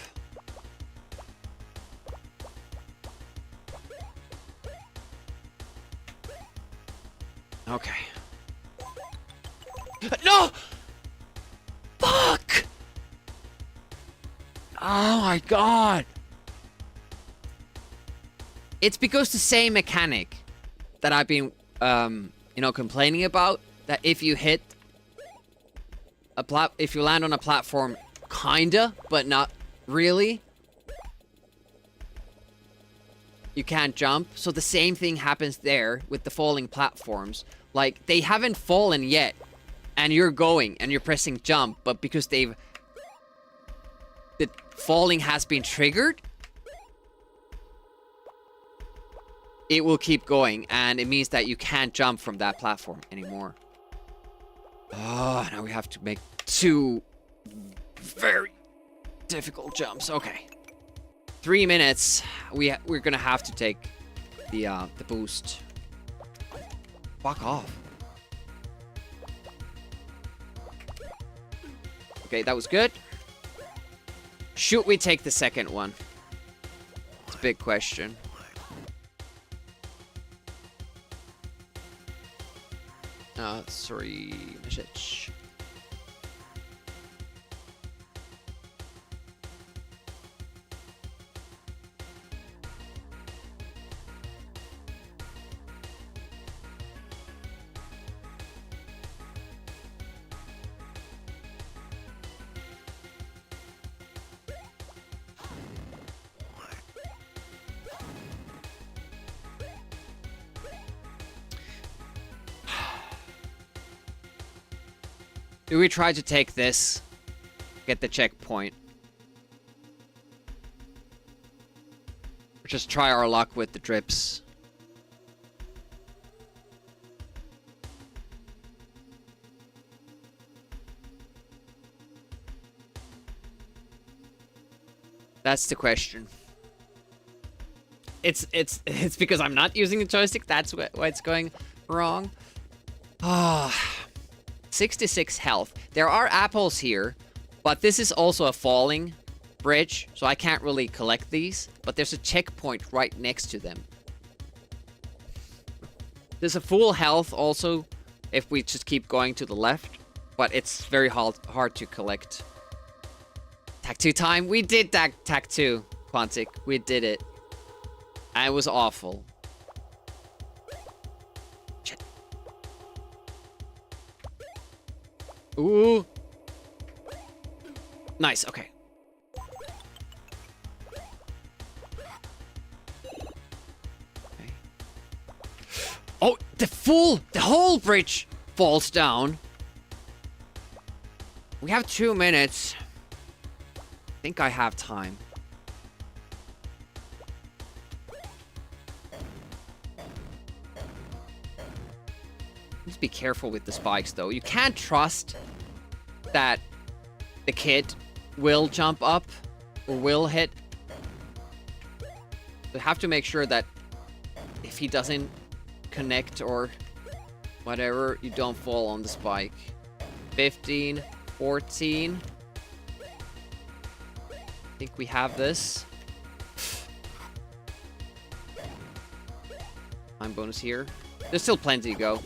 E: Okay. No! Fuck! Oh my god! It's because the same mechanic that I've been, you know, complaining about. That if you hit if you land on a platform, kinda, but not really, you can't jump. So the same thing happens there with the falling platforms. Like, they haven't fallen yet, and you're going, and you're pressing jump, but because the falling has been triggered, it will keep going, and it means that you can't jump from that platform anymore. Oh, now we have to make 2 very difficult jumps. Okay. 3 minutes. We're gonna have to take the boost. Fuck off. Okay, that was good. Should we take the second one? It's a big question. Sorry, message. Do we try to take this? Get the checkpoint? Or just try our luck with the drips? That's the question. It's because I'm not using the joystick. That's why it's going wrong. Ah. 66 health. There are apples here, but this is also a falling bridge, so I can't really collect these. But there's a checkpoint right next to them. There's a full health also if we just keep going to the left, but it's very hard to collect. Tac 2 time. We did Tac 2, Quantic. We did it. And it was awful. Ooh. Nice, okay. Okay. Oh, the whole bridge falls down. We have 2 minutes. I think I have time. Just be careful with the spikes, though. You can't trust that the kid will jump up or will hit. You have to make sure that if he doesn't connect or whatever, you don't fall on the spike. 15, 14. I think we have this. Time bonus here. There's still plenty to go.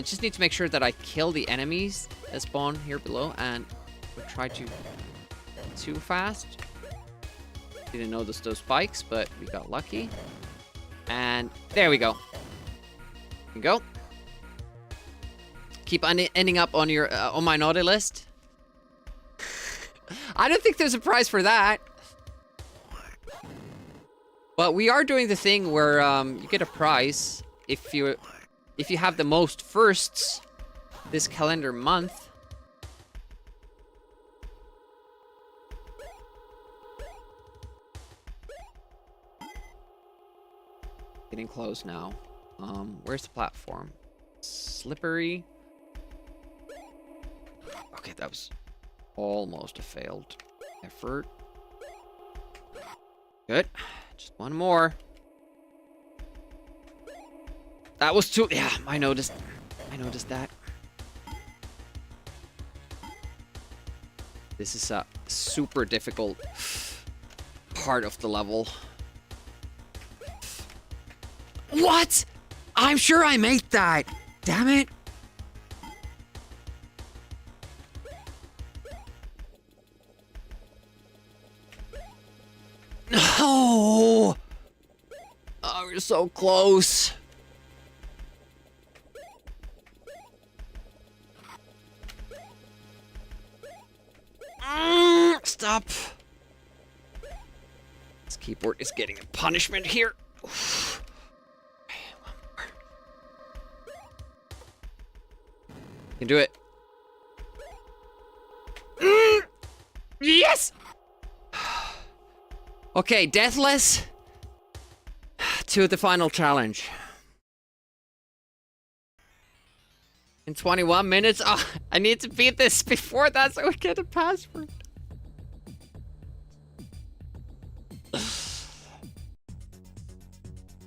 E: Just need to make sure that I kill the enemies that spawn here below, and we'll try to too fast. Didn't notice those spikes, but we got lucky. And there we go. There we go. Keep ending up on your on my naughty list. I don't think there's a prize for that. But we are doing the thing where you get a prize if you have the most firsts this calendar month. Getting close now. Where's the platform? Slippery. Okay, that was almost a failed effort. Good. Just one more. That was too... Yeah, I noticed that. This is a super difficult part of the level. What? I'm sure I made that. Damn it. No. Oh, we're so close. Stop. This keyboard is getting a punishment here. Oof. You can do it. Yes! Okay, deathless to the final challenge. In 21 minutes. Oh, I need to beat this before that so I get a password.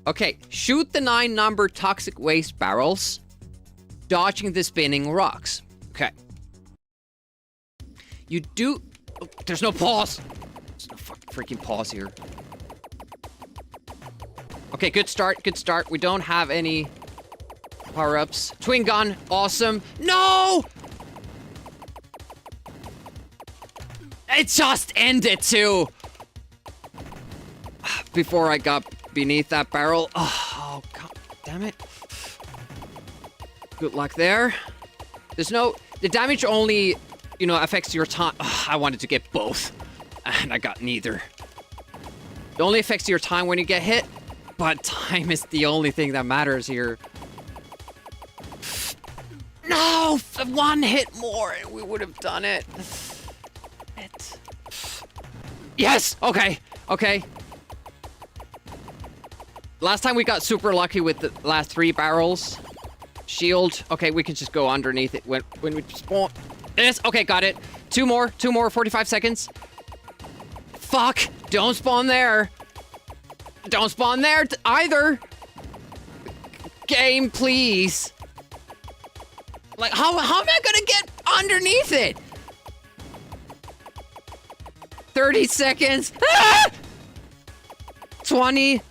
E: Okay, shoot the 9-number toxic waste barrels, dodging the spinning rocks. Okay. You do... Oh, there's no pause. There's no freaking pause here. Okay, good start, good start. We don't have any power-ups. Twin gun, awesome. No! It just ended too. Before I got beneath that barrel. Oh, god damn it. Good luck there. There's no... The damage only, you know, affects your time. Oh, I wanted to get both. And I got neither. It only affects your time when you get hit. But time is the only thing that matters here. No! One hit more and we would have done it. Yes! Okay. Okay. Last time we got super lucky with the last 3 barrels. Shield. Okay, we can just go underneath it when we spawn. Yes, okay, got it. 2 more, 45 seconds. Fuck! Don't spawn there. Don't spawn there either. Game, please. Like, how am I gonna get underneath it? 30 seconds. Ah! 20.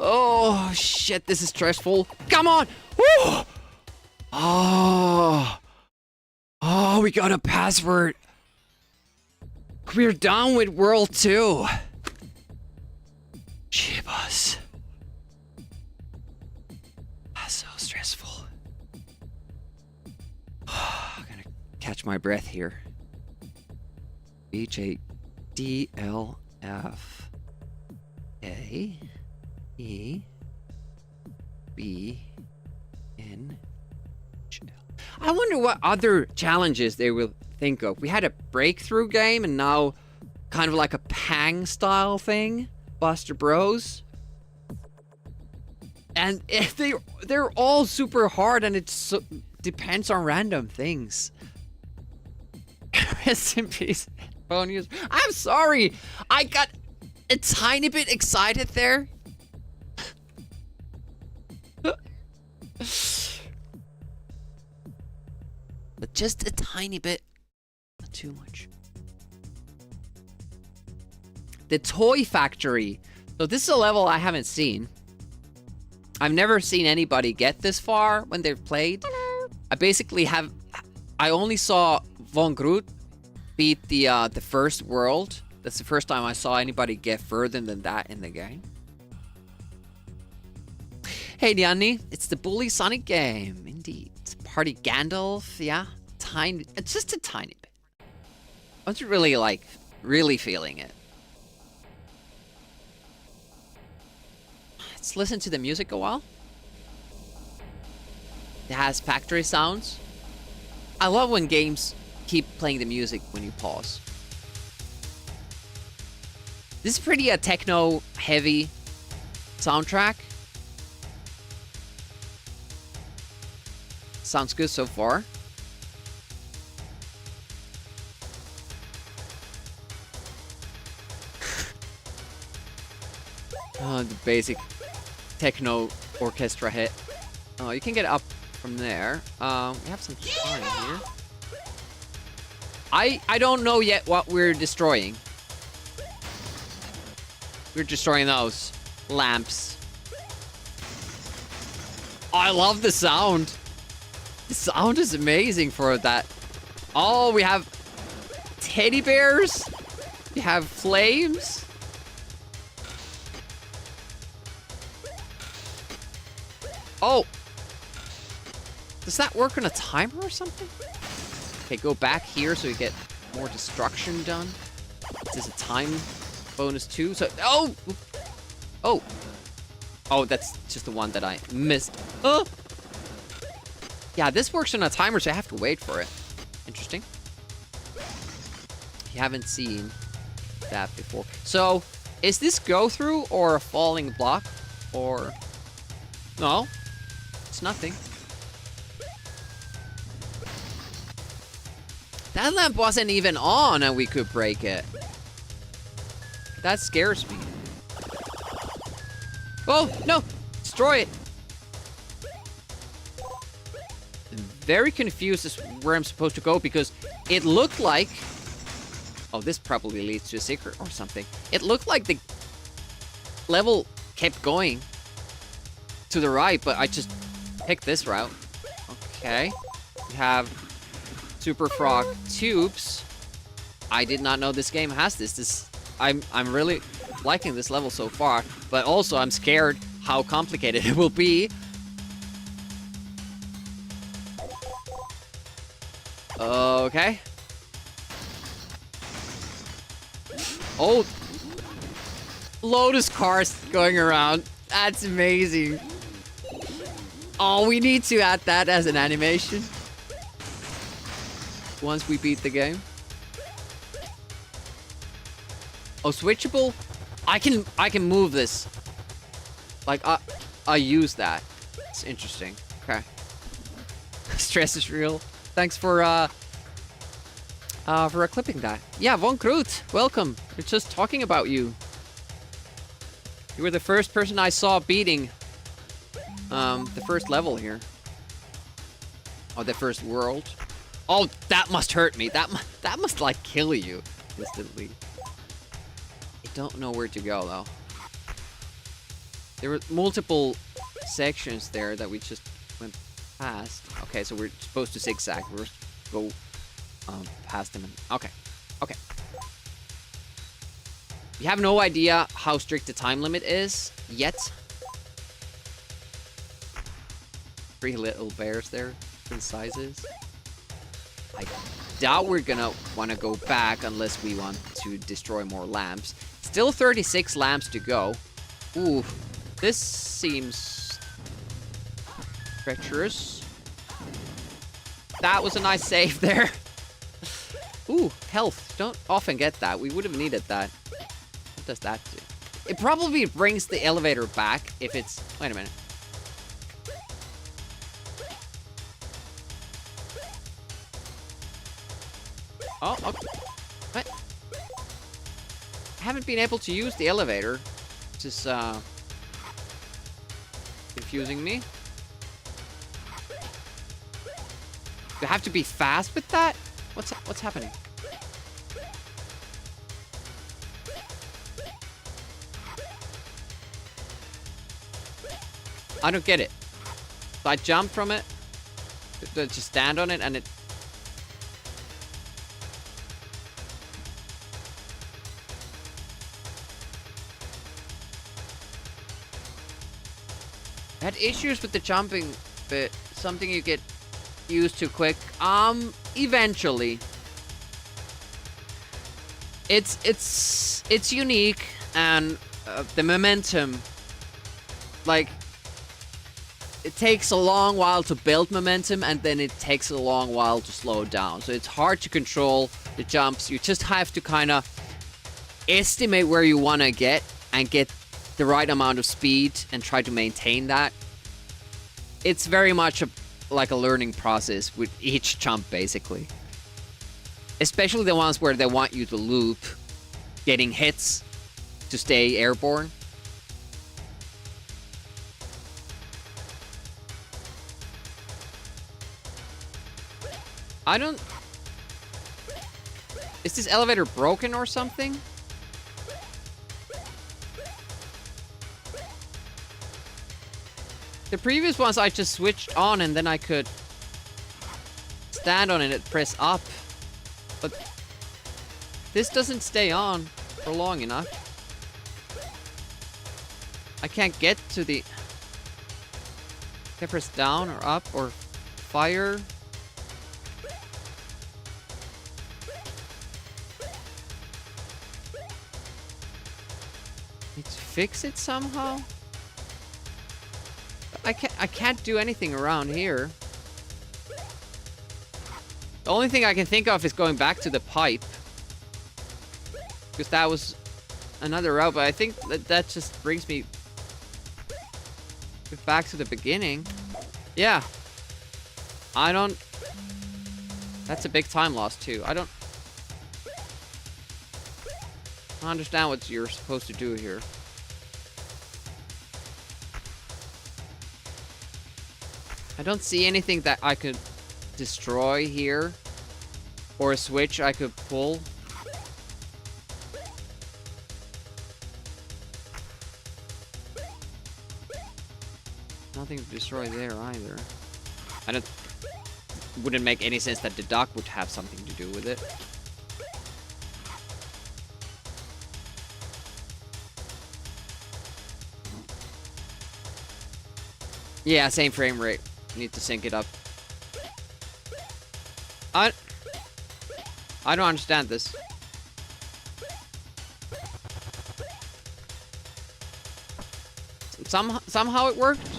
E: Oh, shit, this is stressful. Come on! Woo! Oh. Oh, we got a password. We're done with World 2. Jeebus. That's so stressful. I'm gonna catch my breath here. H-A-D-L-F A E B N J L. I wonder what other challenges they will think of. We had a breakthrough game and now kind of like a Pang style thing. Buster Bros. And if they're all super hard and it depends on random things. Rest in peace, Bonius. I'm sorry. I got a tiny bit excited there. But just a tiny bit. Not too much. The Toy Factory. So this is a level I haven't seen. I've never seen anybody get this far when they've played. I only saw Von Groot beat the first world. That's the first time I saw anybody get further than that in the game. Hey, Diani, it's the Bully Sonic game. Indeed. Party Gandalf, yeah. It's just a tiny bit. I wasn't really, like, really feeling it. Let's listen to the music a while. It has factory sounds. I love when games keep playing the music when you pause. This is pretty a techno-heavy soundtrack. Sounds good so far. Oh, the basic techno orchestra hit. Oh, you can get up from there. We have some time here. I don't know yet what we're destroying. We're destroying those lamps. I love the sound. The sound is amazing for that. Oh, we have teddy bears. We have flames. Oh. Does that work on a timer or something? Okay, go back here so we get more destruction done. There's a time bonus too. So, oh! Oh. Oh, that's just the one that I missed. Oh! Yeah, this works on a timer, so I have to wait for it. Interesting. You haven't seen that before. So, is this go through or a falling block? Or... No. It's nothing. That lamp wasn't even on and we could break it. That scares me. Oh, no! Destroy it! I'm very confused as where I'm supposed to go because it looked like... Oh, this probably leads to a secret or something. It looked like the level kept going to the right, but I just picked this route. Okay. We have Super Frog tubes. I did not know this game has this. I'm really liking this level so far, but also I'm scared how complicated it will be. Okay. Oh, Lotus cars going around. That's amazing. Oh, we need to add that as an animation once we beat the game. Oh, switchable? I can move this. Like, I use that. It's interesting. Okay. Stress is real. Thanks for clipping that. Yeah, Von Groot, welcome. We're just talking about you. You were the first person I saw beating the first level here. Oh, the first world. Oh, that must hurt me. That must like kill you instantly. I don't know where to go though. There were multiple sections there that we just went past. Okay, so we're supposed to zigzag. We're go past them. Okay. Okay. We have no idea how strict the time limit is yet. 3 little bears there, different sizes. I doubt we're gonna want to go back unless we want to destroy more lamps. Still 36 lamps to go. Ooh, this seems treacherous. That was a nice save there. Ooh, health. Don't often get that. We would have needed that. What does that do? It probably brings the elevator back if it's... Wait a minute. Oh, okay. What? I haven't been able to use the elevator. Which is, confusing me. Do I have to be fast with that? What's happening? I don't get it. So I jump from it, just stand on it, and it... I had issues with the jumping bit. Something you get used to quick. Eventually. It's unique, and the momentum like, it takes a long while to build momentum, and then it takes a long while to slow down. So it's hard to control the jumps. You just have to kind of estimate where you want to get and get the right amount of speed and try to maintain that. It's very much like a learning process with each jump, basically. Especially the ones where they want you to loop, getting hits to stay airborne. I don't... Is this elevator broken or something? The previous ones I just switched on and then I could stand on it and press up. But this doesn't stay on for long enough. I can't get to the... Can I press down or up or fire? Need to fix it somehow? I can't do anything around here. The only thing I can think of is going back to the pipe. Because that was another route, but I think that just brings me back to the beginning. Yeah. I don't... That's a big time loss too. I don't understand what you're supposed to do here. I don't see anything that I could destroy here. Or a switch I could pull. Nothing to destroy there either. Wouldn't make any sense that the dock would have something to do with it. Yeah, same frame rate. Need to sync it up. I don't understand this. Somehow it worked.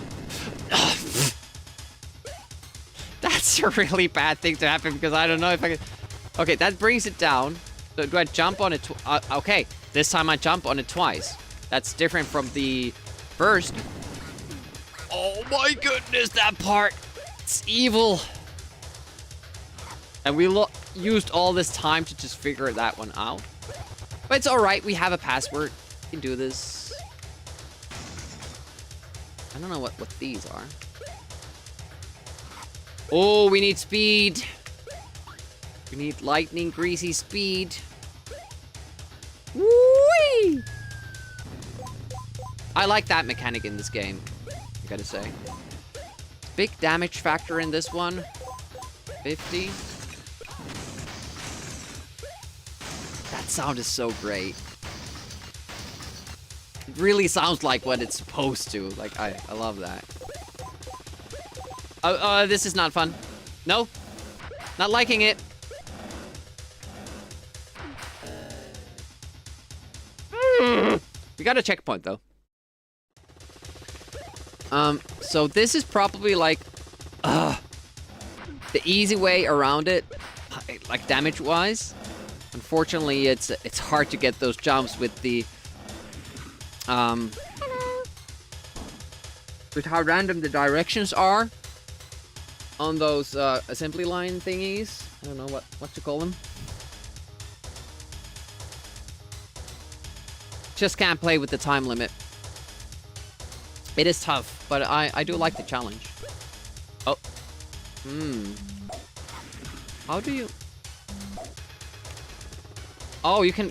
E: That's a really bad thing to happen because I don't know if I can... Okay, that brings it down. So do I jump on it? Okay, this time I jump on it twice. That's different from the first. Oh my goodness, that part. It's evil. And we used all this time to just figure that one out. But it's alright, we have a password. We can do this. I don't know what these are. Oh, we need speed. We need lightning greasy speed. Whee! I like that mechanic in this game, I gotta say. Big damage factor in this one. 50. That sound is so great. It really sounds like what it's supposed to. Like, I love that. This is not fun. No. Not liking it. We got a checkpoint, though. So this is probably like... the easy way around it. Like, damage-wise. Unfortunately, it's hard to get those jumps with the... with how random the directions are on those assembly line thingies. I don't know what to call them. Just can't play with the time limit. It is tough, but I do like the challenge. Oh. How do you... Oh, you can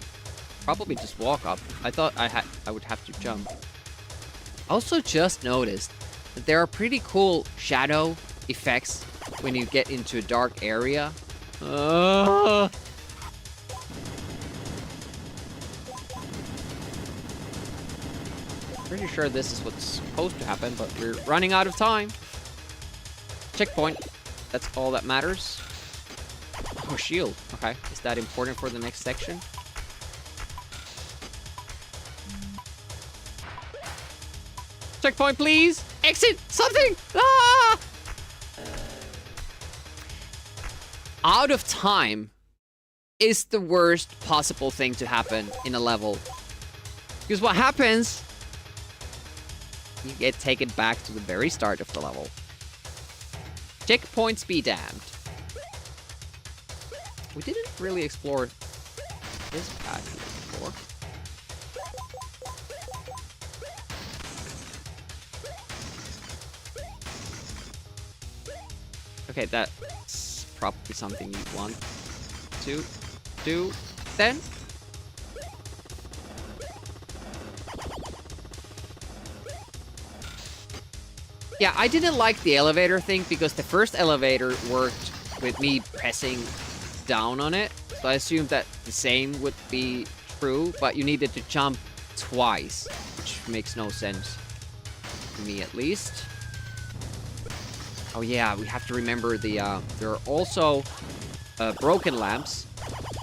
E: probably just walk up. I thought I would have to jump. Also just noticed that there are pretty cool shadow effects when you get into a dark area. Pretty sure this is what's supposed to happen, but we're running out of time. Checkpoint. That's all that matters. Oh, shield. Okay. Is that important for the next section? Checkpoint, please. Exit. Something. Ah! Out of time is the worst possible thing to happen in a level. Because what happens, you get taken back to the very start of the level. Checkpoints be damned. We didn't really explore this path here before. Okay, that's probably something you want to do then. Yeah, I didn't like the elevator thing because the first elevator worked with me pressing down on it. So I assumed that the same would be true, but you needed to jump twice, which makes no sense to me at least. Oh yeah, we have to remember the, there are also broken lamps.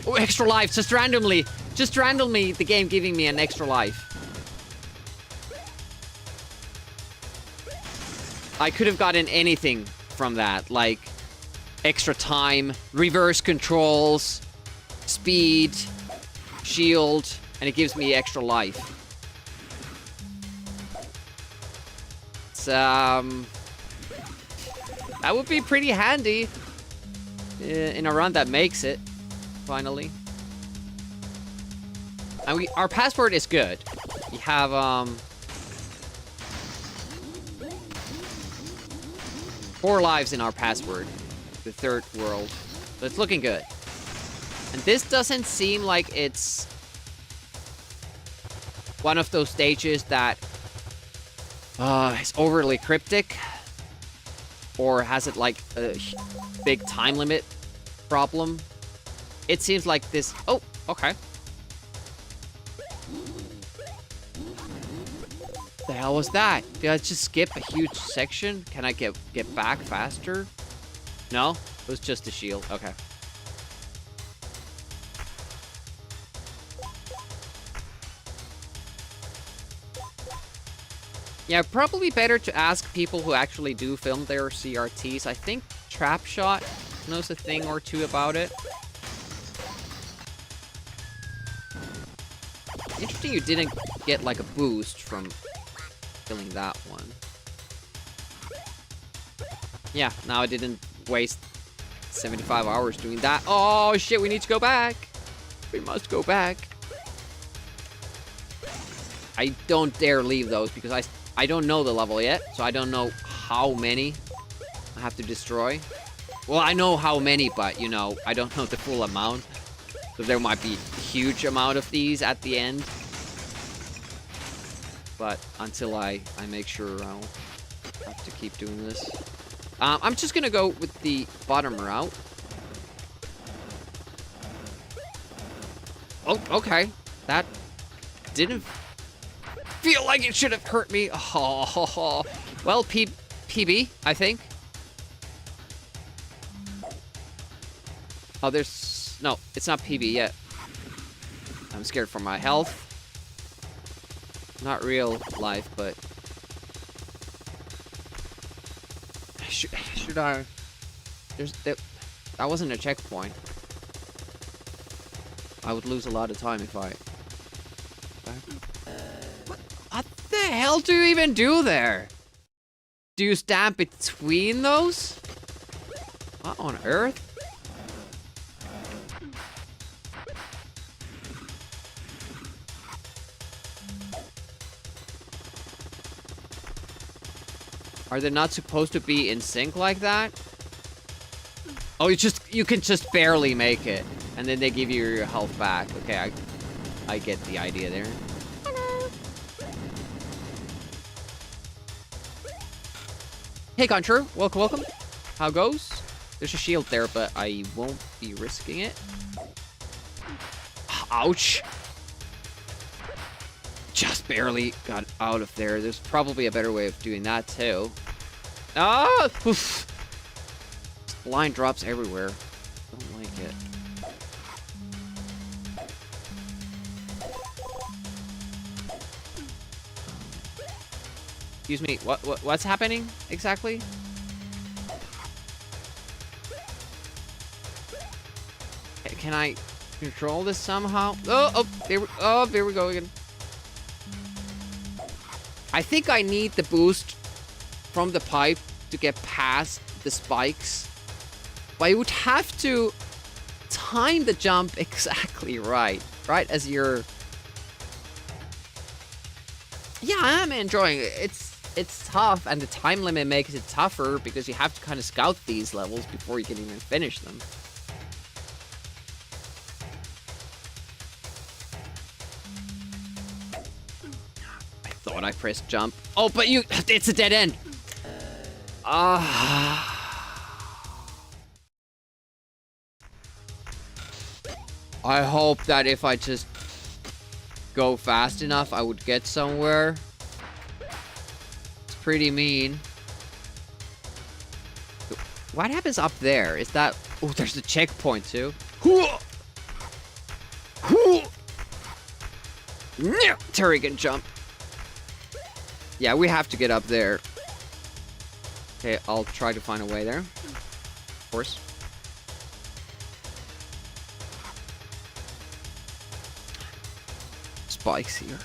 E: Oh, extra life, just randomly, the game giving me an extra life. I could have gotten anything from that, like extra time, reverse controls, speed, shield, and it gives me extra life. It's, that would be pretty handy in a run that makes it, finally. And our password is good. We have, 4 lives in our password, the third world. So it's looking good. And this doesn't seem like it's one of those stages that is overly cryptic. Or has it like a big time limit problem? It seems like this... Oh, okay. The hell was that? Did I just skip a huge section? Can I get back faster? No? It was just a shield. Okay. Yeah, probably better to ask people who actually do film their CRTs. I think Trapshot knows a thing or two about it. Interesting you didn't get like a boost from killing that one. Yeah, now I didn't waste 75 hours doing that. Oh shit, we need to go back. We must go back. I don't dare leave those because I don't know the level yet, so I don't know how many I have to destroy. Well, I know how many, but, you know, I don't know the full amount. So there might be a huge amount of these at the end. But until I make sure, I'll have to keep doing this. I'm just gonna go with the bottom route. Oh, okay. That didn't feel like it should have hurt me. Oh, well, PB, I think. Oh, there's... No, it's not PB yet. I'm scared for my health. Not real life, but... Should I... That wasn't a checkpoint. I would lose a lot of time if I... What the hell do you even do there? Do you stand between those? What on earth? Are they not supposed to be in sync like that? Oh, you can just barely make it. And then they give you your health back. Okay, I get the idea there. Hey, Contra, welcome. How goes? There's a shield there, but I won't be risking it. Ouch. Just barely got out of there. There's probably a better way of doing that, too. Ah! Oof. Line drops everywhere. Don't like it. Excuse me, what's happening exactly? Can I control this somehow? There we go again. I think I need the boost from the pipe to get past the spikes. But you would have to time the jump exactly right. Right as you're... Yeah, I'm enjoying it. It's tough, and the time limit makes it tougher because you have to kind of scout these levels before you can even finish them. I thought I pressed jump. Oh, but it's a dead end. I hope that if I just go fast enough, I would get somewhere. It's pretty mean. What happens up there? Is that... Oh, there's the checkpoint too. Turrican jump. Yeah, we have to get up there. Okay, I'll try to find a way there. Of course. Spikes here.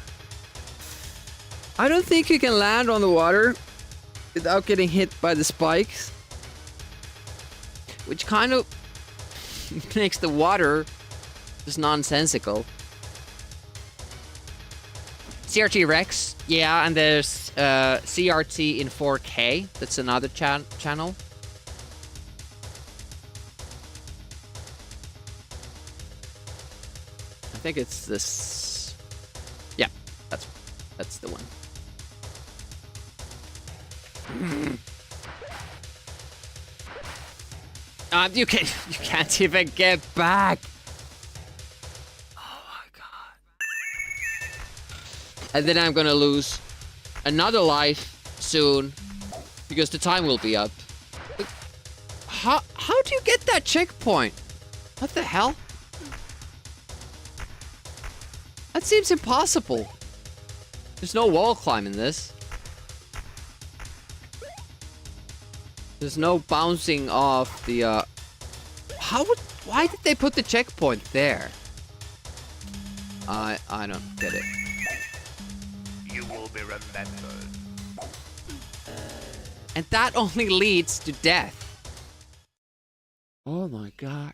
E: I don't think you can land on the water without getting hit by the spikes. Which kind of makes the water just nonsensical. CRT Rex, yeah, and there's CRT in 4K. That's another channel. I think it's this. Yeah, that's the one. You can't even get back. Oh my god. And then I'm gonna lose another life soon because the time will be up. How do you get that checkpoint? What the hell? That seems impossible. There's no wall climb in this. There's no bouncing off the, why did they put the checkpoint there? I don't get it.
A: You will be remembered.
E: And that only leads to death. Oh my god.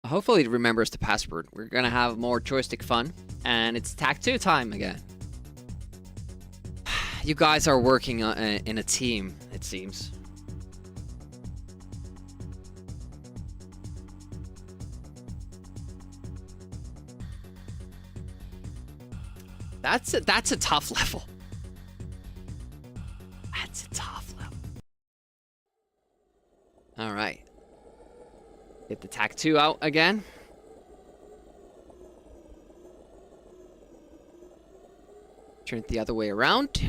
E: Hopefully it remembers the password. We're gonna have more joystick fun, and it's Tag 2 time again. You guys are working in a team, it seems. That's a tough level. That's a tough level. All right. Get the Tag 2 out again. Turn it the other way around.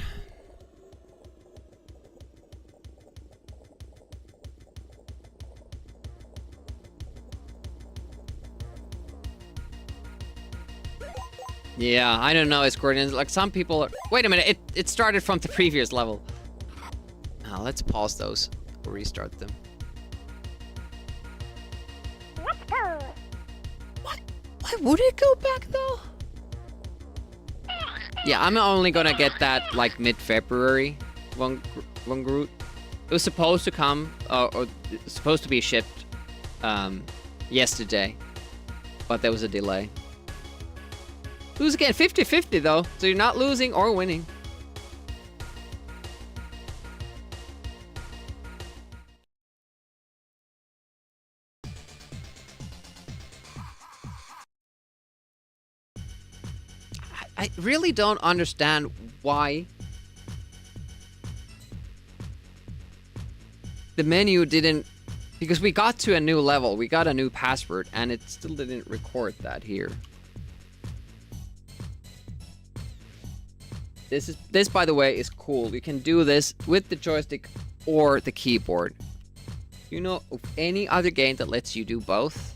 E: Yeah, I don't know its coordinates. Like some people are... Wait a minute, it started from the previous level. Now let's pause those or restart them. Why would it go back though? Yeah, I'm only gonna get that like mid-February. One Groot. It was supposed to come, or supposed to be shipped yesterday, but there was a delay. Lose again, 50-50 though, so you're not losing or winning. I really don't understand why the menu didn't, because we got to a new level, we got a new password, and it still didn't record that here. This by the way is cool. You can do this with the joystick or the keyboard. You know of any other game that lets you do both?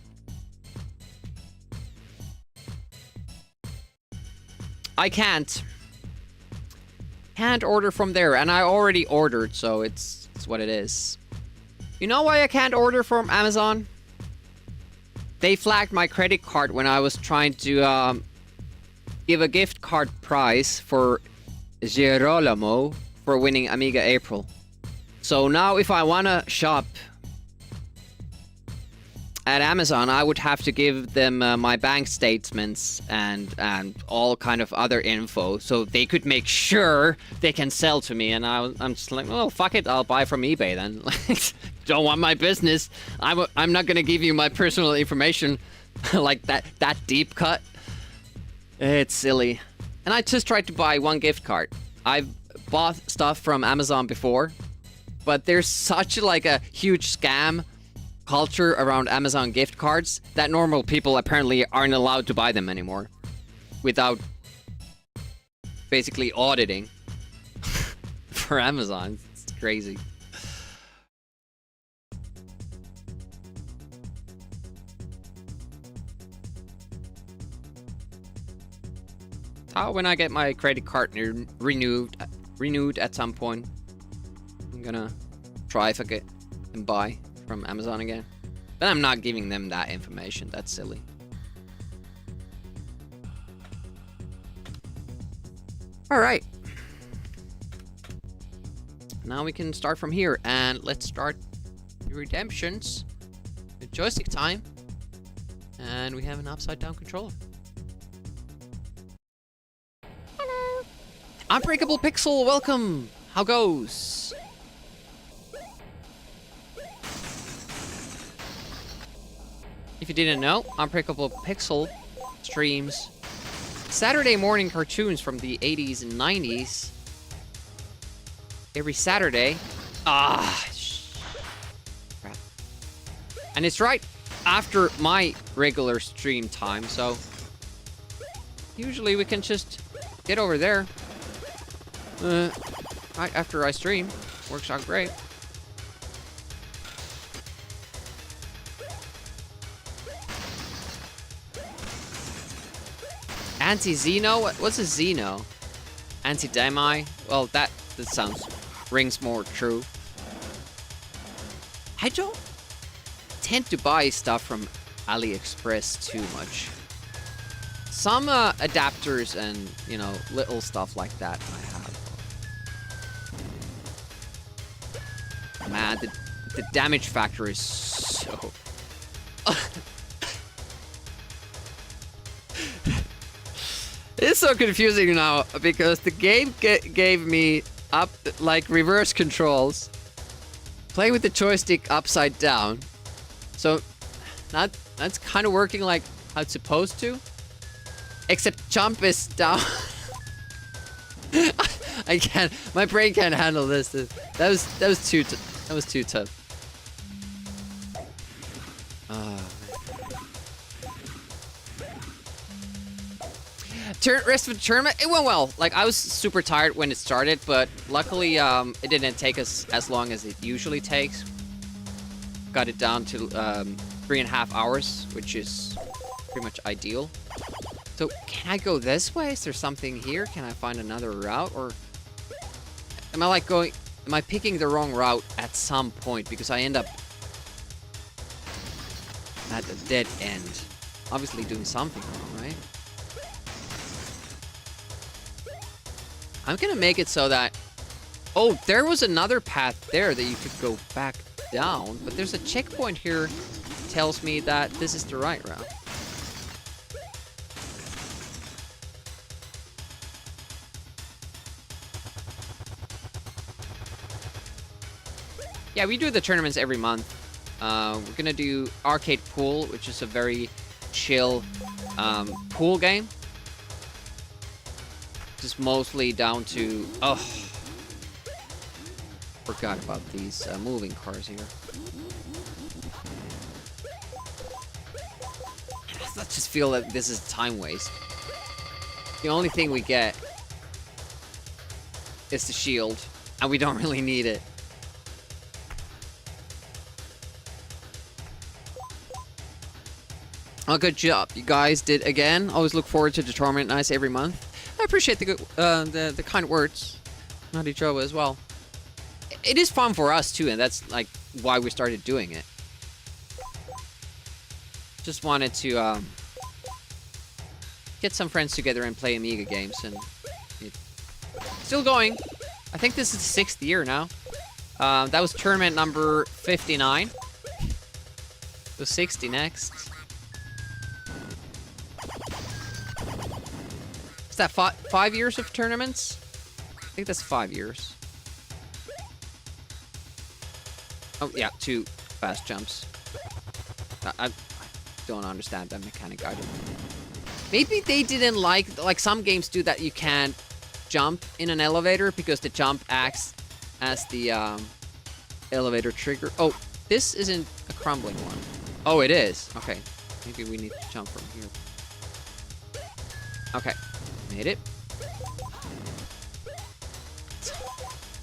E: I can't. Can't order from there, and I already ordered, so it's what it is. You know why I can't order from Amazon? They flagged my credit card when I was trying to give a gift card prize for Girolamo for winning Amiga April. So now if I wanna shop at Amazon, I would have to give them my bank statements and all kind of other info, so they could make sure they can sell to me. And I'm just like, well, fuck it, I'll buy from eBay then. Don't want my business. I'm not gonna give you my personal information like that deep cut. It's silly. And I just tried to buy one gift card. I've bought stuff from Amazon before, but there's such like a huge scam culture around Amazon gift cards that normal people apparently aren't allowed to buy them anymore without basically auditing for Amazon. It's crazy. When I get my credit card renewed at some point, I'm gonna try if I can buy from Amazon again. But I'm not giving them that information. That's silly. Alright. Now we can start from here, and let's start the redemptions with joystick time. And we have an upside down controller. Hello. Unbreakable Pixel, welcome. How goes? If you didn't know, Unbreakable Pixel streams Saturday morning cartoons from the 80s and 90s every Saturday. Crap. And it's right after my regular stream time, so usually we can just get over there right after I stream. Works out great. Anti-Xeno? What's a Xeno? Anti-Demi? Well, that rings more true. I don't tend to buy stuff from AliExpress too much. Some adapters and, you know, little stuff like that I have. Man, the damage factor is so... It's so confusing now, because the game gave me reverse controls. Play with the joystick upside down. So that's kind of working like how it's supposed to. Except jump is down. I can't. My brain can't handle this. That was too tough. Rest of the tournament, it went well. Like, I was super tired when it started, but luckily it didn't take us as long as it usually takes. Got it down to 3.5 hours, which is pretty much ideal. So, can I go this way? Is there something here? Can I find another route? Or am I picking the wrong route at some point? Because I end up at a dead end. Obviously doing something wrong, right? I'm gonna make it so that... Oh, there was another path there that you could go back down, but there's a checkpoint here that tells me that this is the right route. Yeah, we do the tournaments every month. We're gonna do Arcade Pool, which is a very chill pool game. Just mostly down to... Oh. Forgot about these moving cars here. I just feel that this is time waste. The only thing we get is the shield, and we don't really need it. Oh, good job. You guys did again. Always look forward to the tournament nights every month. I appreciate the good, the kind words. Naughty Joe as well. It is fun for us too, and that's like why we started doing it. Just wanted to get some friends together and play Amiga games, and it's still going. I think this is the 6th year now. That was tournament number 59. So 60 next. Is that 5 years of tournaments? I think that's 5 years. Oh yeah, 2 fast jumps. I don't understand that mechanic either. Maybe they didn't like some games do that you can't jump in an elevator because the jump acts as the elevator trigger. Oh, this isn't a crumbling one. Oh, it is. Okay, maybe we need to jump from here. Okay, made it.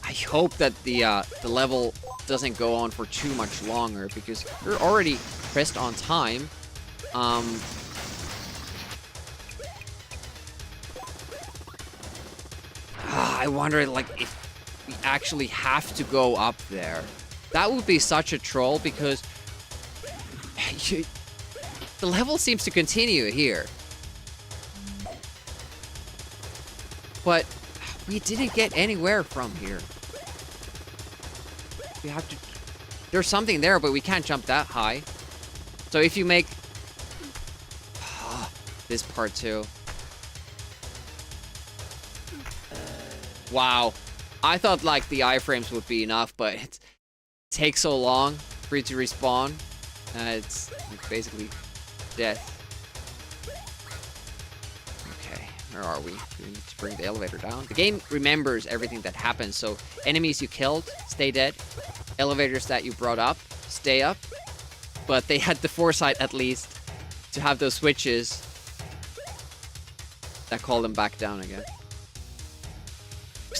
E: I hope that the level doesn't go on for too much longer because we're already pressed on time. I wonder, like, if we actually have to go up there. That would be such a troll because the level seems to continue here. But we didn't get anywhere from here. We have to... There's something there, but we can't jump that high. So if you make... this part too. Wow. I thought like the iframes would be enough, but it takes so long for you to respawn. It's basically death. Okay, where are we? We need to bring the elevator down. The game remembers everything that happens, so enemies you killed stay dead. Elevators that you brought up stay up. But they had the foresight at least to have those switches that call them back down again.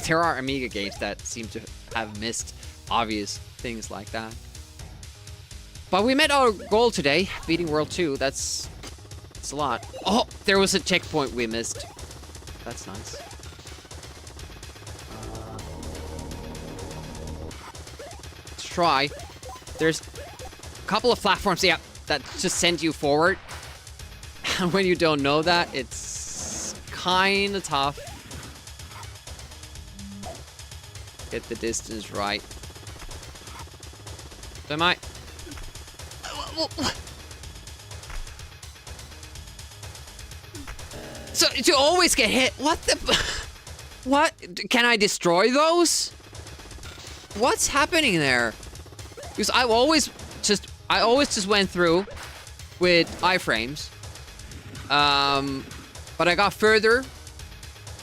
E: There are Amiga games that seem to have missed obvious things like that. But we met our goal today, beating World 2. That's a lot. Oh, there was a checkpoint we missed. That's nice. Let's try. There's a couple of platforms, yeah, that just send you forward. And when you don't know that, it's kind of tough. Get the distance right. So am I... So, to always get hit... What the... What? Can I destroy those? What's happening there? Because I always just went through with iframes. But I got further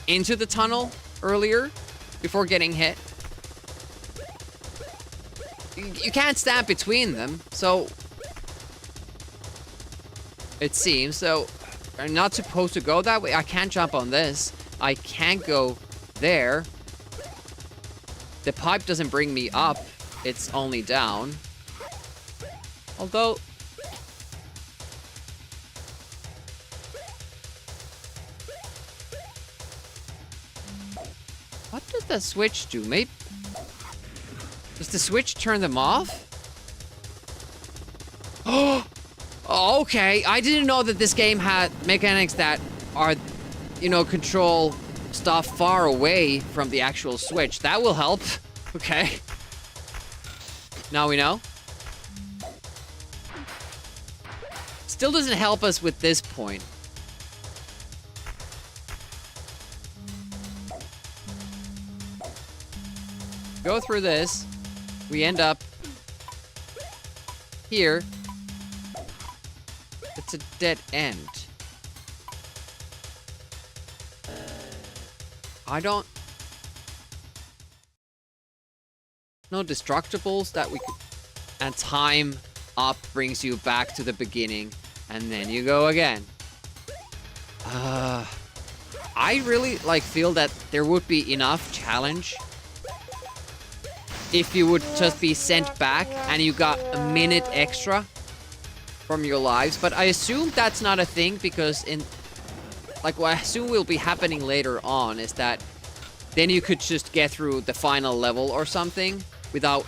E: into the tunnel earlier before getting hit. You can't stand between them, so... It seems, so... I'm not supposed to go that way. I can't jump on this. I can't go there. The pipe doesn't bring me up. It's only down. Although... What does that switch do? Maybe... Does the switch turn them off? Oh, okay. I didn't know that this game had mechanics that are, you know, control stuff far away from the actual switch. That will help. Okay. Now we know. Still doesn't help us with this point. Go through this. We end up here. It's a dead end. I don't... No destructibles that we could... And time up brings you back to the beginning. And then you go again. I really, like, feel that there would be enough challenge if you would just be sent back and you got a minute extra from your lives, but I assume that's not a thing because like what I assume will be happening later on is that then you could just get through the final level or something without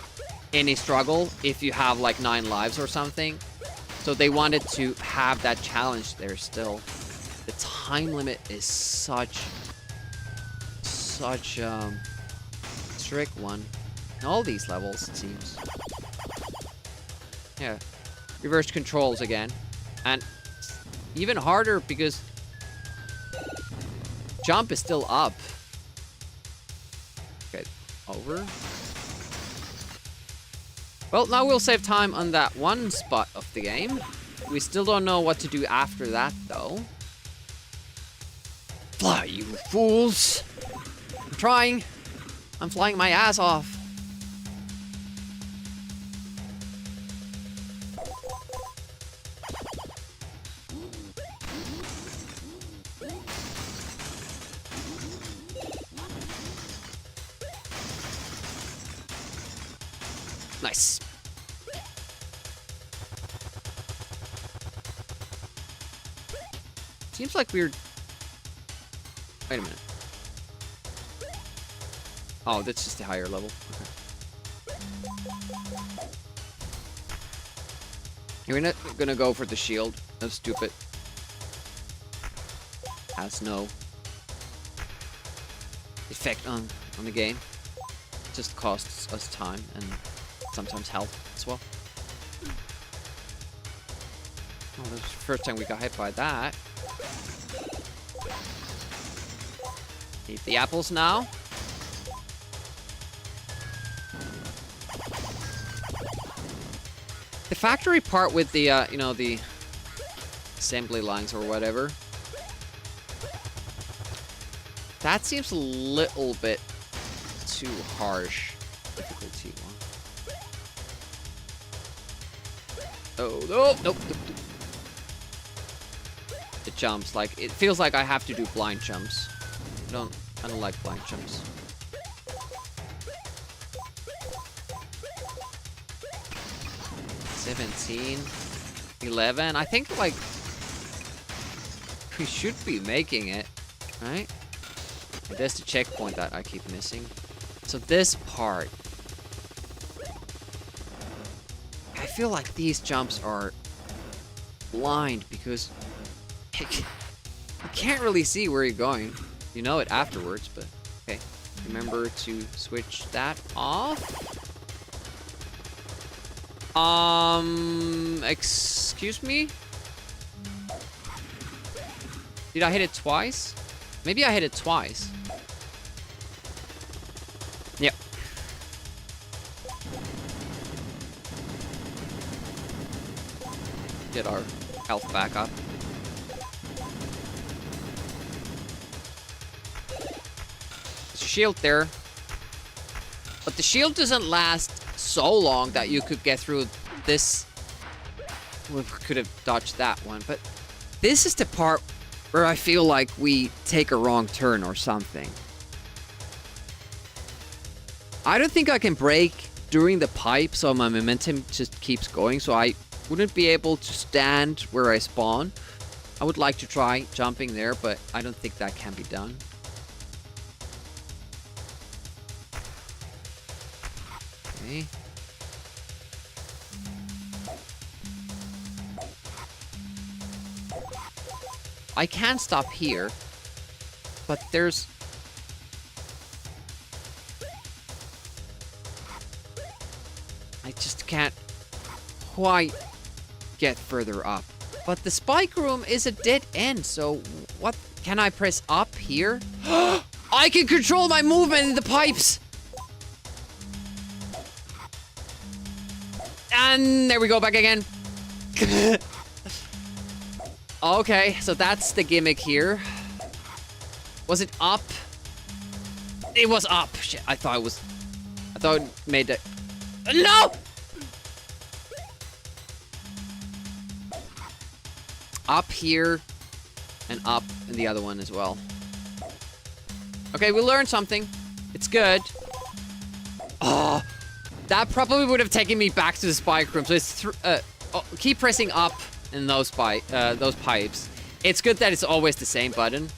E: any struggle if you have like 9 lives or something. So they wanted to have that challenge there still. The time limit is such strict one. In all these levels, it seems. Yeah. Reverse controls again. And even harder because jump is still up. Okay, over. Well, now we'll save time on that one spot of the game. We still don't know what to do after that, though. Fly, you fools! I'm trying. I'm flying my ass off. Nice. Seems like we're... Wait a minute. Oh, that's just a higher level. Okay. We're not gonna go for the shield. That's stupid. Has no effect on the game. Just costs us time and sometimes health as well. Oh, that's the first time we got hit by that. Eat the apples now. The factory part with the, you know, the assembly lines or whatever. That seems a little bit too harsh. Difficulty one. Oh, no, nope. The jumps, like, it feels like I have to do blind jumps. I don't like blind jumps. $17, $11. I think, like, we should be making it, right? There's the checkpoint that I keep missing. So this part, I feel like these jumps are blind because you can't really see where you're going. You know it afterwards, but okay. Remember to switch that off. Excuse me? Did I hit it twice? Maybe I hit it twice. Yep. Get our health back up. There's a shield there. But the shield doesn't last so long that you could get through this. We could have dodged that one, but this is the part where I feel like we take a wrong turn or something. I don't think I can brake during the pipe, so my momentum just keeps going, so I wouldn't be able to stand where I spawn. I would like to try jumping there, but I don't think that can be done. Okay. I can stop here, but there's... I just can't quite get further up. But the spike room is a dead end, so what? Can I press up here? I can control my movement in the pipes! And there we go, back again. Okay, so that's the gimmick here. Was it up? It was up. Shit, I thought it made it. No! Up here and up in the other one as well. Okay, we learned something. It's good. Oh, that probably would have taken me back to the spike room. So it's keep pressing up in those pipes. It's good that it's always the same button.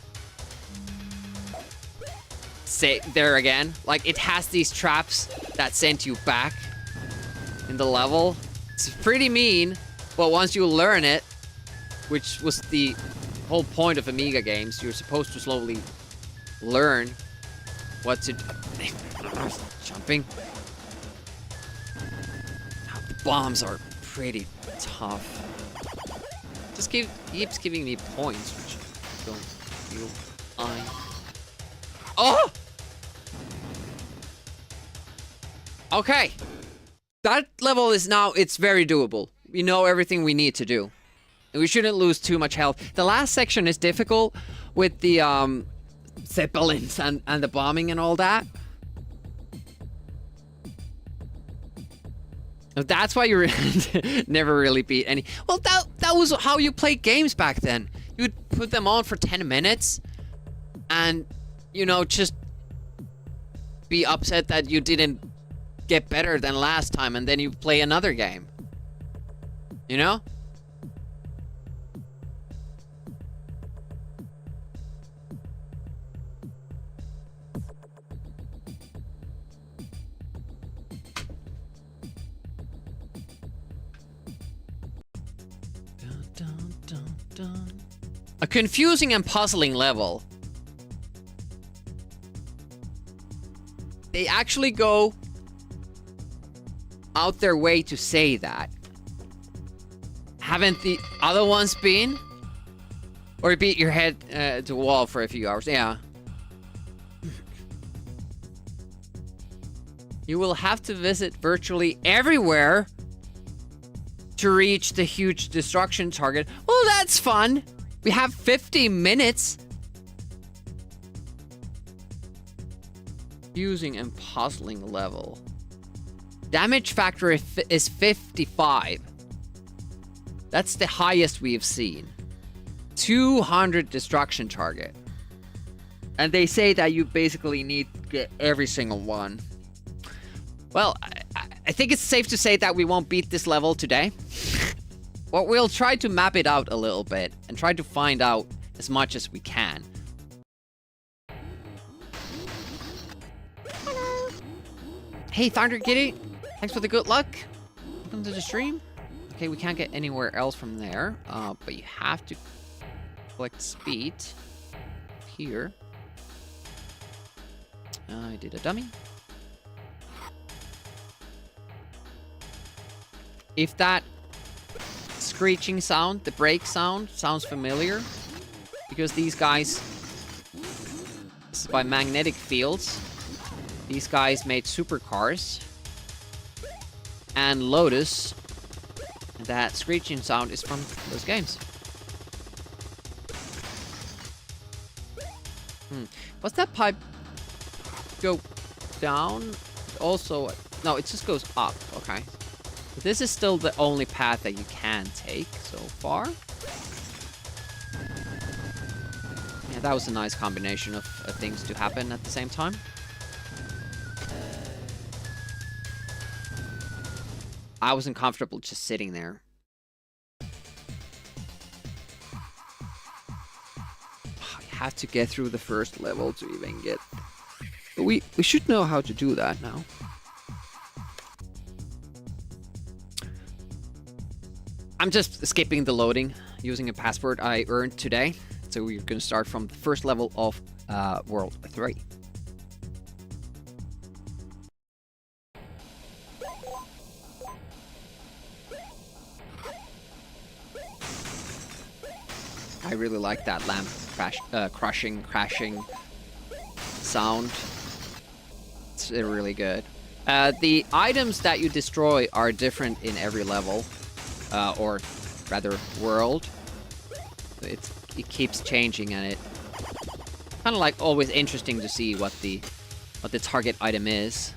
E: Say there again. Like, it has these traps that send you back in the level. It's pretty mean, but once you learn it, which was the whole point of Amiga games, you're supposed to slowly learn what to do. Jumping. The bombs are pretty tough. Just keeps giving me points, which I don't feel fine. Oh! Okay. That level is now, it's very doable. We know everything we need to do. And we shouldn't lose too much health. The last section is difficult with the Zeppelins and the bombing and all that. That's why you never really beat any. Well, that was how you played games back then. You would put them on for 10 minutes and, you know, just be upset that you didn't get better than last time, and then you play another game. You know? A confusing and puzzling level. They actually go out their way to say that. Haven't the other ones been? Or beat your head to a wall for a few hours. Yeah. You will have to visit virtually everywhere to reach the huge destruction target. Well, that's fun. We have 50 minutes. Using and puzzling level. Damage factor is 55. That's the highest we've seen. 200 destruction target. And they say that you basically need to get every single one. Well, I think it's safe to say that we won't beat this level today. But we'll try to map it out a little bit and try to find out as much as we can. Hello. Hey, Thunder Kitty. Thanks for the good luck. Welcome to the stream. Okay, we can't get anywhere else from there. But you have to collect speed here. I did a dummy. If that screeching sound, the brake sound, sounds familiar, because these guys, this is by magnetic fields. These guys made supercars and Lotus, and that screeching sound is from those games. What's that pipe go down? Also, no, it just goes up. Okay. This is still the only path that you can take so far. Yeah, that was a nice combination of things to happen at the same time. I wasn't comfortable just sitting there. I have to get through the first level to even get... But we should know how to do that now. I'm just skipping the loading using a password I earned today. So we're going to start from the first level of World 3. I really like that lamp crashing sound. It's really good. The items that you destroy are different in every level. Or rather world. It keeps changing, and it kind of like always interesting to see what the target item is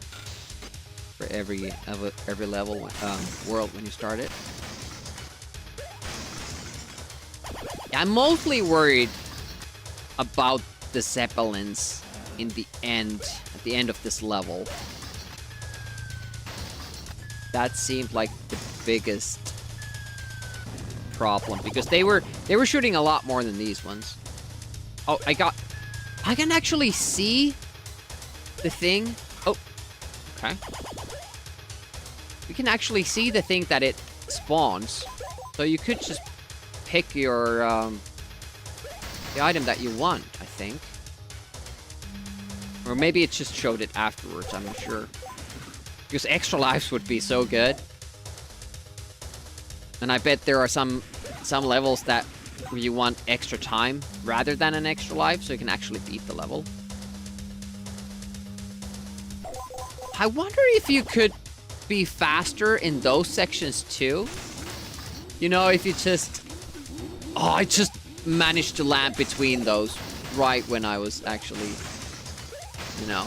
E: for every level world when you start it. Yeah, I'm mostly worried about the Zeppelins in the end, at the end of this level. That seemed like the biggest problem because they were shooting a lot more than these ones. Oh, I can actually see the thing. Oh, okay. You can actually see the thing that it spawns. So you could just pick your the item that you want, I think. Or maybe it just showed it afterwards, I'm not sure. Because extra lives would be so good. And I bet there are some levels that where you want extra time rather than an extra life, so you can actually beat the level. I wonder if you could be faster in those sections too. You know, if you just... Oh, I just managed to land between those right when I was actually, you know,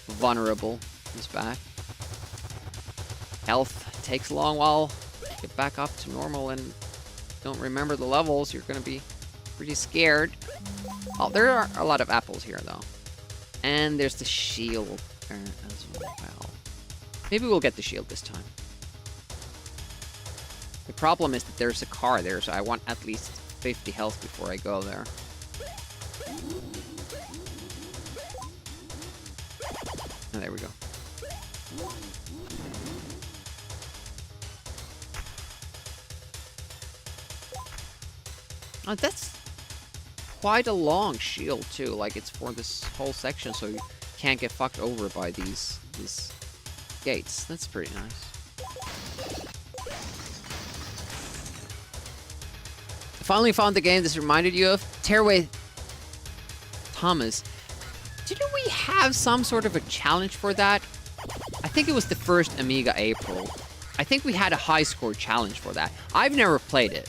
E: vulnerable. He's back. Health takes a long while to get back up to normal, and don't remember the levels, you're gonna be pretty scared. Oh, there are a lot of apples here though. And there's the shield as well. Maybe we'll get the shield this time. The problem is that there's a car there, so I want at least 50 health before I go there. Oh, there we go. Oh, that's quite a long shield too. Like, it's for this whole section, so you can't get fucked over by these gates. That's pretty nice. Finally found the game this reminded you of. Tearaway Thomas. Didn't we have some sort of a challenge for that? I think it was the first Amiga April. I think we had a high score challenge for that. I've never played it.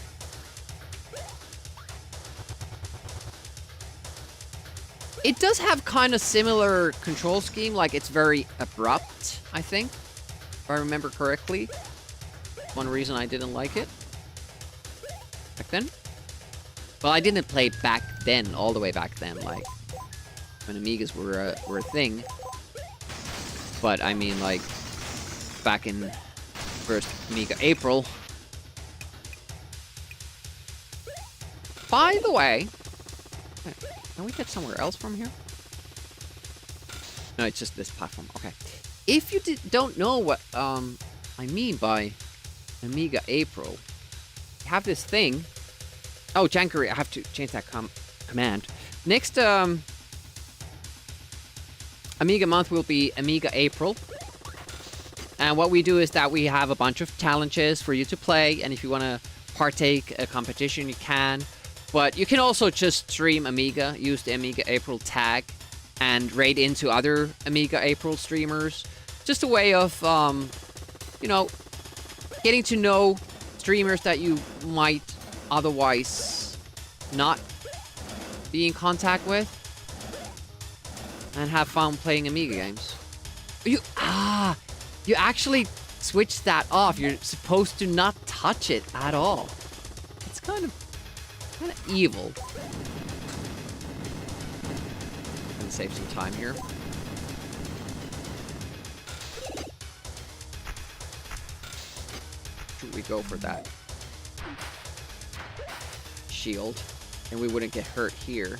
E: It does have kind of similar control scheme, like it's very abrupt, I think, if I remember correctly. One reason I didn't like it back then. Well, I didn't play back then, all the way back then, like when Amigas were a thing. But I mean, like back in first Amiga April. By the way, can we get somewhere else from here? No, it's just this platform. Okay. If you don't know what I mean by Amiga April, you have this thing. Oh, Jankery, I have to change that command. Next Amiga month will be Amiga April. And what we do is that we have a bunch of challenges for you to play, and if you want to partake a competition, you can. But you can also just stream Amiga, use the Amiga April tag, and raid into other Amiga April streamers. Just a way of, you know, getting to know streamers that you might otherwise not be in contact with, and have fun playing Amiga games. You actually switched that off. You're supposed to not touch it at all. It's kind of evil. Gonna save some time here. Should we go for that shield, and we wouldn't get hurt here?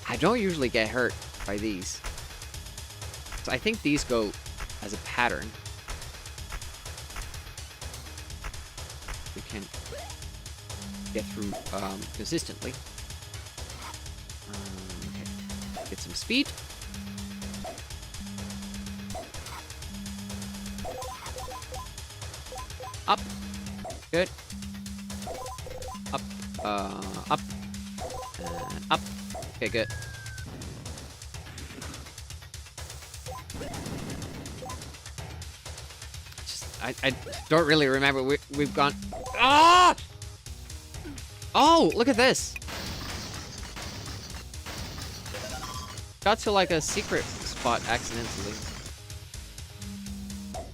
E: I don't usually get hurt by these. So I think these go as a pattern. We can get through consistently. Okay. Get some speed. Up. Good. Up. Up. And up. Okay, good. I don't really remember. We've gone... Ah! Oh, look at this. Got to like a secret spot accidentally.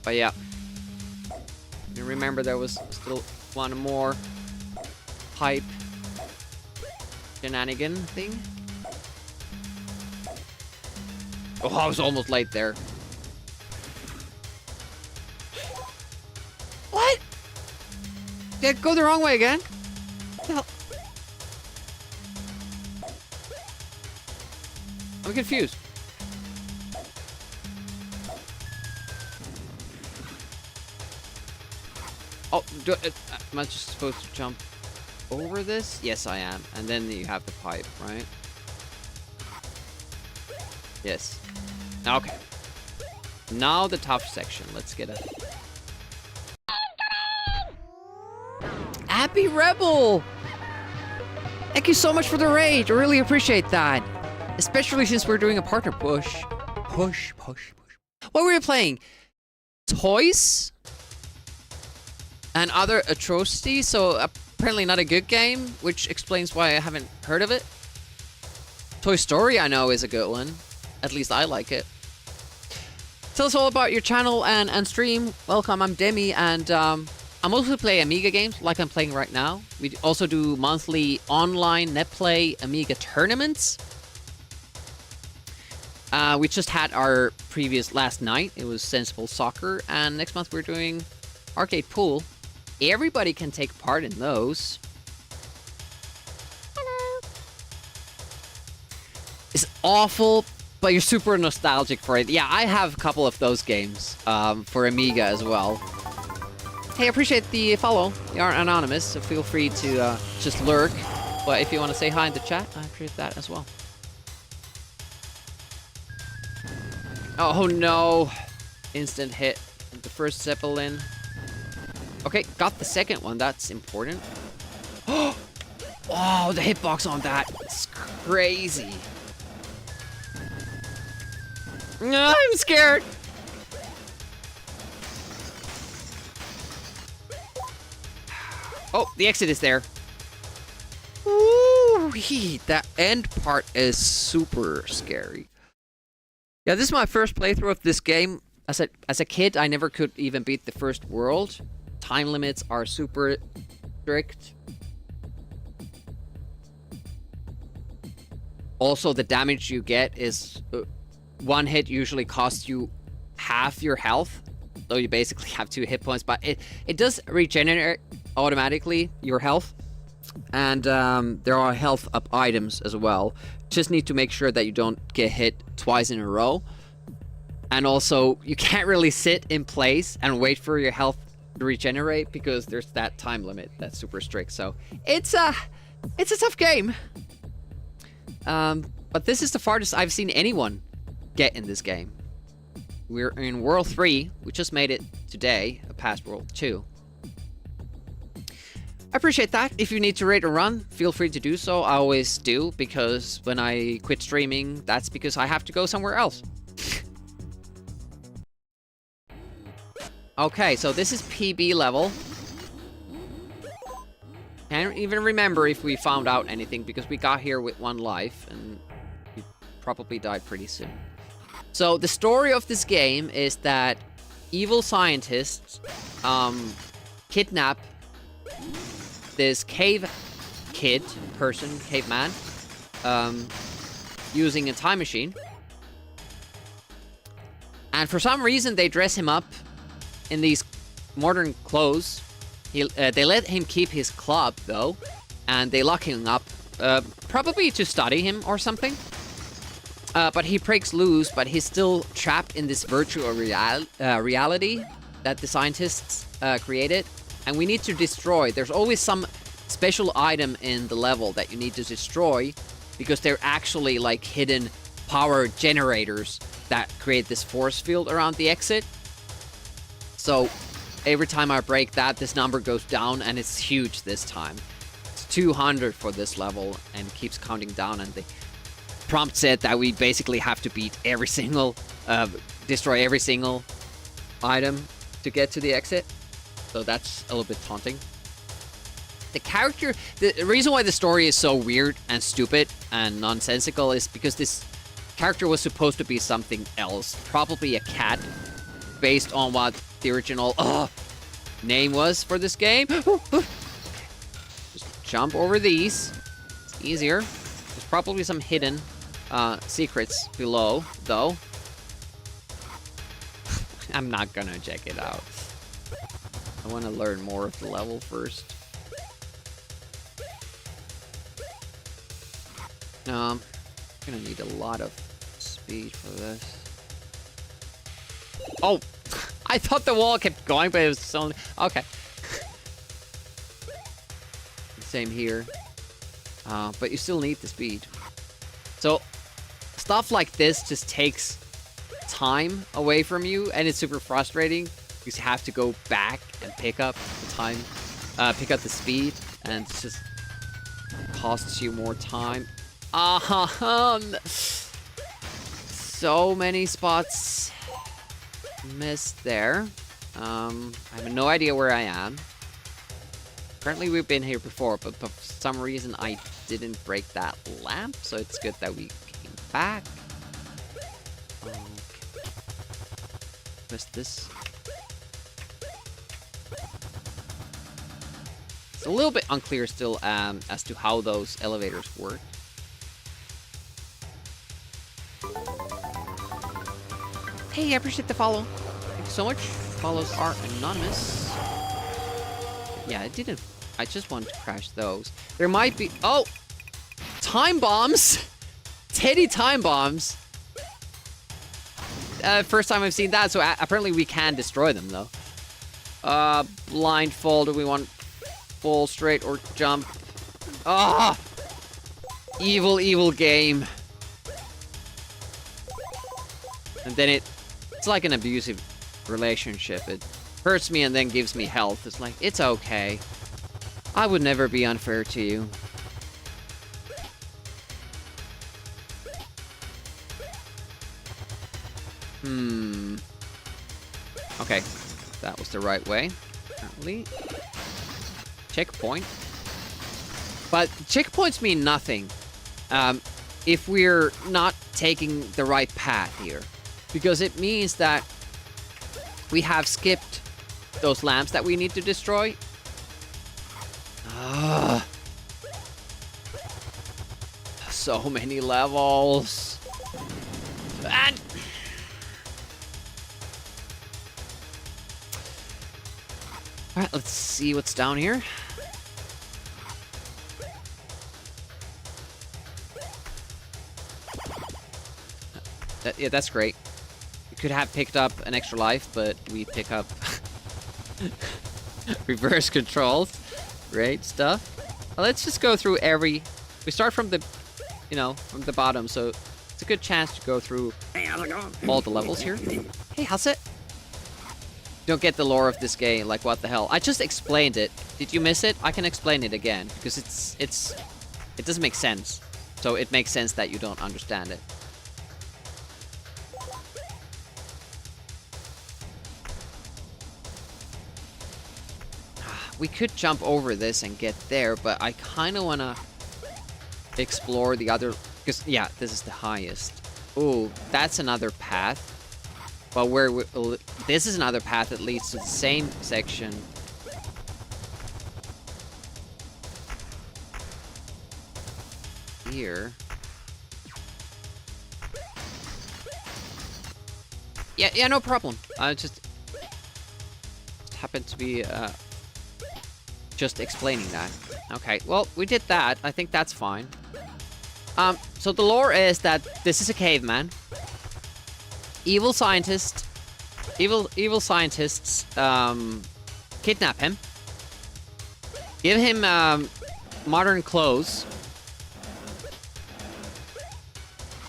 E: But yeah. You remember there was still one more pipe shenanigan thing? Oh, I was almost late there. Yeah, go the wrong way again. What the hell? I'm confused. Oh, am I just supposed to jump over this? Yes, I am. And then you have the pipe, right? Yes. Okay. Now the tough section. Let's get it. Happy Rebel! Thank you so much for the raid. I really appreciate that. Especially since we're doing a partner push. Push. What were we playing? Toys? And other atrocities, so apparently not a good game, which explains why I haven't heard of it. Toy Story, I know, is a good one. At least I like it. Tell us all about your channel and stream. Welcome, I'm Demi, and I mostly play Amiga games, like I'm playing right now. We also do monthly online netplay Amiga tournaments. We just had our previous last night. It was Sensible Soccer, and next month we're doing Arcade Pool. Everybody can take part in those. Hello. It's awful, but you're super nostalgic for it. Yeah, I have a couple of those games for Amiga as well. Hey, I appreciate the follow. You aren't anonymous, so feel free to just lurk. But if you want to say hi in the chat, I appreciate that as well. Oh no! Instant hit. The first Zeppelin. Okay, got the second one. That's important. Oh, the hitbox on that. It's crazy. I'm scared. Oh, the exit is there. Ooh, that end part is super scary. Yeah, this is my first playthrough of this game. As a kid, I never could even beat the first world. Time limits are super strict. Also, the damage you get is... one hit usually costs you half your health. So you basically have 2 hit points. But it does regenerate automatically your health. And there are health up items as well. Just need to make sure that you don't get hit twice in a row. And also, you can't really sit in place and wait for your health to regenerate because there's that time limit that's super strict. So it's a tough game. But this is the farthest I've seen anyone get in this game. We're in World 3. We just made it today, past World 2. I appreciate that. If you need to rate a run, feel free to do so. I always do, because when I quit streaming, that's because I have to go somewhere else. Okay, so this is PB level. I don't even remember if we found out anything, because we got here with 1 life, and we probably died pretty soon. So the story of this game is that evil scientists kidnap this caveman, using a time machine. And for some reason, they dress him up in these modern clothes. They let him keep his club, though, and they lock him up, probably to study him or something. But he breaks loose, but he's still trapped in this virtual reality that the scientists created. And we need to destroy. There's always some special item in the level that you need to destroy, because they're actually like hidden power generators that create this force field around the exit. So every time I break that, this number goes down, and it's huge this time. It's 200 for this level, and keeps counting down. And the prompt said that we basically have to beat every single, destroy every single item to get to the exit. So that's a little bit taunting. The character, the reason why the story is so weird and stupid and nonsensical is because this character was supposed to be something else. Probably a cat, based on what the original name was for this game. Just jump over these. It's easier. There's probably some hidden secrets below, though. I'm not gonna check it out. I want to learn more of the level first. I'm gonna need a lot of speed for this. Oh! I thought the wall kept going, but it was only... Okay. Same here. But you still need the speed. So, stuff like this just takes time away from you, and it's super frustrating because you have to go back and pick up the time, pick up the speed, and it just costs you more time. So many spots missed there. I have no idea where I am. Apparently we've been here before, but for some reason I didn't break that lamp, so it's good that we came back. Okay. Missed this. It's a little bit unclear still as to how those elevators work. Hey, I appreciate the follow. Thank you so much. Follows are anonymous. Yeah, it didn't. I just wanted to crash those. There might be... Oh! Time bombs! Teddy time bombs! First time I've seen that, so apparently we can destroy them, though. Blindfold, do we want full, straight, or jump? Ah! Evil, evil game. And then it's like an abusive relationship. It hurts me and then gives me health. It's like, it's okay. I would never be unfair to you. Okay, that was the right way, apparently. Checkpoint. But checkpoints mean nothing if we're not taking the right path here. Because it means that we have skipped those lamps that we need to destroy. So many levels. And alright, let's see what's down here. Yeah, that's great. We could have picked up an extra life, but we pick up reverse controls. Great stuff. Well, let's just go through every... We start from the, from the bottom, so it's a good chance to go through all the levels here. Hey, how's it? Don't get the lore of this game, like what the hell. I just explained it. Did you miss it? I can explain it again, because it doesn't make sense. So it makes sense that you don't understand it. We could jump over this and get there, but I kind of want to explore the other... Because, yeah, this is the highest. Ooh, that's another path. But this is another path that leads to the same section. Here. Yeah, no problem. I just happened to be... just explaining that. Okay, well, we did that. I think that's fine. So the lore is that this is a caveman. Evil scientists kidnap him. Give him modern clothes.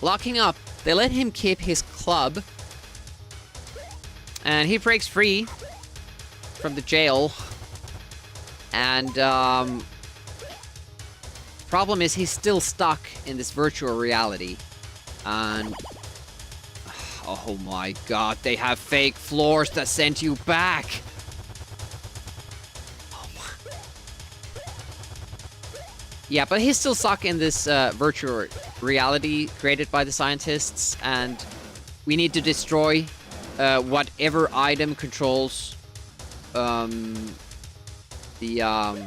E: Locking up. They let him keep his club. And he breaks free from the jail. And, problem is he's still stuck in this virtual reality. And, oh my god, they have fake floors that send you back. Oh my. Yeah, but he's still stuck in this virtual reality created by the scientists. And we need to destroy whatever item controls the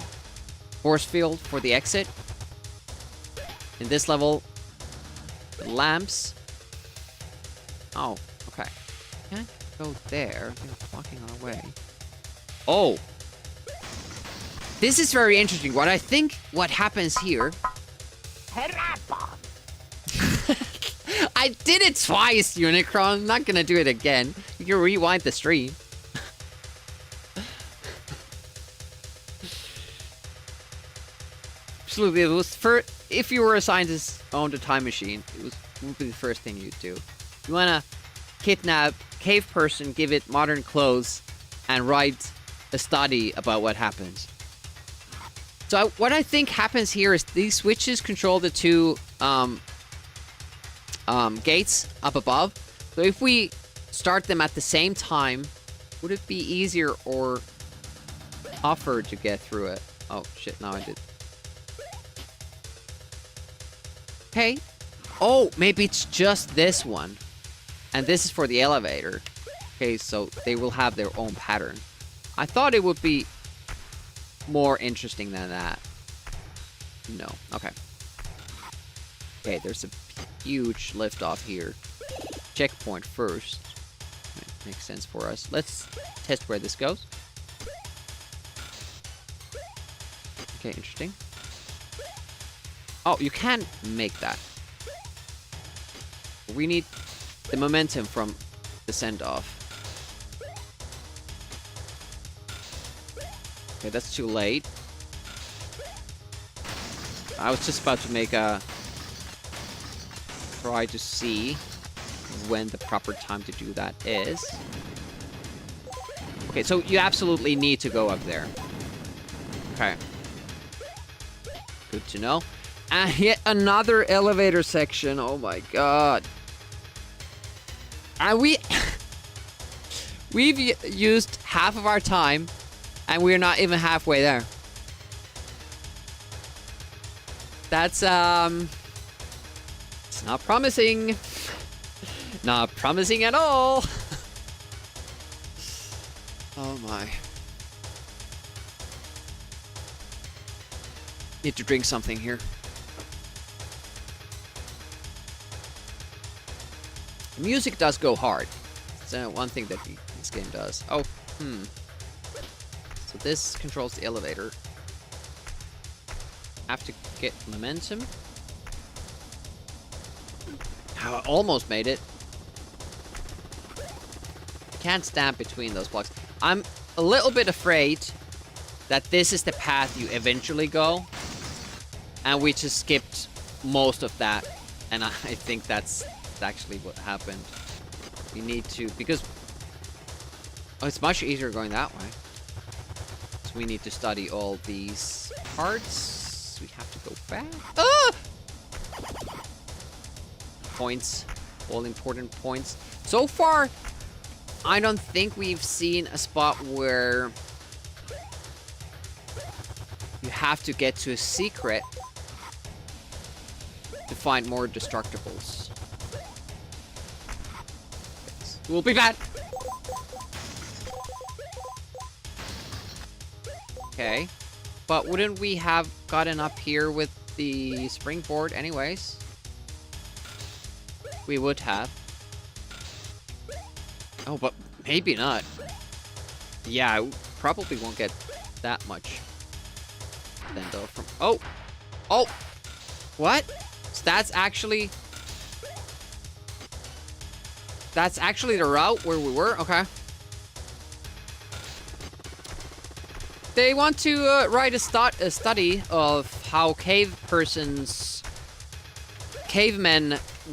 E: force field for the exit. In this level, the lamps. Oh, okay. Can't go there. They're blocking our way. Oh. This is very interesting. What I think what happens here I did it twice, Unicron. I'm not gonna do it again. You can rewind the stream. Absolutely, it was for if you were a scientist owned a time machine, it would be the first thing you'd do. You wanna kidnap cave person, give it modern clothes, and write a study about what happens. So what I think happens here is these switches control the two gates up above. So if we start them at the same time, would it be easier or tougher to get through it? Oh shit, now I did. Okay. Oh, maybe it's just this one. And this is for the elevator. Okay, so they will have their own pattern. I thought it would be more interesting than that. No. Okay. Okay, there's a huge lift off here. Checkpoint first. Makes sense for us. Let's test where this goes. Okay, interesting. Oh, you can make that. We need the momentum from the send-off. Okay, that's too late. I was just about to make a... try to see when the proper time to do that is. Okay, so you absolutely need to go up there. Okay. Good to know. And yet another elevator section. Oh my god. And we've used half of our time, and we're not even halfway there. That's it's not promising. Not promising at all. Oh my. Need to drink something here. The music does go hard. It's one thing that this game does. Oh, So this controls the elevator. Have to get momentum. I almost made it. Can't stand between those blocks. I'm a little bit afraid that this is the path you eventually go. And we just skipped most of that. And I think that's actually what happened. We need to, because it's much easier going that way. So we need to study all these parts. We have to go back. Ah! Points, all important points. So far, I don't think we've seen a spot where you have to get to a secret to find more destructibles. We'll be bad. Okay. But wouldn't we have gotten up here with the springboard anyways? We would have. Oh, but maybe not. Yeah, probably won't get that much. Then though from... Oh! Oh! What? So that's actually the route where we were? Okay. They want to write a study of how cavemen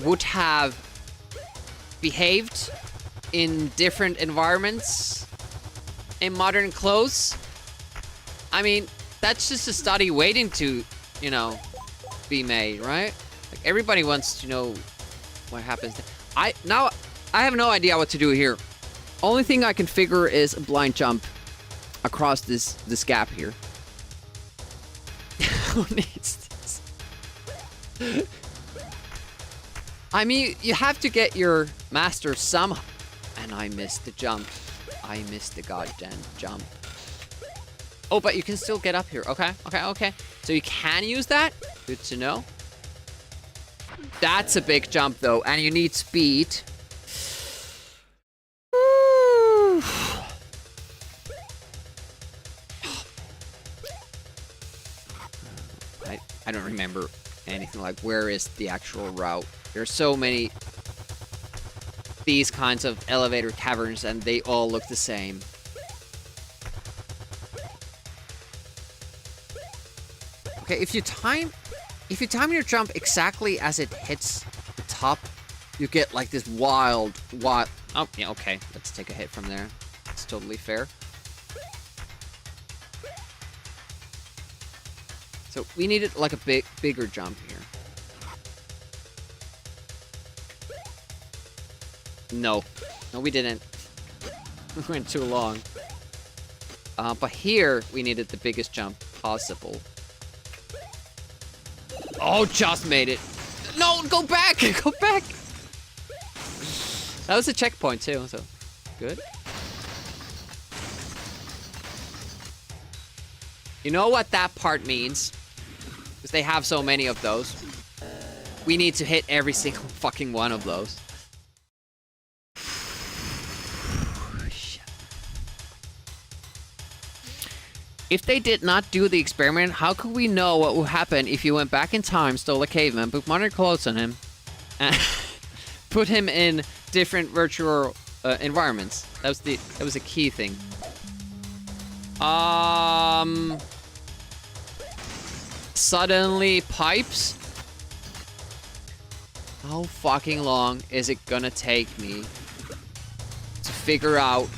E: would have behaved in different environments in modern clothes. I mean, that's just a study waiting to, you know, be made, right? Like, everybody wants to know what happens. I have no idea what to do here. Only thing I can figure is a blind jump across this gap here. Who needs this? I mean, you have to get your master somehow. And I missed the jump. I missed the goddamn jump. Oh, but you can still get up here. Okay, okay, okay. So you can use that. Good to know. That's a big jump, though, and you need speed. I don't remember anything like where is the actual route. There's so many these kinds of elevator caverns and they all look the same. Okay, if you time your jump exactly as it hits the top, you get like this wild. Oh, yeah, okay. Let's take a hit from there. It's totally fair. So we needed like a bigger jump here. No, we didn't. We went too long. But here we needed the biggest jump possible. Oh, just made it. No, go back! Go back! That was a checkpoint too, so good. You know what that part means? Because they have so many of those. We need to hit every single fucking one of those. If they did not do the experiment, how could we know what would happen if you went back in time, stole a caveman, put modern clothes on him, and put him in different virtual environments? That was a key thing. Suddenly pipes? How fucking long is it gonna take me to figure out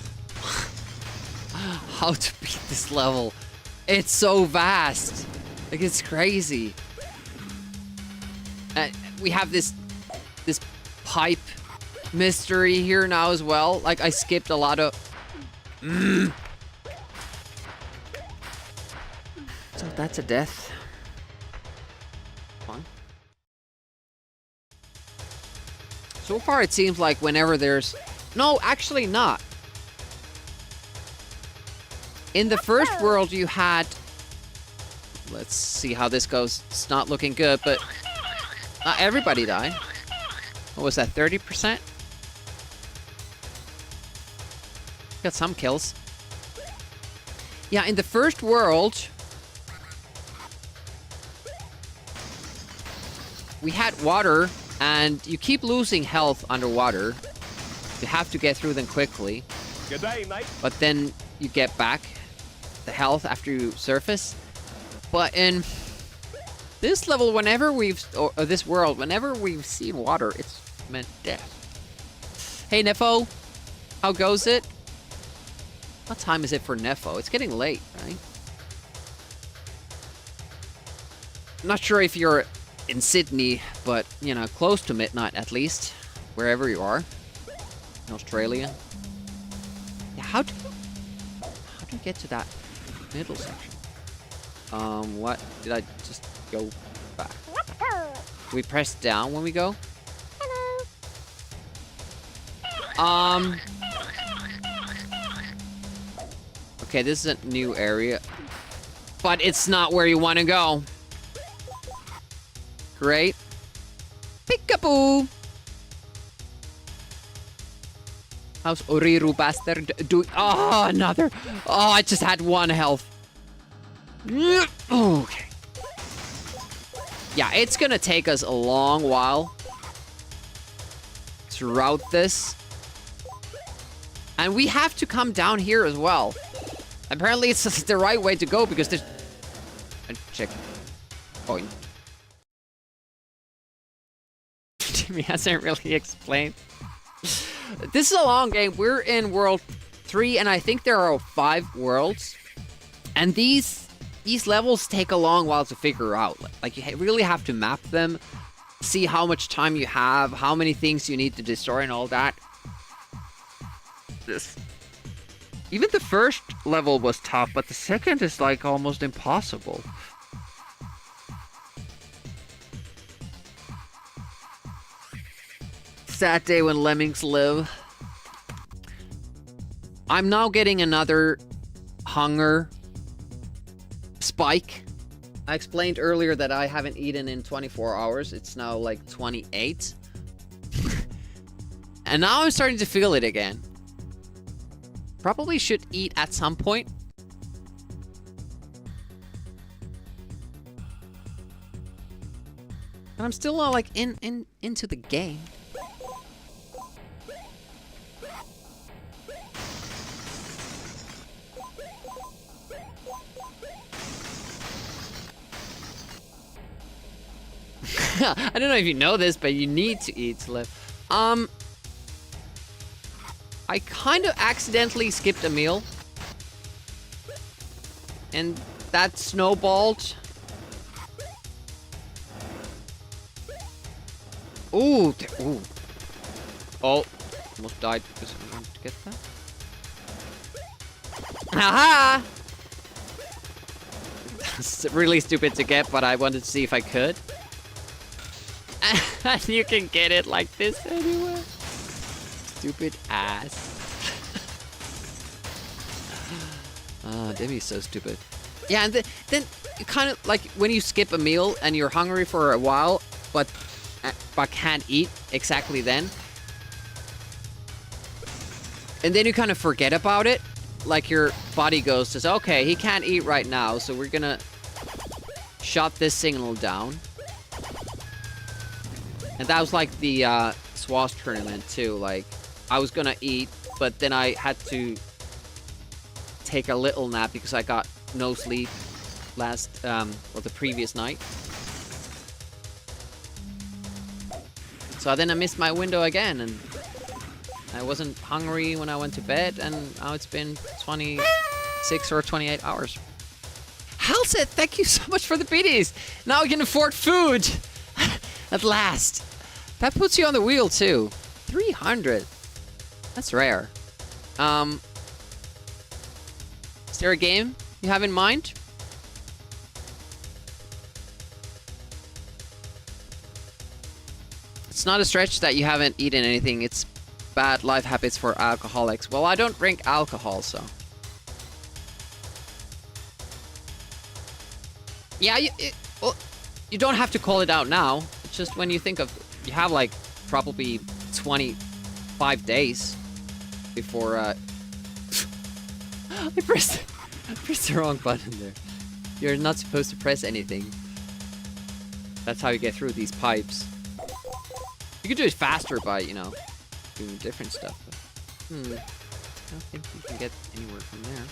E: how to beat this level? It's so vast. Like, it's crazy. We have this pipe mystery here now as well. Like, I skipped a lot of... So that's a death. Fun. So far it seems like whenever there's... No, actually not. In the first world you had... Let's see how this goes. It's not looking good, but... Not everybody died. What was that, 30%? Got some kills. Yeah, in the first world... We had water, and you keep losing health underwater. You have to get through them quickly.
H: Good day, mate.
E: But then you get back the health after you surface. But in this level, whenever we've... Or this world, whenever we've seen water, it's meant death. Hey, Nefo. How goes it? What time is it for Nefo? It's getting late, right? I'm not sure if you're in Sydney, but, you know, close to midnight at least. Wherever you are. In Australia. Yeah, how do you get to that middle section? What? Did I just go back? Do we press down when we go? Hello. Okay, this is a new area. But it's not where you want to go. Great. Peekaboo! How's Oriru Bastard doing? Oh, another. Oh, I just had 1 health. Okay. Yeah, it's gonna take us a long while to route this. And we have to come down here as well. Apparently it's the right way to go because there's a checkpoint. Jimmy hasn't really explained. This is a long game. We're in world 3 and I think there are 5 worlds. And these levels take a long while to figure out. Like, you really have to map them, see how much time you have, how many things you need to destroy and all that. Even the first level was tough, but the second is like almost impossible. Sad day when lemmings live. I'm now getting another hunger spike. I explained earlier that I haven't eaten in 24 hours. It's now like 28. And now I'm starting to feel it again. Probably should eat at some point. And I'm still not like into the game. I don't know if you know this, but you need to eat to live. I kind of accidentally skipped a meal. And that snowballed. Ooh, ooh. Oh, almost died because I wanted to get that. Haha! It's really stupid to get, but I wanted to see if I could. And you can get it like this anywhere. Stupid ass. Ah, Demi's so stupid. Yeah, and then kind of like when you skip a meal and you're hungry for a while, but can't eat exactly then. And then you kind of forget about it. Like your body says, okay, he can't eat right now, so we're gonna shut this signal down. And that was like the SWAS tournament too. Like, I was gonna eat, but then I had to take a little nap because I got no sleep the previous night. So then I missed my window again, and I wasn't hungry when I went to bed, and now it's been 26 or 28 hours. Hal said, thank you so much for the biddies. Now we can afford food. At last. That puts you on the wheel, too. 300. That's rare. Is there a game you have in mind? It's not a stretch that you haven't eaten anything. It's bad life habits for alcoholics. Well, I don't drink alcohol, so. Yeah, well, you don't have to call it out now. It's just when you think of, you have like probably 25 days before, I pressed the wrong button there. You're not supposed to press anything. That's how you get through these pipes. You could do it faster by, you know, doing different stuff. But, I don't think you can get anywhere from there.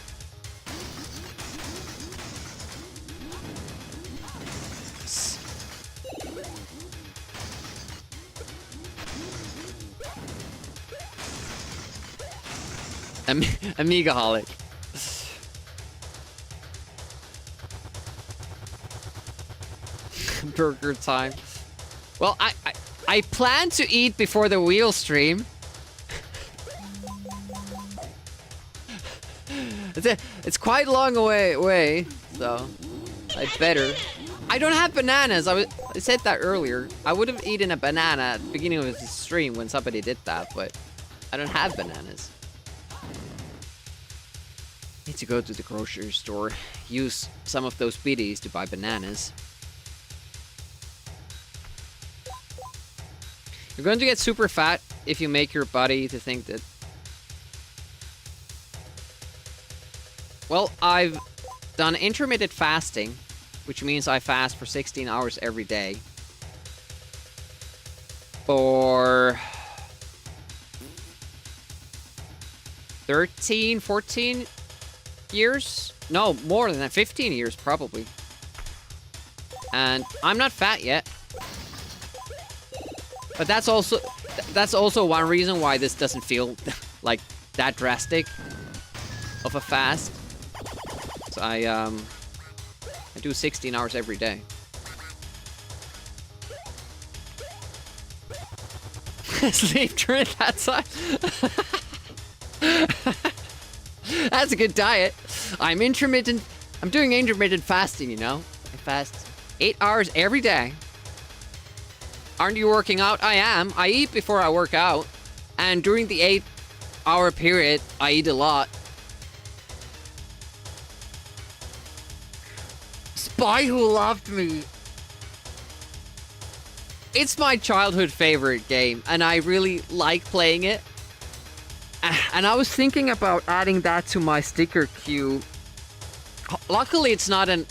E: Amiga-holic. Burger time. Well, I plan to eat before the wheel stream. It's quite a long way, so I better. I don't have bananas. I said that earlier. I would have eaten a banana at the beginning of the stream when somebody did that, but I don't have bananas. Need to go to the grocery store, use some of those biddies to buy bananas. You're going to get super fat if you make your body to think that... Well, I've done intermittent fasting, which means I fast for 16 hours every day. For 13, 14 years? No, more than that, 15 years probably. And I'm not fat yet. But that's also one reason why this doesn't feel like that drastic of a fast. So I do 16 hours every day. Sleep during that time. That's a good diet. I'm doing intermittent fasting, you know. I fast 8 hours every day. Aren't you working out? I am. I eat before I work out. And during the 8-hour period, I eat a lot. Spy Who Loved Me. It's my childhood favorite game, and I really like playing it. And I was thinking about adding that to my sticker queue. Luckily, it's not an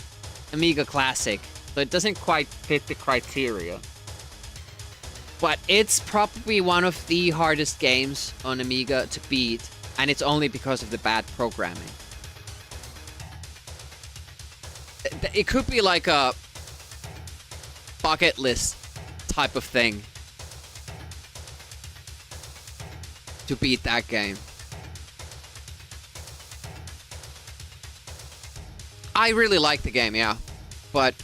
E: Amiga Classic, so it doesn't quite fit the criteria. But it's probably one of the hardest games on Amiga to beat, and it's only because of the bad programming. It could be like a bucket list type of thing to beat that game. I really like the game, yeah, but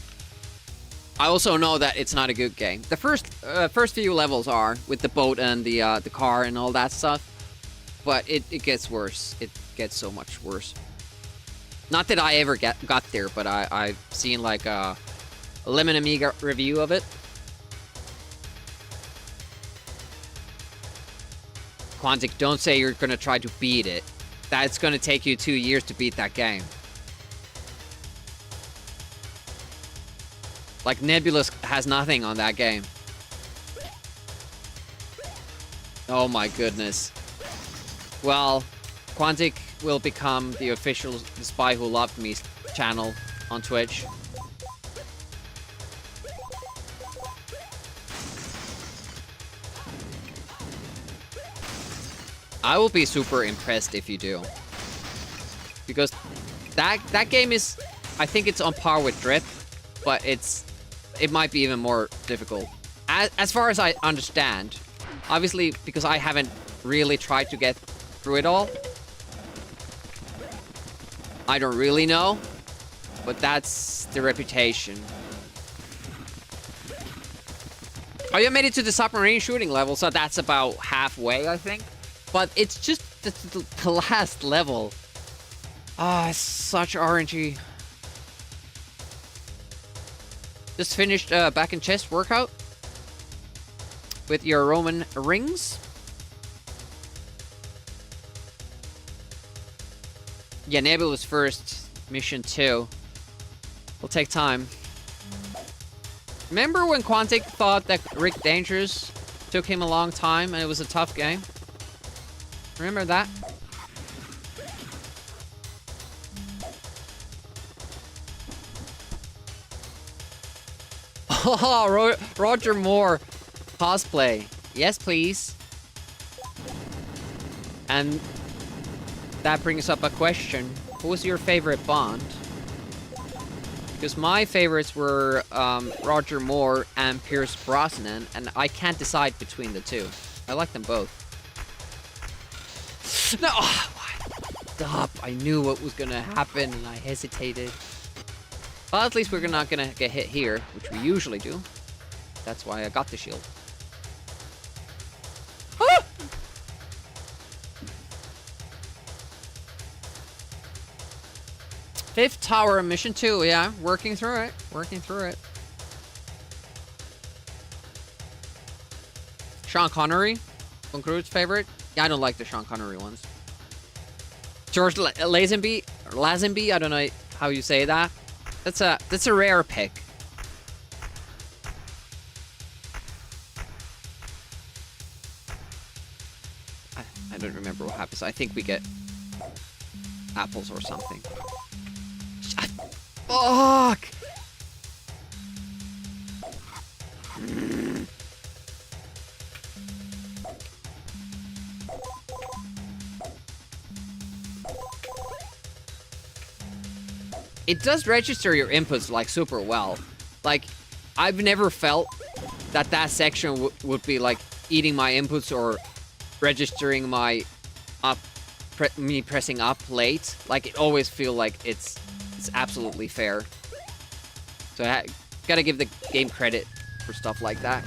E: I also know that it's not a good game. The first few levels are with the boat and the car and all that stuff, but it gets worse. It gets so much worse. Not that I ever got there, but I've seen like a Lemon Amiga review of it. Quantic, don't say you're gonna try to beat it. That's gonna take you 2 years to beat that game. Like, Nebulous has nothing on that game. Oh my goodness. Well, Quantic will become the official The Spy Who Loved Me channel on Twitch. I will be super impressed if you do. Because that game is, I think it's on par with Drip, but it might be even more difficult. As far as I understand, obviously, because I haven't really tried to get through it all, I don't really know, but that's the reputation. Oh, you made it to the submarine shooting level, so that's about halfway, I think. But it's just the last level. Ah, it's such RNG. Just finished back in chest workout with your Roman rings. Yeah, Nebula's first mission too. Will take time. Remember when Quantic thought that Rick Dangerous took him a long time and it was a tough game? Remember that? Oh, Roger Moore cosplay. Yes, please. And that brings up a question. Who was your favorite Bond? Because my favorites were Roger Moore and Pierce Brosnan, and I can't decide between the two. I like them both. No! Oh, stop! I knew what was gonna happen and I hesitated. Well, at least we're not gonna get hit here, which we usually do. That's why I got the shield. Ah! Fifth tower, mission 2, yeah. Working through it. Working through it. Sean Connery? Von Cruz's favorite? Yeah, I don't like the Sean Connery ones. George Lazenby? I don't know how you say that. That's a rare pick. I don't remember what happens. I think we get apples or something. Fuck! It does register your inputs like super well. Like, I've never felt that section would be like eating my inputs or registering my me pressing up late. Like, it always feel like it's absolutely fair. So I gotta give the game credit for stuff like that.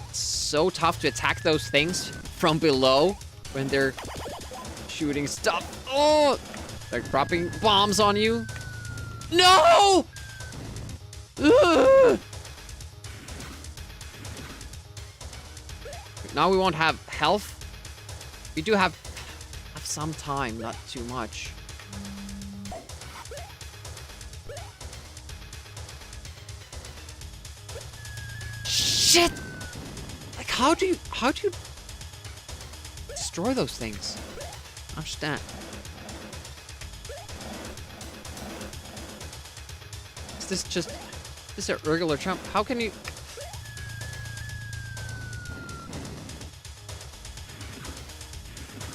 E: It's so tough to attack those things from below when they're shooting stuff. Oh! They're dropping bombs on you. No! Ugh! Now we won't have health. We do have some time, not too much. Shit! Like, how do you destroy those things? I understand. Is this a regular jump? How can you?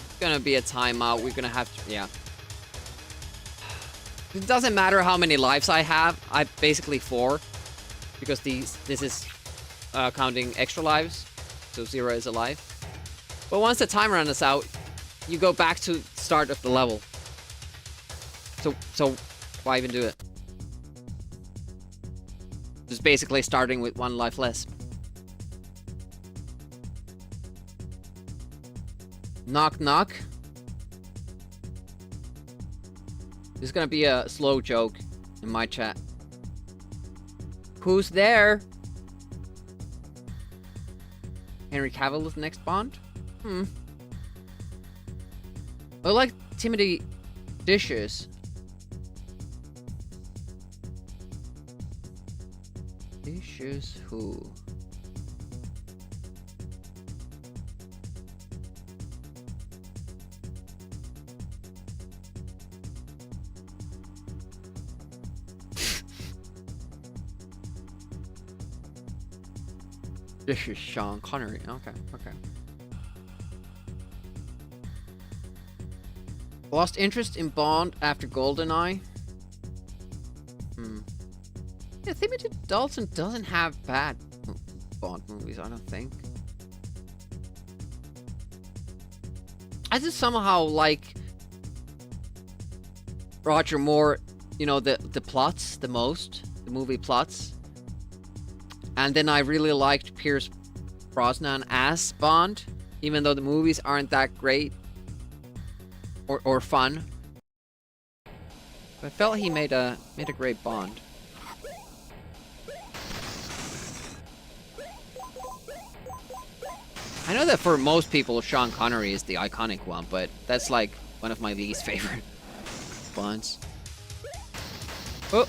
E: It's gonna be a timeout. We're gonna have to, yeah. It doesn't matter how many lives I have. I basically 4. because this is counting extra lives, so 0 is alive. But once the timer runs out, you go back to start of the level. So why even do it? Just basically starting with 1 life less. Knock knock. This is gonna be a slow joke in my chat. Who's there? Henry Cavill's next Bond? I like Timothy Dishes. Dishes who? This is Sean Connery. Okay. Lost interest in Bond after GoldenEye. Yeah, Timothy Dalton doesn't have bad Bond movies, I don't think. I just somehow like Roger Moore, you know, the plots the most, the movie plots. And then I really liked Pierce Brosnan as Bond, even though the movies aren't that great or fun. But I felt he made a great Bond. I know that for most people, Sean Connery is the iconic one, but that's like one of my least favorite Bonds. Oh.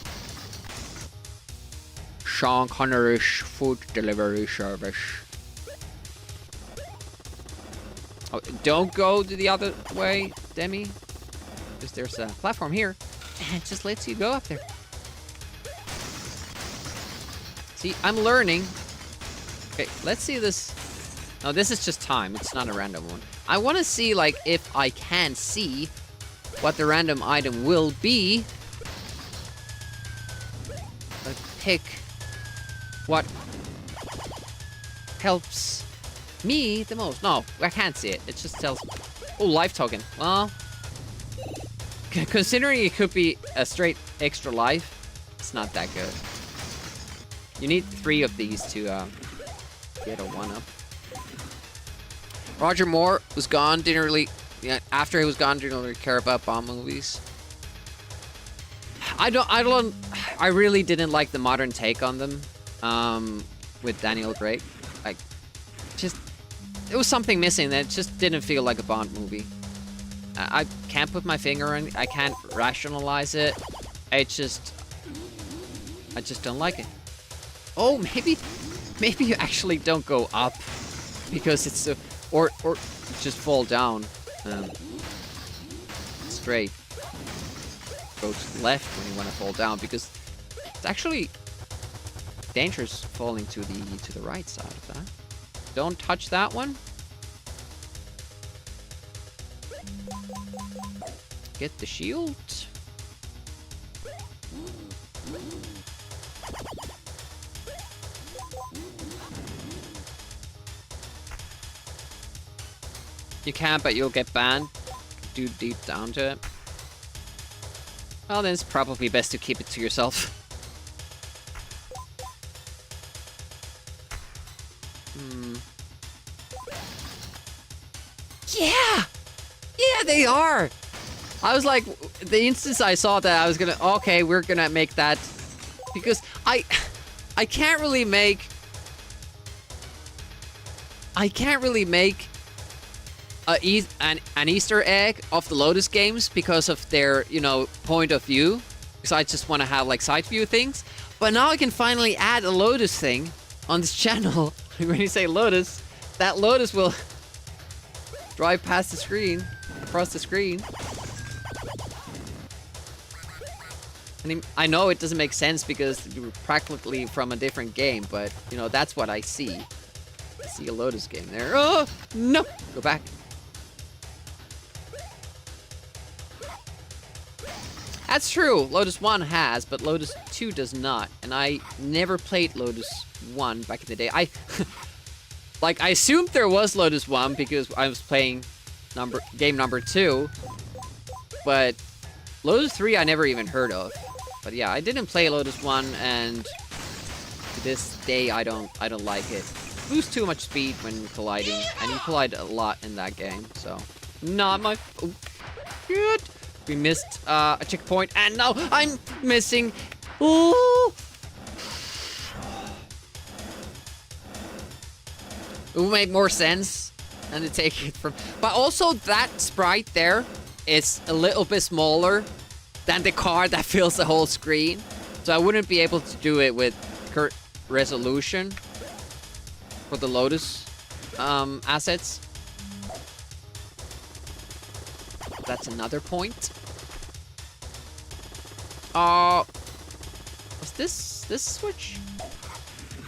E: Sean Connery's food delivery service. Oh, don't go to the other way, Demi. Because there's a platform here. And it just lets you go up there. See, I'm learning. Okay, let's see this. No, this is just time. It's not a random one. I want to see, like, if I can see what the random item will be. Let's pick what helps me the most. No, I can't see it. It just tells... Oh, life token. Well, considering it could be a straight extra life, it's not that good. You need 3 of these to get a 1-up. Roger Moore was gone. Didn't really... Yeah, after he was gone, didn't really care about Bond movies. I really didn't like the modern take on them. With Daniel Craig. Like, just... There was something missing that just didn't feel like a Bond movie. I can't put my finger on it. I can't rationalize it. I just don't like it. Oh, maybe you actually don't go up. Because it's... Or just fall down. Straight. Go to left when you want to fall down, because it's actually dangerous falling to the right side of that. Don't touch that one. Get the shield. You can't, but you'll get banned. Do deep down to it. Well, then it's probably best to keep it to yourself. Yeah! Yeah, they are! I was like, the instant I saw that, I was gonna... Okay, we're gonna make that... Because I can't really make... an Easter egg of the Lotus games because of their, you know, point of view. Because I just want to have, like, side view things. But now I can finally add a Lotus thing on this channel. When you say Lotus, that Lotus will drive past the screen, across the screen. And I know it doesn't make sense because you're practically from a different game, but, you know, that's what I see. I see a Lotus game there. Oh, no! Go back. That's true. Lotus 1 has, but Lotus 2 does not. And I never played Lotus 1 back in the day. I assumed there was Lotus 1 because I was playing game number 2. But Lotus 3 I never even heard of. But yeah, I didn't play Lotus 1, and to this day I don't like it. Lose too much speed when colliding, and you collide a lot in that game, so not my good. We missed a checkpoint, and now I'm missing. Ooh. It would make more sense than to take it from. But also that sprite there is a little bit smaller than the car that fills the whole screen, so I wouldn't be able to do it with current resolution for the Lotus assets. That's another point. Was this switch?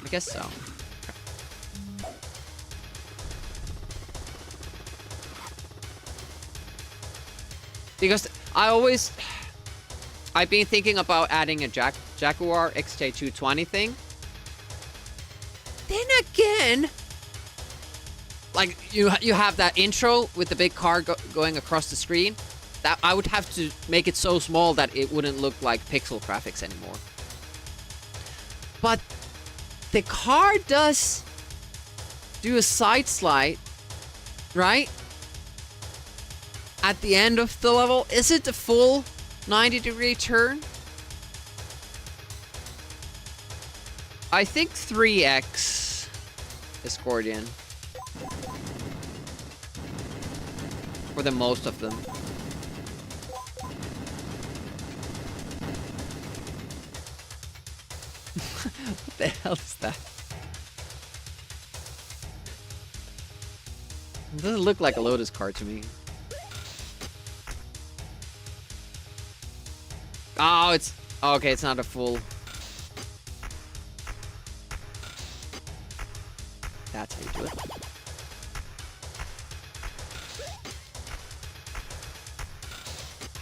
E: I guess so. Okay. Because I've been thinking about adding a Jaguar XJ220 thing. Then again, like you have that intro with the big car going across the screen. That I would have to make it so small that it wouldn't look like pixel graphics anymore. But the car does do a side slide, right? At the end of the level, is it the full 90-degree turn? I think 3x is Gordian. For the most of them. What the hell is that? It doesn't look like a Lotus car to me. Oh, it's... Okay, it's not a full... That's how you do it.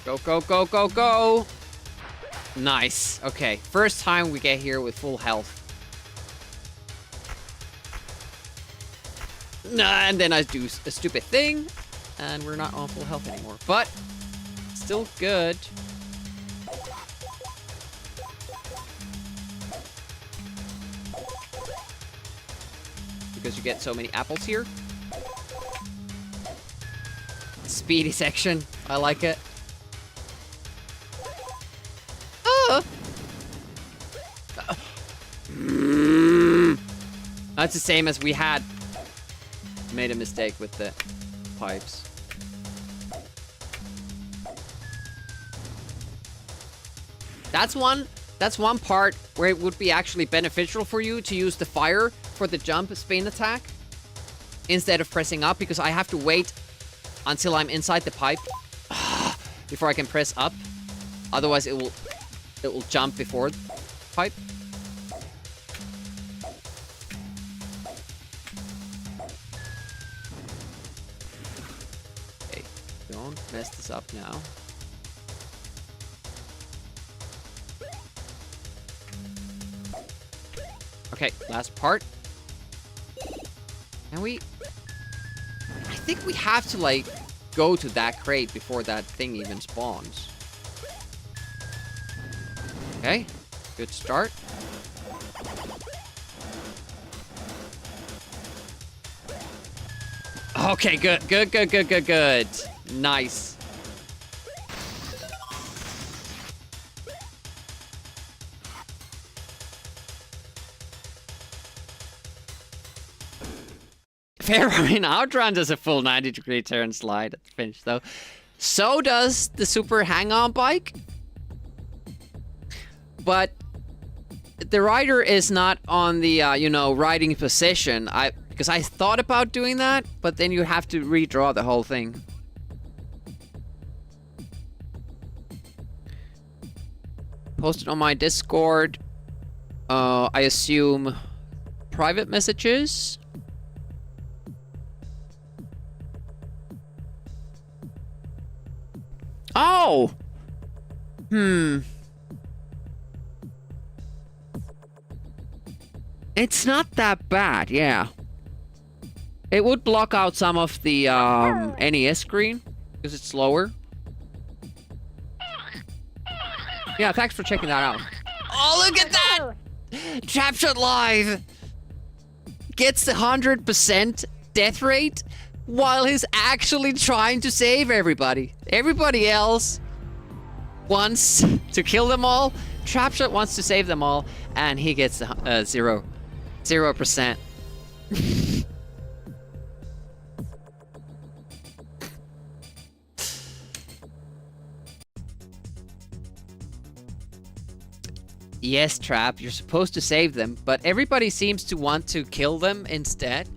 E: Go, go, go, go, go! Nice. Okay, first time we get here with full health. And then I do a stupid thing, and we're not on full health anymore. But, still good. Because you get so many apples here. Speedy section. I like it. That's the same as we had made a mistake with the pipes. That's one part where it would be actually beneficial for you to use the fire for the jump spin attack instead of pressing up, because I have to wait until I'm inside the pipe before I can press up. Otherwise it will jump before the pipe. Okay, don't mess this up now. Okay, last part. And I think we have to, like, go to that crate before that thing even spawns. Okay, good start. Okay, good. Nice. Fair, I mean, Outrun does a full 90-degree turn slide at the finish, though. So does the Super Hang-On bike. But the rider is not on the, riding position. Because I thought about doing that, but then you have to redraw the whole thing. Posted on my Discord. I assume private messages. Oh! It's not that bad, yeah. It would block out some of the NES screen because it's slower. Yeah, thanks for checking that out. Oh, look at that! Trapshot Live gets the 100% death rate while he's actually trying to save everybody. Everybody else wants to kill them all. Trapshot wants to save them all, and he gets 0%. Yes, Trap, you're supposed to save them, but everybody seems to want to kill them instead.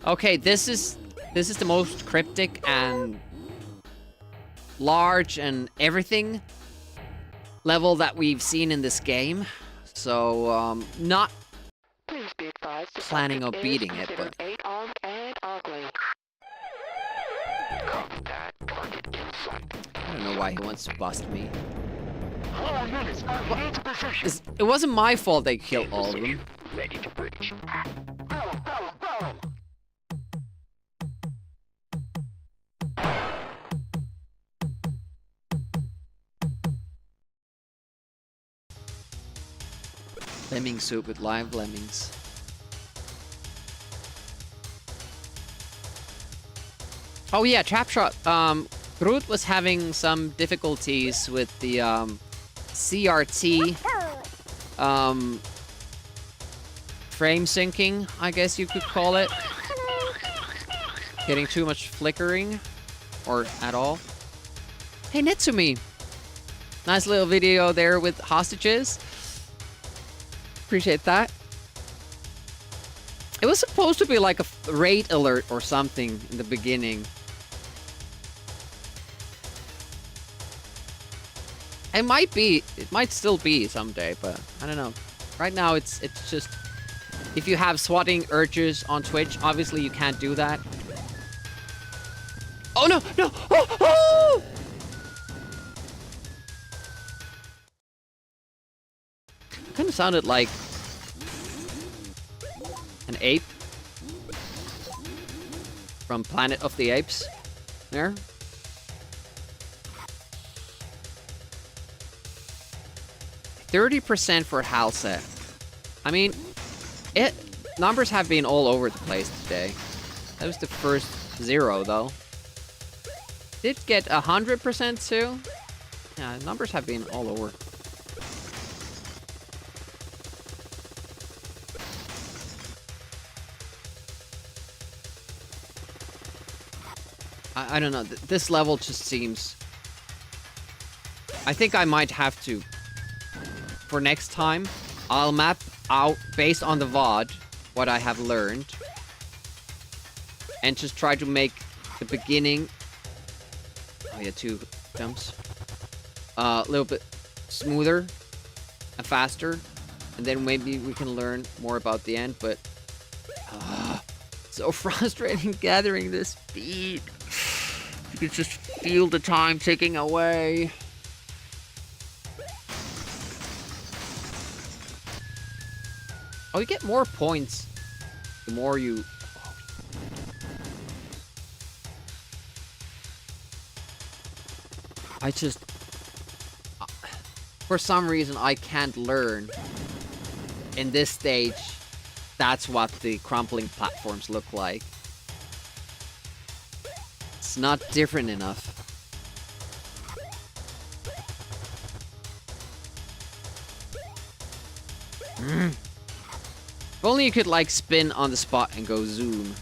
E: Okay, this is the most cryptic and large and everything level that we've seen in this game. So, not planning on beating it, but I don't know why he wants to bust me. It wasn't my fault they killed all of them. Lemming soup with live lemmings. Oh yeah, Trapshot. Groot was having some difficulties with the CRT frame syncing, I guess you could call it. Getting too much flickering, or at all. Hey Netsumi, nice little video there with hostages. Appreciate that. It was supposed to be like a raid alert or something in the beginning. It might still be someday, but I don't know. Right now it's just, if you have swatting urges on Twitch, obviously you can't do that. Oh no, no, oh, oh! It kind of sounded like an ape from Planet of the Apes there. %30% for Halset. I mean, numbers have been all over the place today. That was the first 0 though. Did get 100% too. Yeah, numbers have been all over. I don't know. This level just seems... I think I might have to... For next time, I'll map out, based on the VOD, what I have learned. And just try to make the beginning... Oh yeah, 2 jumps. A little bit smoother and faster. And then maybe we can learn more about the end, but... so frustrating gathering this speed. You can just feel the time ticking away. Oh, you get more points the more you... I just... For some reason, I can't learn. In this stage, that's what the crumpling platforms look like. It's not different enough. If only you could, like, spin on the spot and go zoom.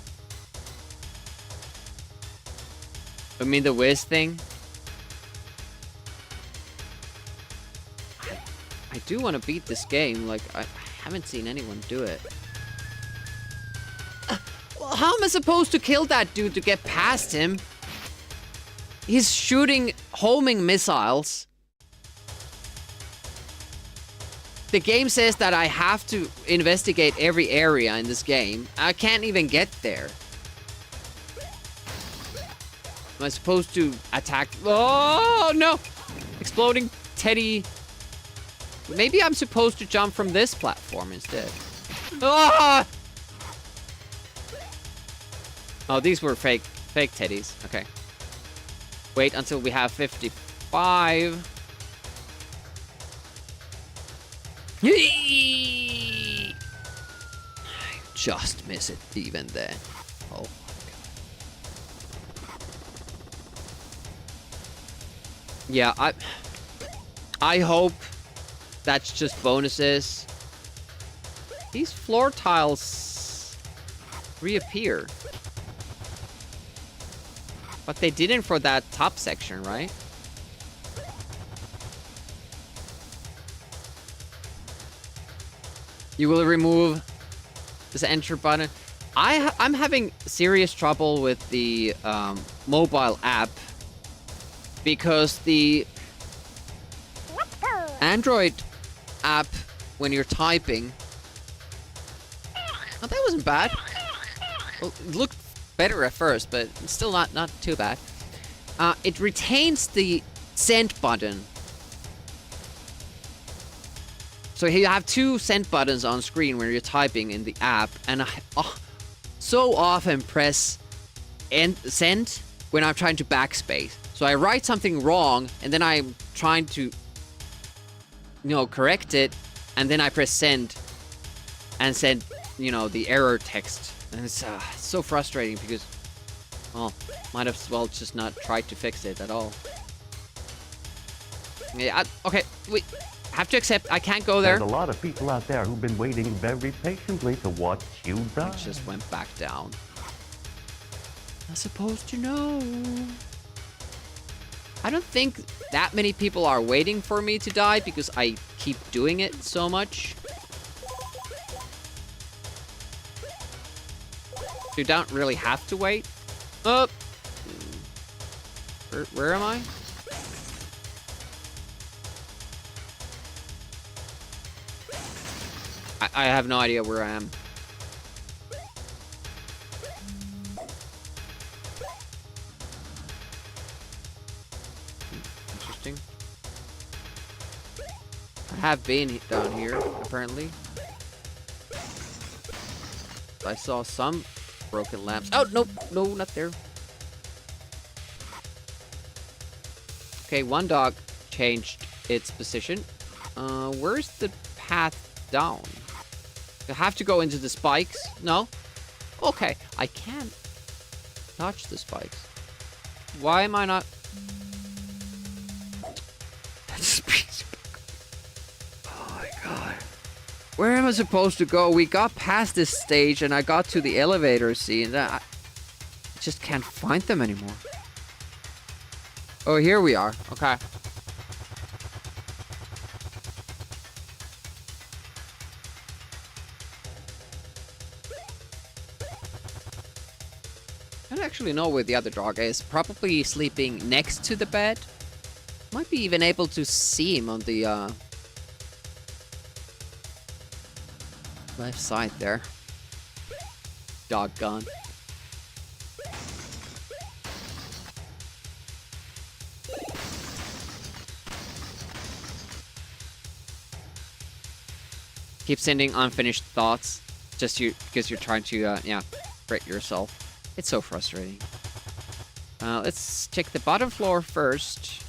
E: I mean, the whiz thing. I do want to beat this game. Like, I haven't seen anyone do it. Well, how am I supposed to kill that dude to get past him? He's shooting homing missiles. The game says that I have to investigate every area in this game. I can't even get there. Am I supposed to attack? Oh, no! Exploding teddy. Maybe I'm supposed to jump from this platform instead. Ah! Oh, these were fake teddies. Okay. Wait until we have 55. Yee! Just miss it even then. Oh. Yeah, I hope that's just bonuses. These floor tiles reappear. But they didn't for that top section, right? You will remove this enter button. I'm having serious trouble with the mobile app because the Android app, when you're typing, oh, that wasn't bad. Well, it looked better at first, but it's still not too bad. It retains the send button. So you have two send buttons on screen when you're typing in the app, and I so often press send when I'm trying to backspace. So I write something wrong, and then I'm trying to, correct it, and then I press send, and send, the error text. And it's so frustrating because, well, might as well just not try to fix it at all. Yeah, okay, we have to accept I can't go there.
B: There's a lot of people out there who've been waiting very patiently to watch you die.
E: I just went back down. I'm supposed to know. I don't think that many people are waiting for me to die because I keep doing it so much. You don't really have to wait. Oh! Where am I? I have no idea where I am. Interesting. I have been down here, apparently. I saw some broken lamps. Oh, no, not there. Okay, one dog changed its position. Where's the path down? I have to go into the spikes? No? Okay, I can touch the spikes. Why am I not? Oh my god. Where am I supposed to go? We got past this stage and I got to the elevator scene. I just can't find them anymore. Oh, here we are. Okay. I don't actually know where the other dog is. Probably sleeping next to the bed. Might be even able to see him on the left side there. Doggone. Keep sending unfinished thoughts just because you're trying to break yourself. It's so frustrating. Let's check the bottom floor first.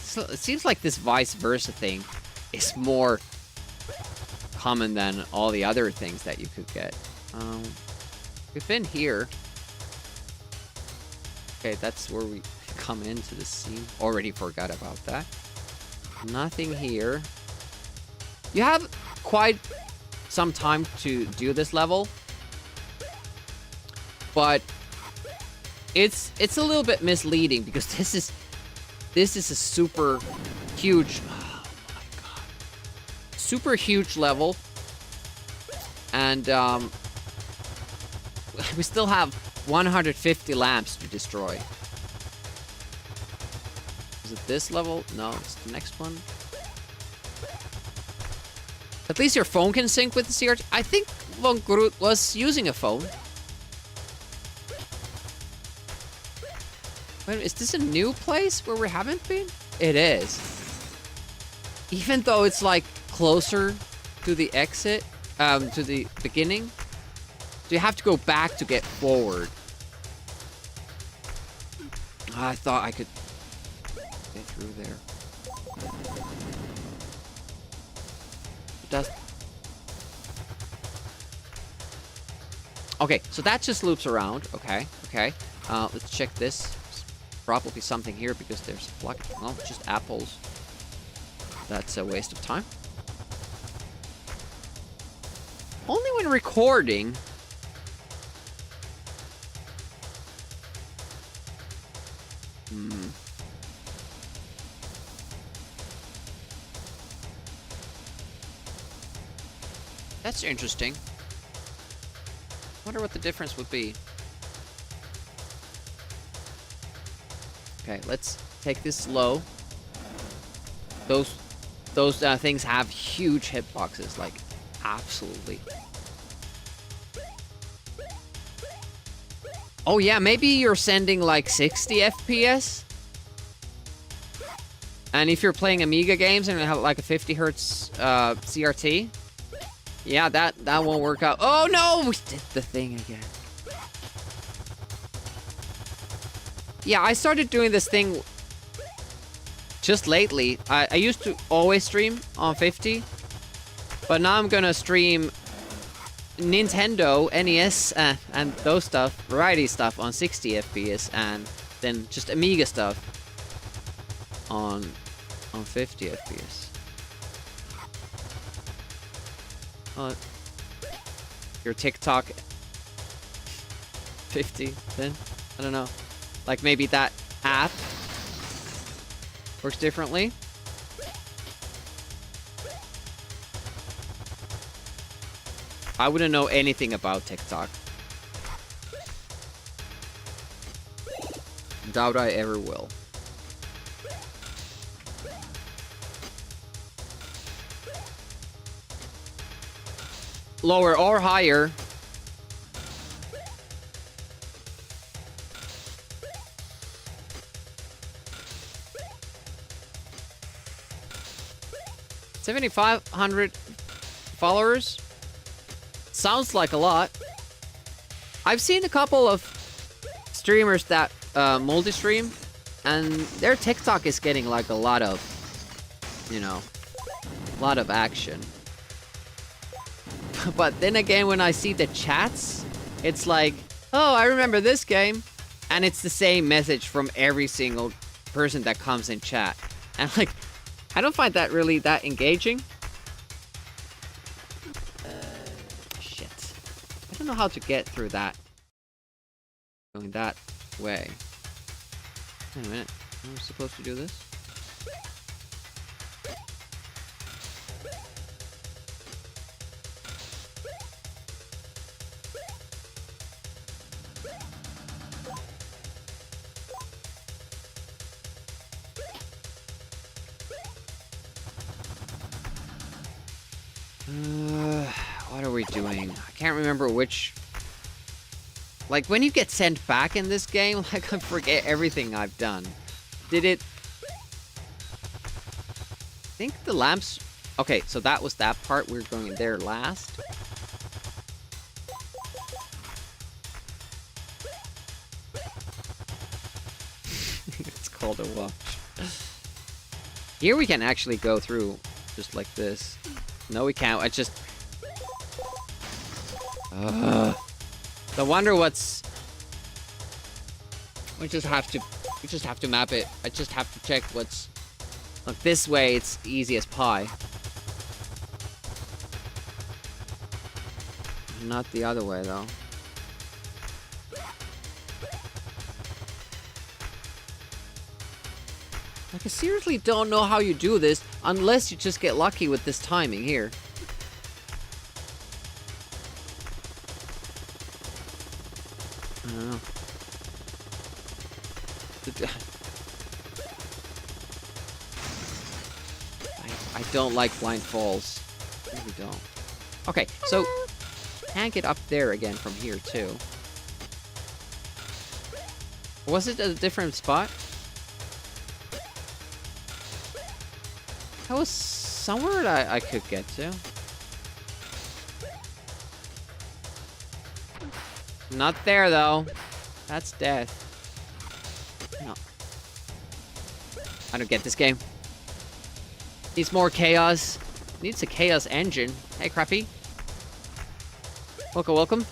E: So it seems like this vice versa thing is more common than all the other things that you could get. We've been here. Okay, that's where we come into the scene. Already forgot about that. Nothing here. You have quite some time to do this level, but it's a little bit misleading because this is a super huge, oh my god, super huge level, and we still have 150 lamps to destroy. Is it this level? No, it's the next one. At least your phone can sync with the CRT. I think Von Groot was using a phone. Wait, is this a new place where we haven't been? It is. Even though it's like closer to the exit, to the beginning. So you have to go back to get forward. I thought I could get through there. It does. Okay, so that just loops around. Okay, okay. Let's check this. There's probably something here because there's block. No, just apples. That's a waste of time. Only when recording. That's interesting. Wonder what the difference would be. Okay, let's take this slow. Those things have huge hitboxes, like absolutely. Oh yeah, maybe you're sending like 60 FPS. And if you're playing Amiga games and you have like a 50 hertz CRT, yeah, that won't work out. Oh no, we did the thing again. Yeah, I started doing this thing just lately. I used to always stream on 50, but now I'm gonna stream Nintendo, NES, and those stuff, variety stuff on 60 FPS, and then just Amiga stuff on 50 FPS. Your TikTok 50 then? I don't know. Like maybe that app works differently. I wouldn't know anything about TikTok. Doubt I ever will. Lower or higher. $7,500 followers. Sounds like a lot. I've seen a couple of streamers that multi-stream, and their TikTok is getting like a lot of, you know, a lot of action. But then again, when I see the chats, it's like, oh, I remember this game. And it's the same message from every single person that comes in chat. And like, I don't find that really that engaging. Shit. I don't know how to get through that. Going that way. Wait a minute. Am I supposed to do this? What are we doing? I can't remember which... Like, when you get sent back in this game, like, I forget everything I've done. Did it... I think the lamps... Okay, so that was that part. We were going there last. It's called a watch. Here we can actually go through just like this. No, we can't. I just... I wonder what's... We just have to map it. I just have to check what's... Look, this way it's easy as pie. Not the other way, though. Like, I seriously don't know how you do this unless you just get lucky with this timing here. I don't know. I don't like blind falls. I really don't. Okay, so can't get up there again from here too. Was it a different spot? That was somewhere that I could get to. Not there though. That's death. No. I don't get this game. Needs more chaos. Needs a chaos engine. Hey, Crappy. Welcome, welcome.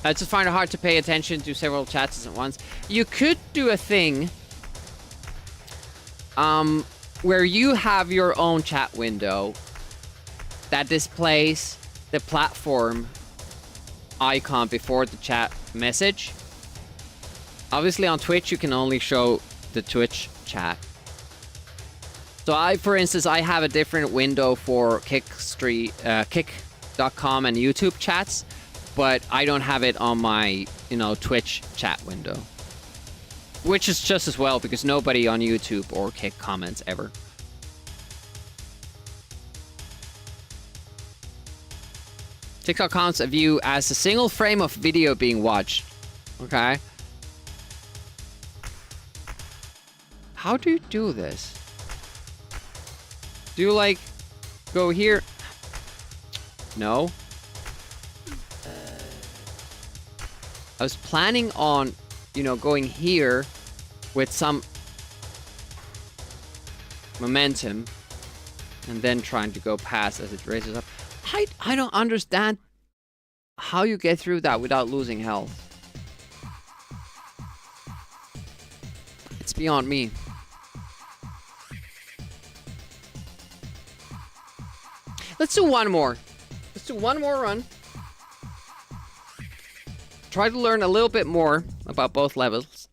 E: I just find it hard to pay attention to several chats at once. You could do a thing where you have your own chat window that displays the platform icon before the chat message. Obviously on Twitch you can only show the Twitch chat. So for instance, I have a different window for kick.com and YouTube chats, but I don't have it on my, Twitch chat window. Which is just as well, because nobody on YouTube or Kick comments ever. TikTok counts a view as a single frame of video being watched. Okay. How do you do this? Do you, go here? No. I was planning on, going here with some momentum and then trying to go past as it raises up. I don't understand how you get through that without losing health. It's beyond me. Let's do one more. Let's do one more run. Try to learn a little bit more about both levels.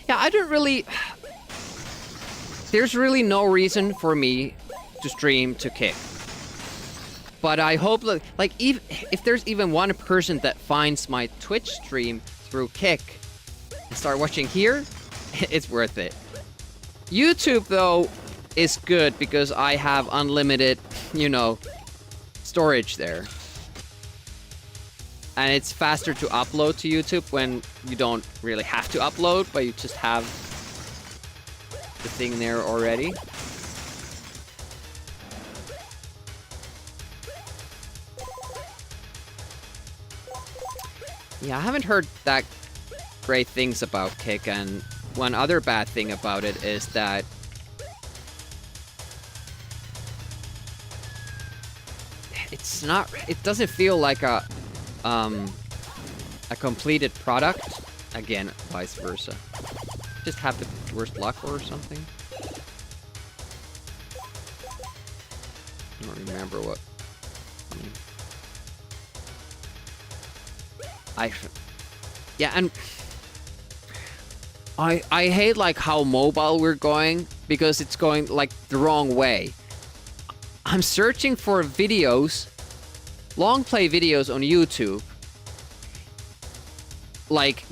E: Yeah, I don't really... There's really no reason for me to stream to Kick. But I hope that, if there's even one person that finds my Twitch stream through Kick and start watching here, it's worth it. YouTube, though, is good because I have unlimited, storage there. And it's faster to upload to YouTube when you don't really have to upload, but you just have the thing there already. Yeah, I haven't heard that great things about Kick, and one other bad thing about it is that it doesn't feel like a completed product. Again, vice versa. Just have the worst luck or something. I don't remember what. Yeah, and I hate how mobile we're going, because it's going the wrong way. I'm searching for videos, long play videos on YouTube,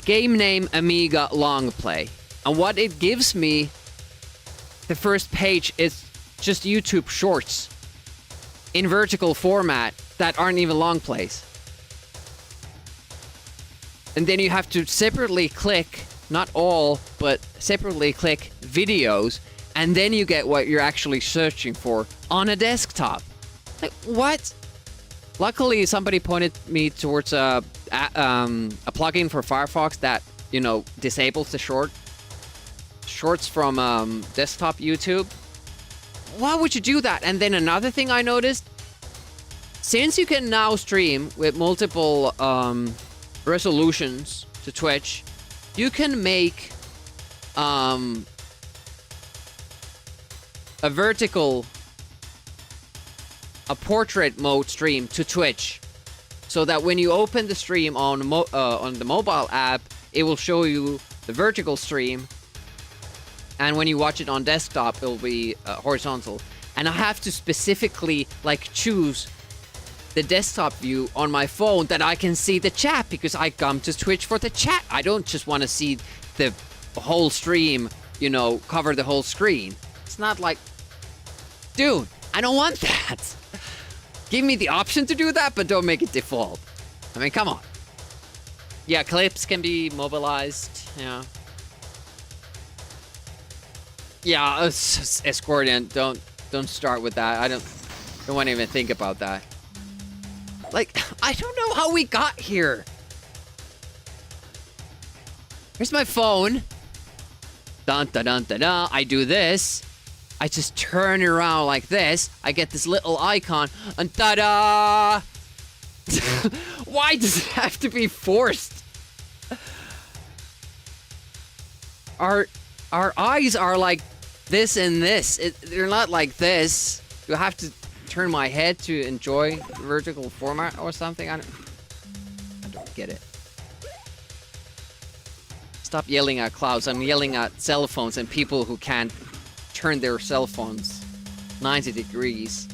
E: game name Amiga long play, and what it gives me, the first page is just YouTube shorts in vertical format that aren't even long plays. And then you have to separately click, not all, but separately click videos, and then you get what you're actually searching for on a desktop. What? Luckily, somebody pointed me towards a plugin for Firefox that, disables the shorts from desktop YouTube. Why would you do that? And then another thing I noticed, since you can now stream with multiple resolutions to Twitch, you can make a portrait mode stream to Twitch, so that when you open the stream on the mobile app, it will show you the vertical stream, and when you watch it on desktop, it'll be horizontal. And I have to specifically choose the desktop view on my phone that I can see the chat, because I come to Twitch for the chat. I don't just want to see the whole stream, cover the whole screen. It's not Dude, I don't want that. Give me the option to do that, but don't make it default. I mean, come on. Yeah, clips can be mobilized. Yeah. Yeah, Escortian, don't start with that. I don't want to even think about that. Like, I don't know how we got here. Here's my phone. Dun dun dun dun dun. I do this. I just turn it around like this. I get this little icon, and ta-da! Why does it have to be forced? Our eyes are like this and this. They're not like this. Do I have to turn my head to enjoy vertical format or something? I don't get it. Stop yelling at clouds. I'm yelling at cell phones and people who can't turn their cell phones 90 degrees.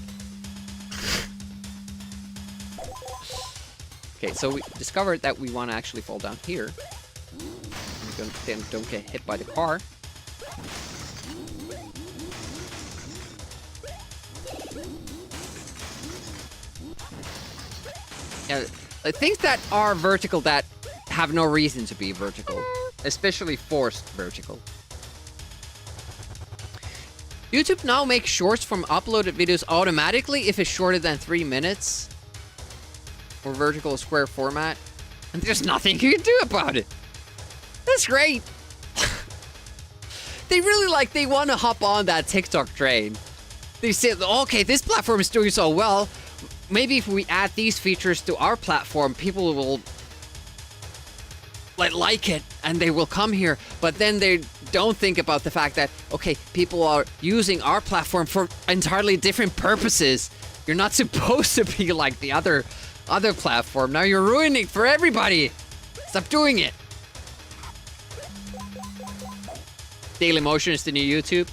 E: Okay, so we discovered that we want to actually fall down here. Don't get hit by the car. Yeah, things that are vertical that have no reason to be vertical, especially forced vertical. YouTube now makes shorts from uploaded videos automatically if it's shorter than 3 minutes. Or vertical square format. And there's nothing you can do about it. That's great. They really they want to hop on that TikTok train. They say, okay, this platform is doing so well. Maybe if we add these features to our platform, people will like it and they will come here. But then they don't think about the fact that, okay, people are using our platform for entirely different purposes. You're not supposed to be like the other platform. Now you're ruining it for everybody. Stop doing it. Dailymotion is the new YouTube.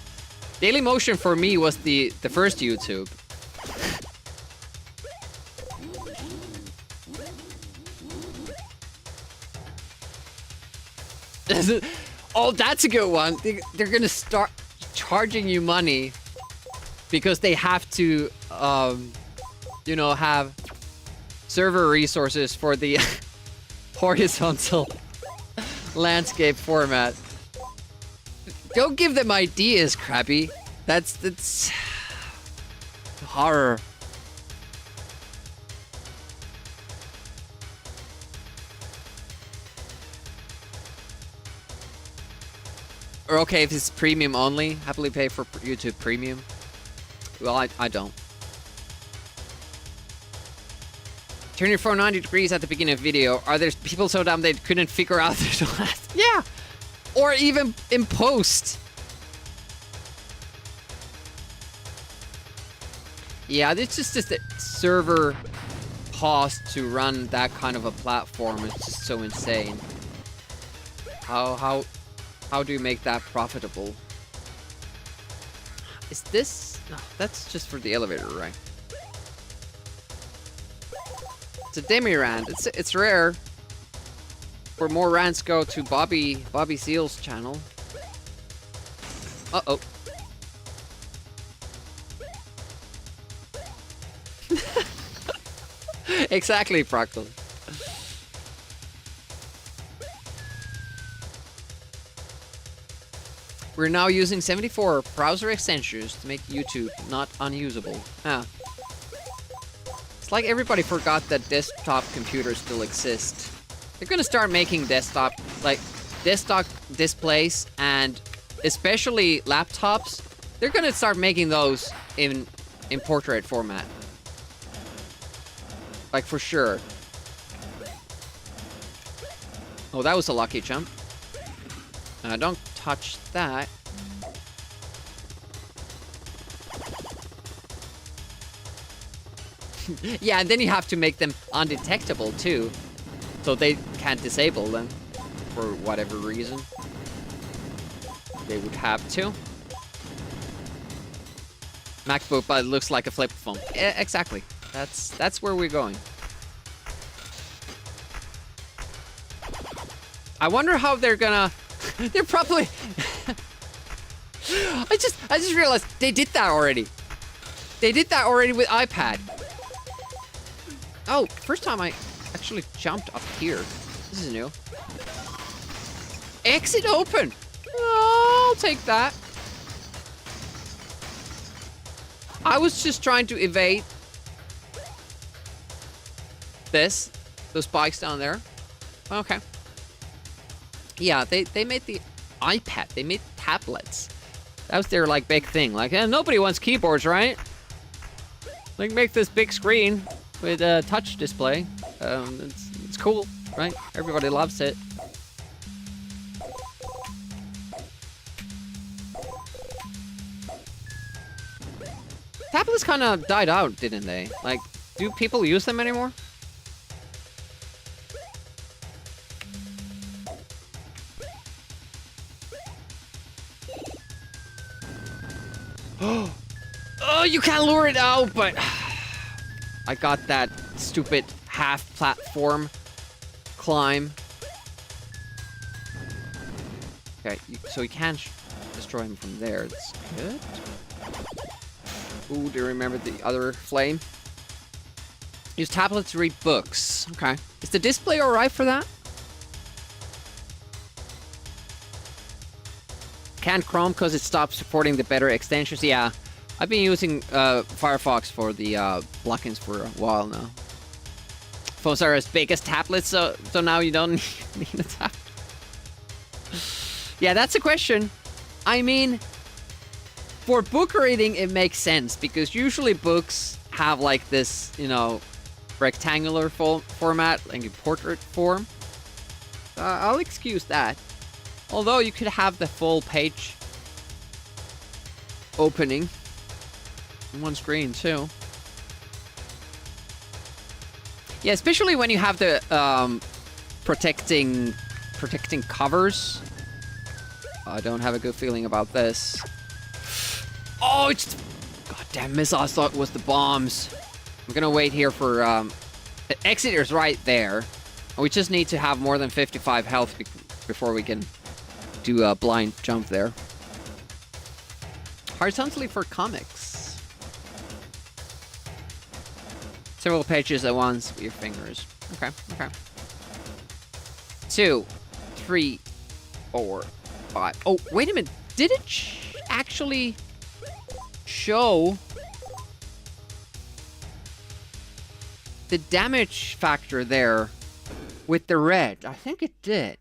E: Dailymotion for me was the first YouTube. Oh, that's a good one. They're gonna start charging you money because they have to, you know, have server resources for the horizontal landscape format. Don't give them ideas, Krabby. That's horror. Or okay, if it's premium only, happily pay for YouTube Premium. Well, I don't. Turn your phone 90 degrees at the beginning of video. Are there people so dumb they couldn't figure out the last? Yeah! Or even in post. Yeah, it's just a server cost to run that kind of a platform. It's just so insane. How do you make that profitable? Is this? No, that's just for the elevator, right? It's a demi-rand. It's rare. Where more rands go to Bobby Seal's channel. Uh-oh. Exactly, Proctor. We're now using 74 browser extensions to make YouTube not unusable. Ah. It's like everybody forgot that desktop computers still exist. They're gonna start making desktop displays, and especially laptops. They're gonna start making those in portrait format. Like, for sure. Oh, that was a lucky jump. Don't touch that. Yeah, and then you have to make them undetectable too, so they can't disable them for whatever reason. They would have to. MacBook, but it looks like a flip phone. Yeah, exactly. That's where we're going. I wonder how they're gonna. They're probably. I just realized they did that already. They did that already with iPad. Oh, first time I actually jumped up here. This is new. Exit open. Oh, I'll take that. I was just trying to evade those spikes down there. Okay. Yeah, they made the iPad. They made tablets. That was their like big thing. Like, nobody wants keyboards, right? Like, make this big screen with a touch display. It's cool, right? Everybody loves it. Tablets kind of died out, didn't they? Like, do people use them anymore? Oh, you can't lure it out, but I got that stupid half platform climb. Okay, so you can't destroy him from there. That's good. Ooh, do you remember the other flame? Use tablet to read books. Okay. Is the display alright for that? Can't Chrome because it stopped supporting the better extensions. Yeah, I've been using Firefox for the plugins for a while now. Phones are as big as tablets, so now you don't need a tablet. Yeah, that's a question. I mean, for book reading, it makes sense because usually books have like this, you know, rectangular format, like a portrait form. I'll excuse that. Although you could have the full page opening on one screen too. Yeah, especially when you have the protecting covers. I don't have a good feeling about this. Oh, it's goddamn missile! I thought it was the bombs. I'm gonna wait here for the exit is right there. We just need to have more than 55 health before we can do a blind jump there. Horizontally for comics. Several pages at once with your fingers. Okay, okay. 2, 3, 4, 5. Oh, wait a minute. Did it actually show the damage factor there with the red? I think it did.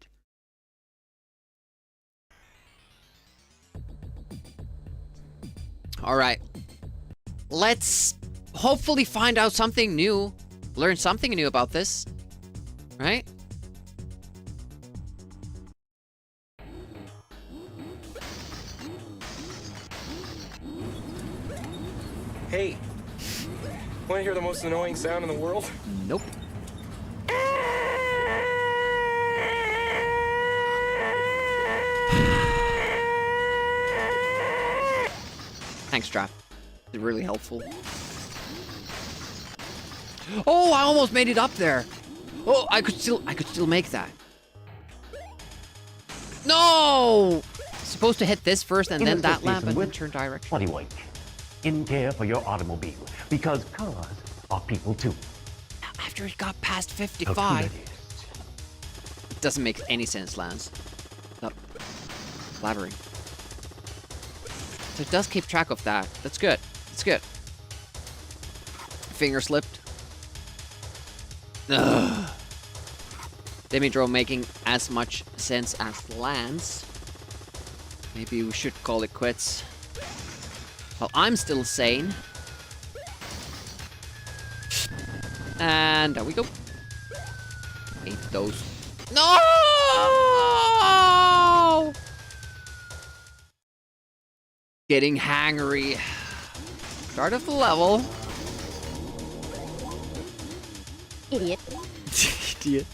E: All right, let's hopefully find out something new, learn something new about this, right?
F: Hey, want to hear the most annoying sound in the world?
E: Nope. Thanks, Trap. It's really helpful. Oh, I almost made it up there. Oh, I could still make that. No! Supposed to hit this first and then that lamp and then turn direction.
B: What do you wait? In care for your automobile, because cars are people too.
E: After it got past 55. It doesn't make any sense, Lance. Not blabbering. So it does keep track of that. That's good. That's good. Finger slipped. Ugh. Demi-Dro making as much sense as Lance. Maybe we should call it quits. Well, I'm still sane. And there we go. Ate those. No! Getting hangry. Start of the level.
H: Idiot.
E: Idiot.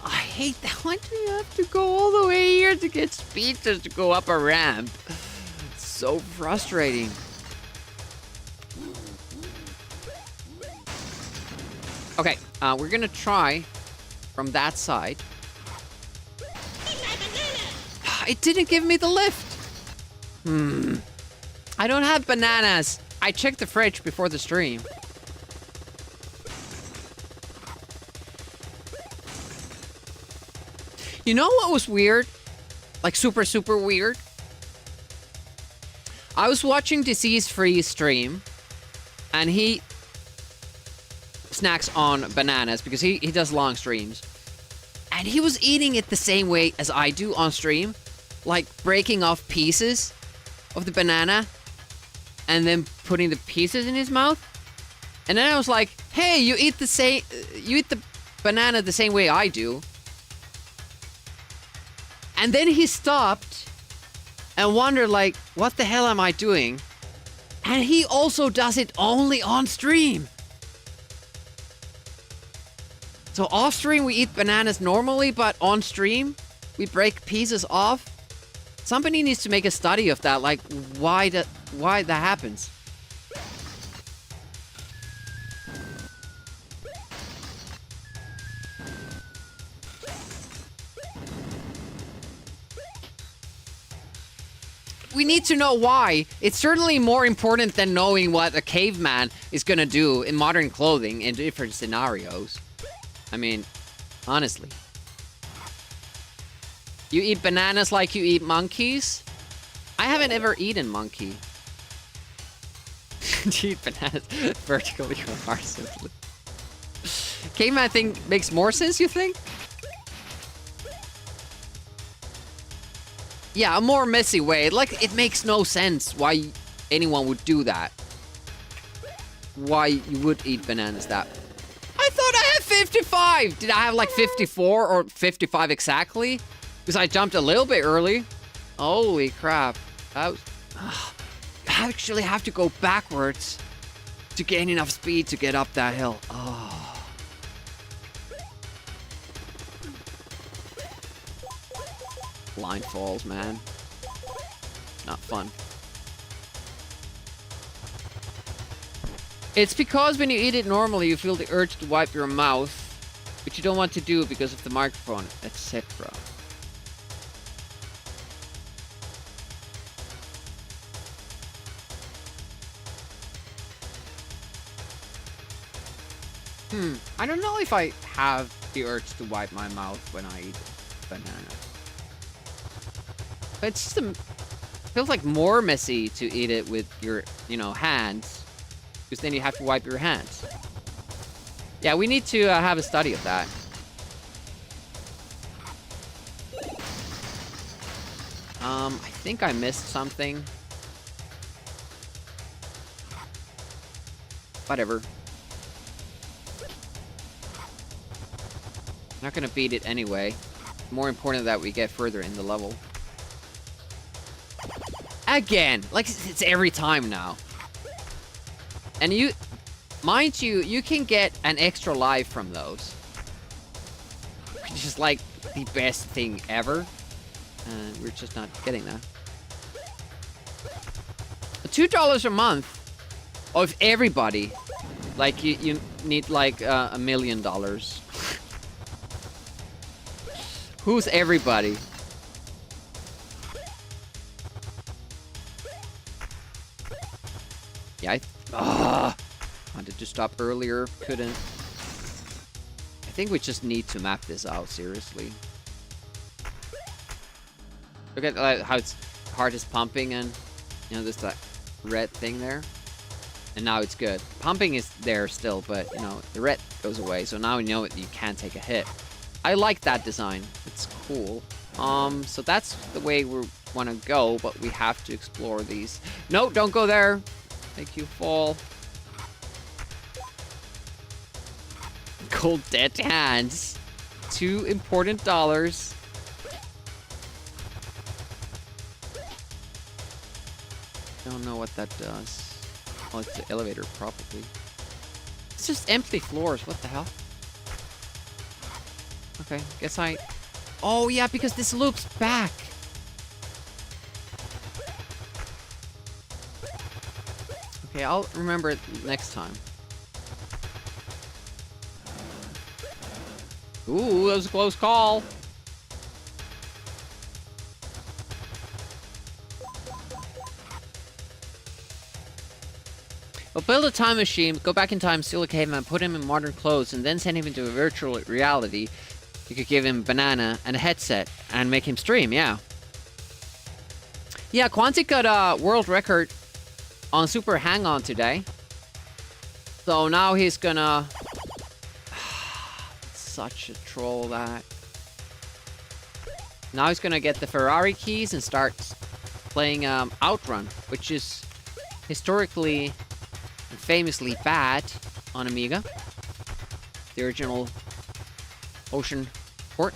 E: I hate that. Why do you have to go all the way here to get speed just to go up a ramp? It's so frustrating. Okay, we're gonna try from that side. It didn't give me the lift. I I don't have bananas. I checked the fridge before the stream. You know what was weird? Like super, super weird? I was watching Disease Free's stream, and he snacks on bananas because he does long streams. And he was eating it the same way as I do on stream, like breaking off pieces of the banana and then putting the pieces in his mouth. And then I was like, hey, you eat the banana the same way I do. And then he stopped and wondered, like, what the hell am I doing? And he also does it only on stream. So off stream we eat bananas normally, but on stream we break pieces off. Somebody needs to make a study of that, like why that happens. We need to know why. It's certainly more important than knowing what a caveman is gonna do in modern clothing in different scenarios. I mean, honestly. You eat bananas like you eat monkeys? I haven't ever eaten monkey. Do you eat bananas vertically or horizontally? Caveman thing makes more sense, you think? Yeah, a more messy way. Like, it makes no sense why anyone would do that. Why you would eat bananas that. I thought I had 55! Did I have like 54 or 55 exactly? Because I jumped a little bit early. Holy crap. That was... I actually have to go backwards to gain enough speed to get up that hill. Oh. Blind falls, man. Not fun. It's because when you eat it normally, you feel the urge to wipe your mouth, but you don't want to do because of the microphone, etc. I don't know if I have the urge to wipe my mouth when I eat banana. But it's just feels like more messy to eat it with your, hands. Because then you have to wipe your hands. Yeah, we need to have a study of that. I think I missed something. Whatever. Not gonna beat it anyway. More important that we get further in the level. Again! Like, it's every time now. And mind you, you can get an extra life from those. Which is like the best thing ever. And we're just not getting that. $2 a month of everybody. Like, you need like $1 million. Who's everybody? Yeah, wanted to stop earlier, couldn't. I think we just need to map this out, seriously. Look at how its heart is pumping and, there's that red thing there. And now it's good. Pumping is there still, but, the red goes away, so now we know you can't take a hit. I like that design. It's cool. So that's the way we want to go, but we have to explore these. No, don't go there. Make you fall. Cold dead hands. $2 important. Don't know what that does. Oh, it's the elevator, probably. It's just empty floors. What the hell? Okay, guess I... Oh, yeah, because this loops back. Okay, I'll remember it next time. Ooh, that was a close call. Well, build a time machine, go back in time, steal a caveman, put him in modern clothes, and then send him into a virtual reality. You could give him a banana and a headset and make him stream, yeah. Yeah, Quantic got a world record on Super Hang-On today. So now he's gonna... Such a troll, that. Now he's gonna get the Ferrari keys and start playing Outrun, which is historically and famously bad on Amiga. The original Ocean port.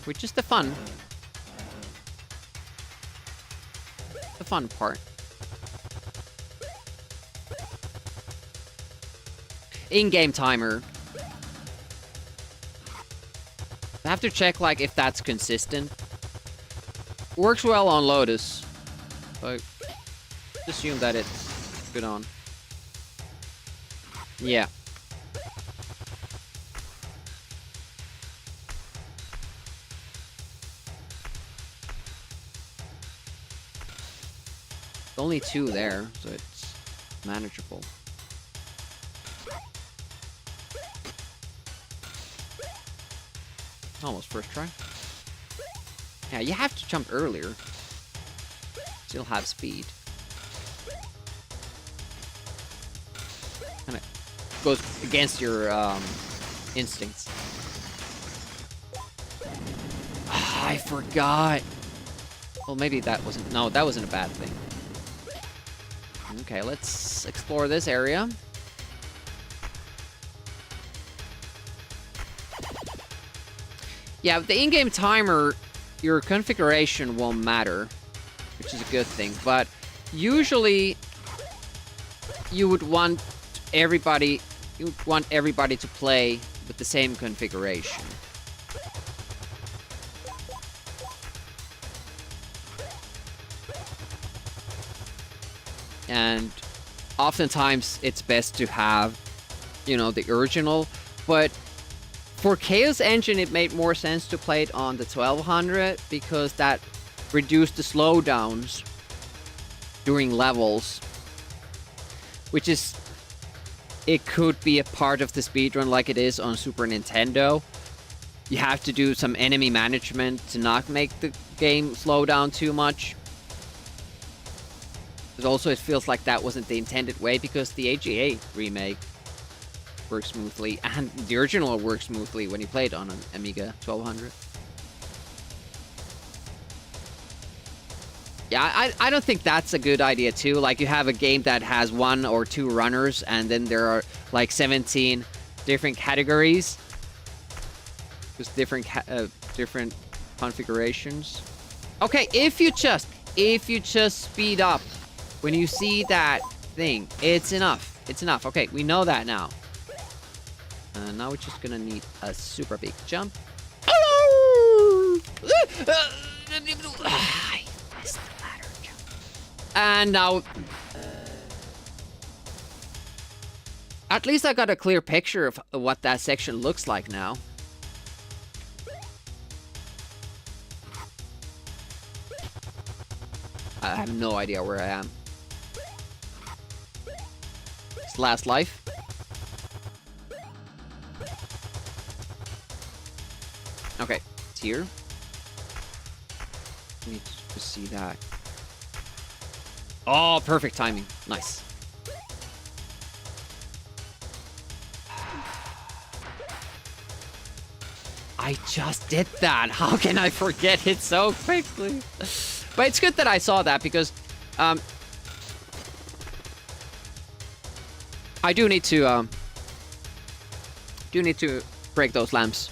E: Which is the fun part. In-game timer. I have to check like if that's consistent. Works well on Lotus. But assume that it's good on. Yeah. Only 2 there, so it's manageable. Almost first try. Yeah, you have to jump earlier. Still have speed. Kinda goes against your instincts. Ah, I forgot. Well, maybe that wasn't... No, that wasn't a bad thing. Okay, let's explore this area. Yeah, with the in-game timer, your configuration won't matter, which is a good thing. But usually, you would want everybody to play with the same configuration. And oftentimes it's best to have, you know, the original. But for Chaos Engine, it made more sense to play it on the 1200 because that reduced the slowdowns during levels. Which is, it could be a part of the speedrun like it is on Super Nintendo. You have to do some enemy management to not make the game slow down too much. But also it feels like that wasn't the intended way because the AGA remake works smoothly and the original works smoothly when you play it on an Amiga 1200. Yeah, I don't think that's a good idea too. Like you have a game that has 1 or 2 runners and then there are like 17 different categories. Just different configurations. Okay, if you just speed up when you see that thing, it's enough. It's enough. Okay, we know that now. Now we're just gonna need a super big jump. I missed the ladder jump. And now... At least I got a clear picture of what that section looks like now. I have no idea where I am. It's last life. Okay, it's here. I need to see that. Oh, perfect timing. Nice. I just did that. How can I forget it so quickly? But it's good that I saw that because I do need to break those lamps.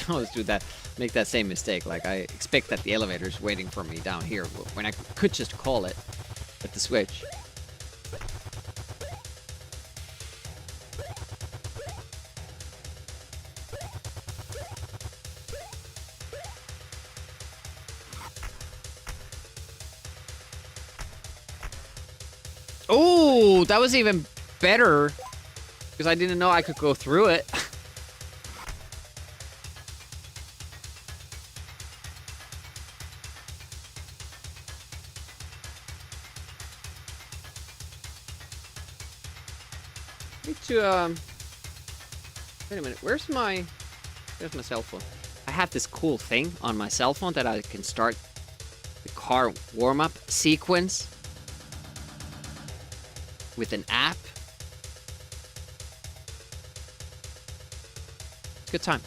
E: I always do that, make that same mistake. Like, I expect that the elevator's waiting for me down here when I could just call it at the switch. Oh, that was even better. Because I didn't know I could go through it. Need to, wait a minute, where's my cell phone? I have this cool thing on my cell phone that I can start the car warm-up sequence with an app. Good time.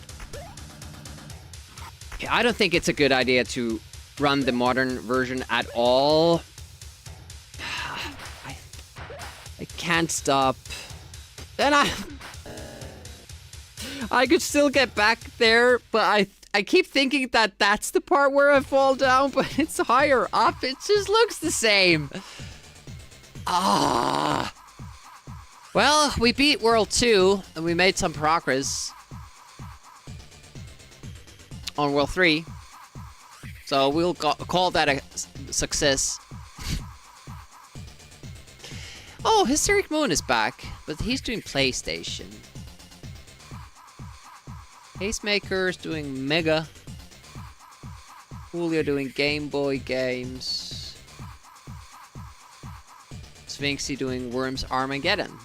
E: Yeah, I don't think it's a good idea to run the modern version at all. I can't stop. Then I could still get back there, but I keep thinking that that's the part where I fall down, but it's higher up. It just looks the same. Ah. Well, we beat World 2, and we made some progress on World 3. So we'll call that a success. Oh, Hysteric Moon is back, but he's doing PlayStation. Pacemaker's doing Mega. Julio doing Game Boy games. Sphinxy doing Worms Armageddon.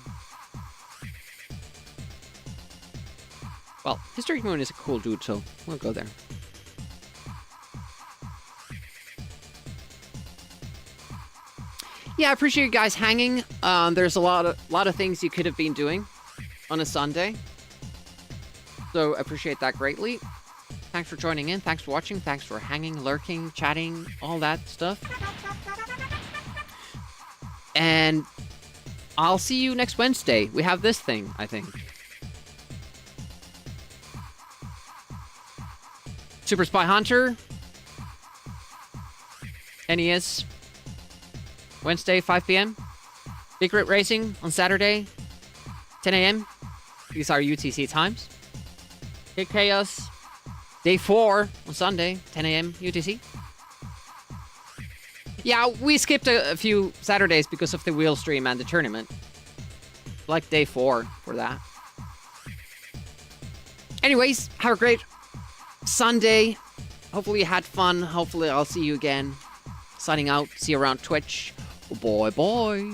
E: Well, Hysteric Moon is a cool dude, so we'll go there. Yeah, I appreciate you guys hanging. There's a lot of things you could have been doing on a Sunday. So I appreciate that greatly. Thanks for joining in. Thanks for watching. Thanks for hanging, lurking, chatting, all that stuff. And I'll see you next Wednesday. We have this thing, I think. Super Spy Hunter. NES. Wednesday, 5 p.m. Secret Racing on Saturday, 10 a.m. These are UTC times. Kid Chaos, day 4 on Sunday, 10 a.m. UTC. Yeah, we skipped a few Saturdays because of the wheel stream and the tournament. Like day 4 for that. Anyways, have a great Sunday. Hopefully you had fun. Hopefully I'll see you again. Signing out. See you around Twitch. Bye bye.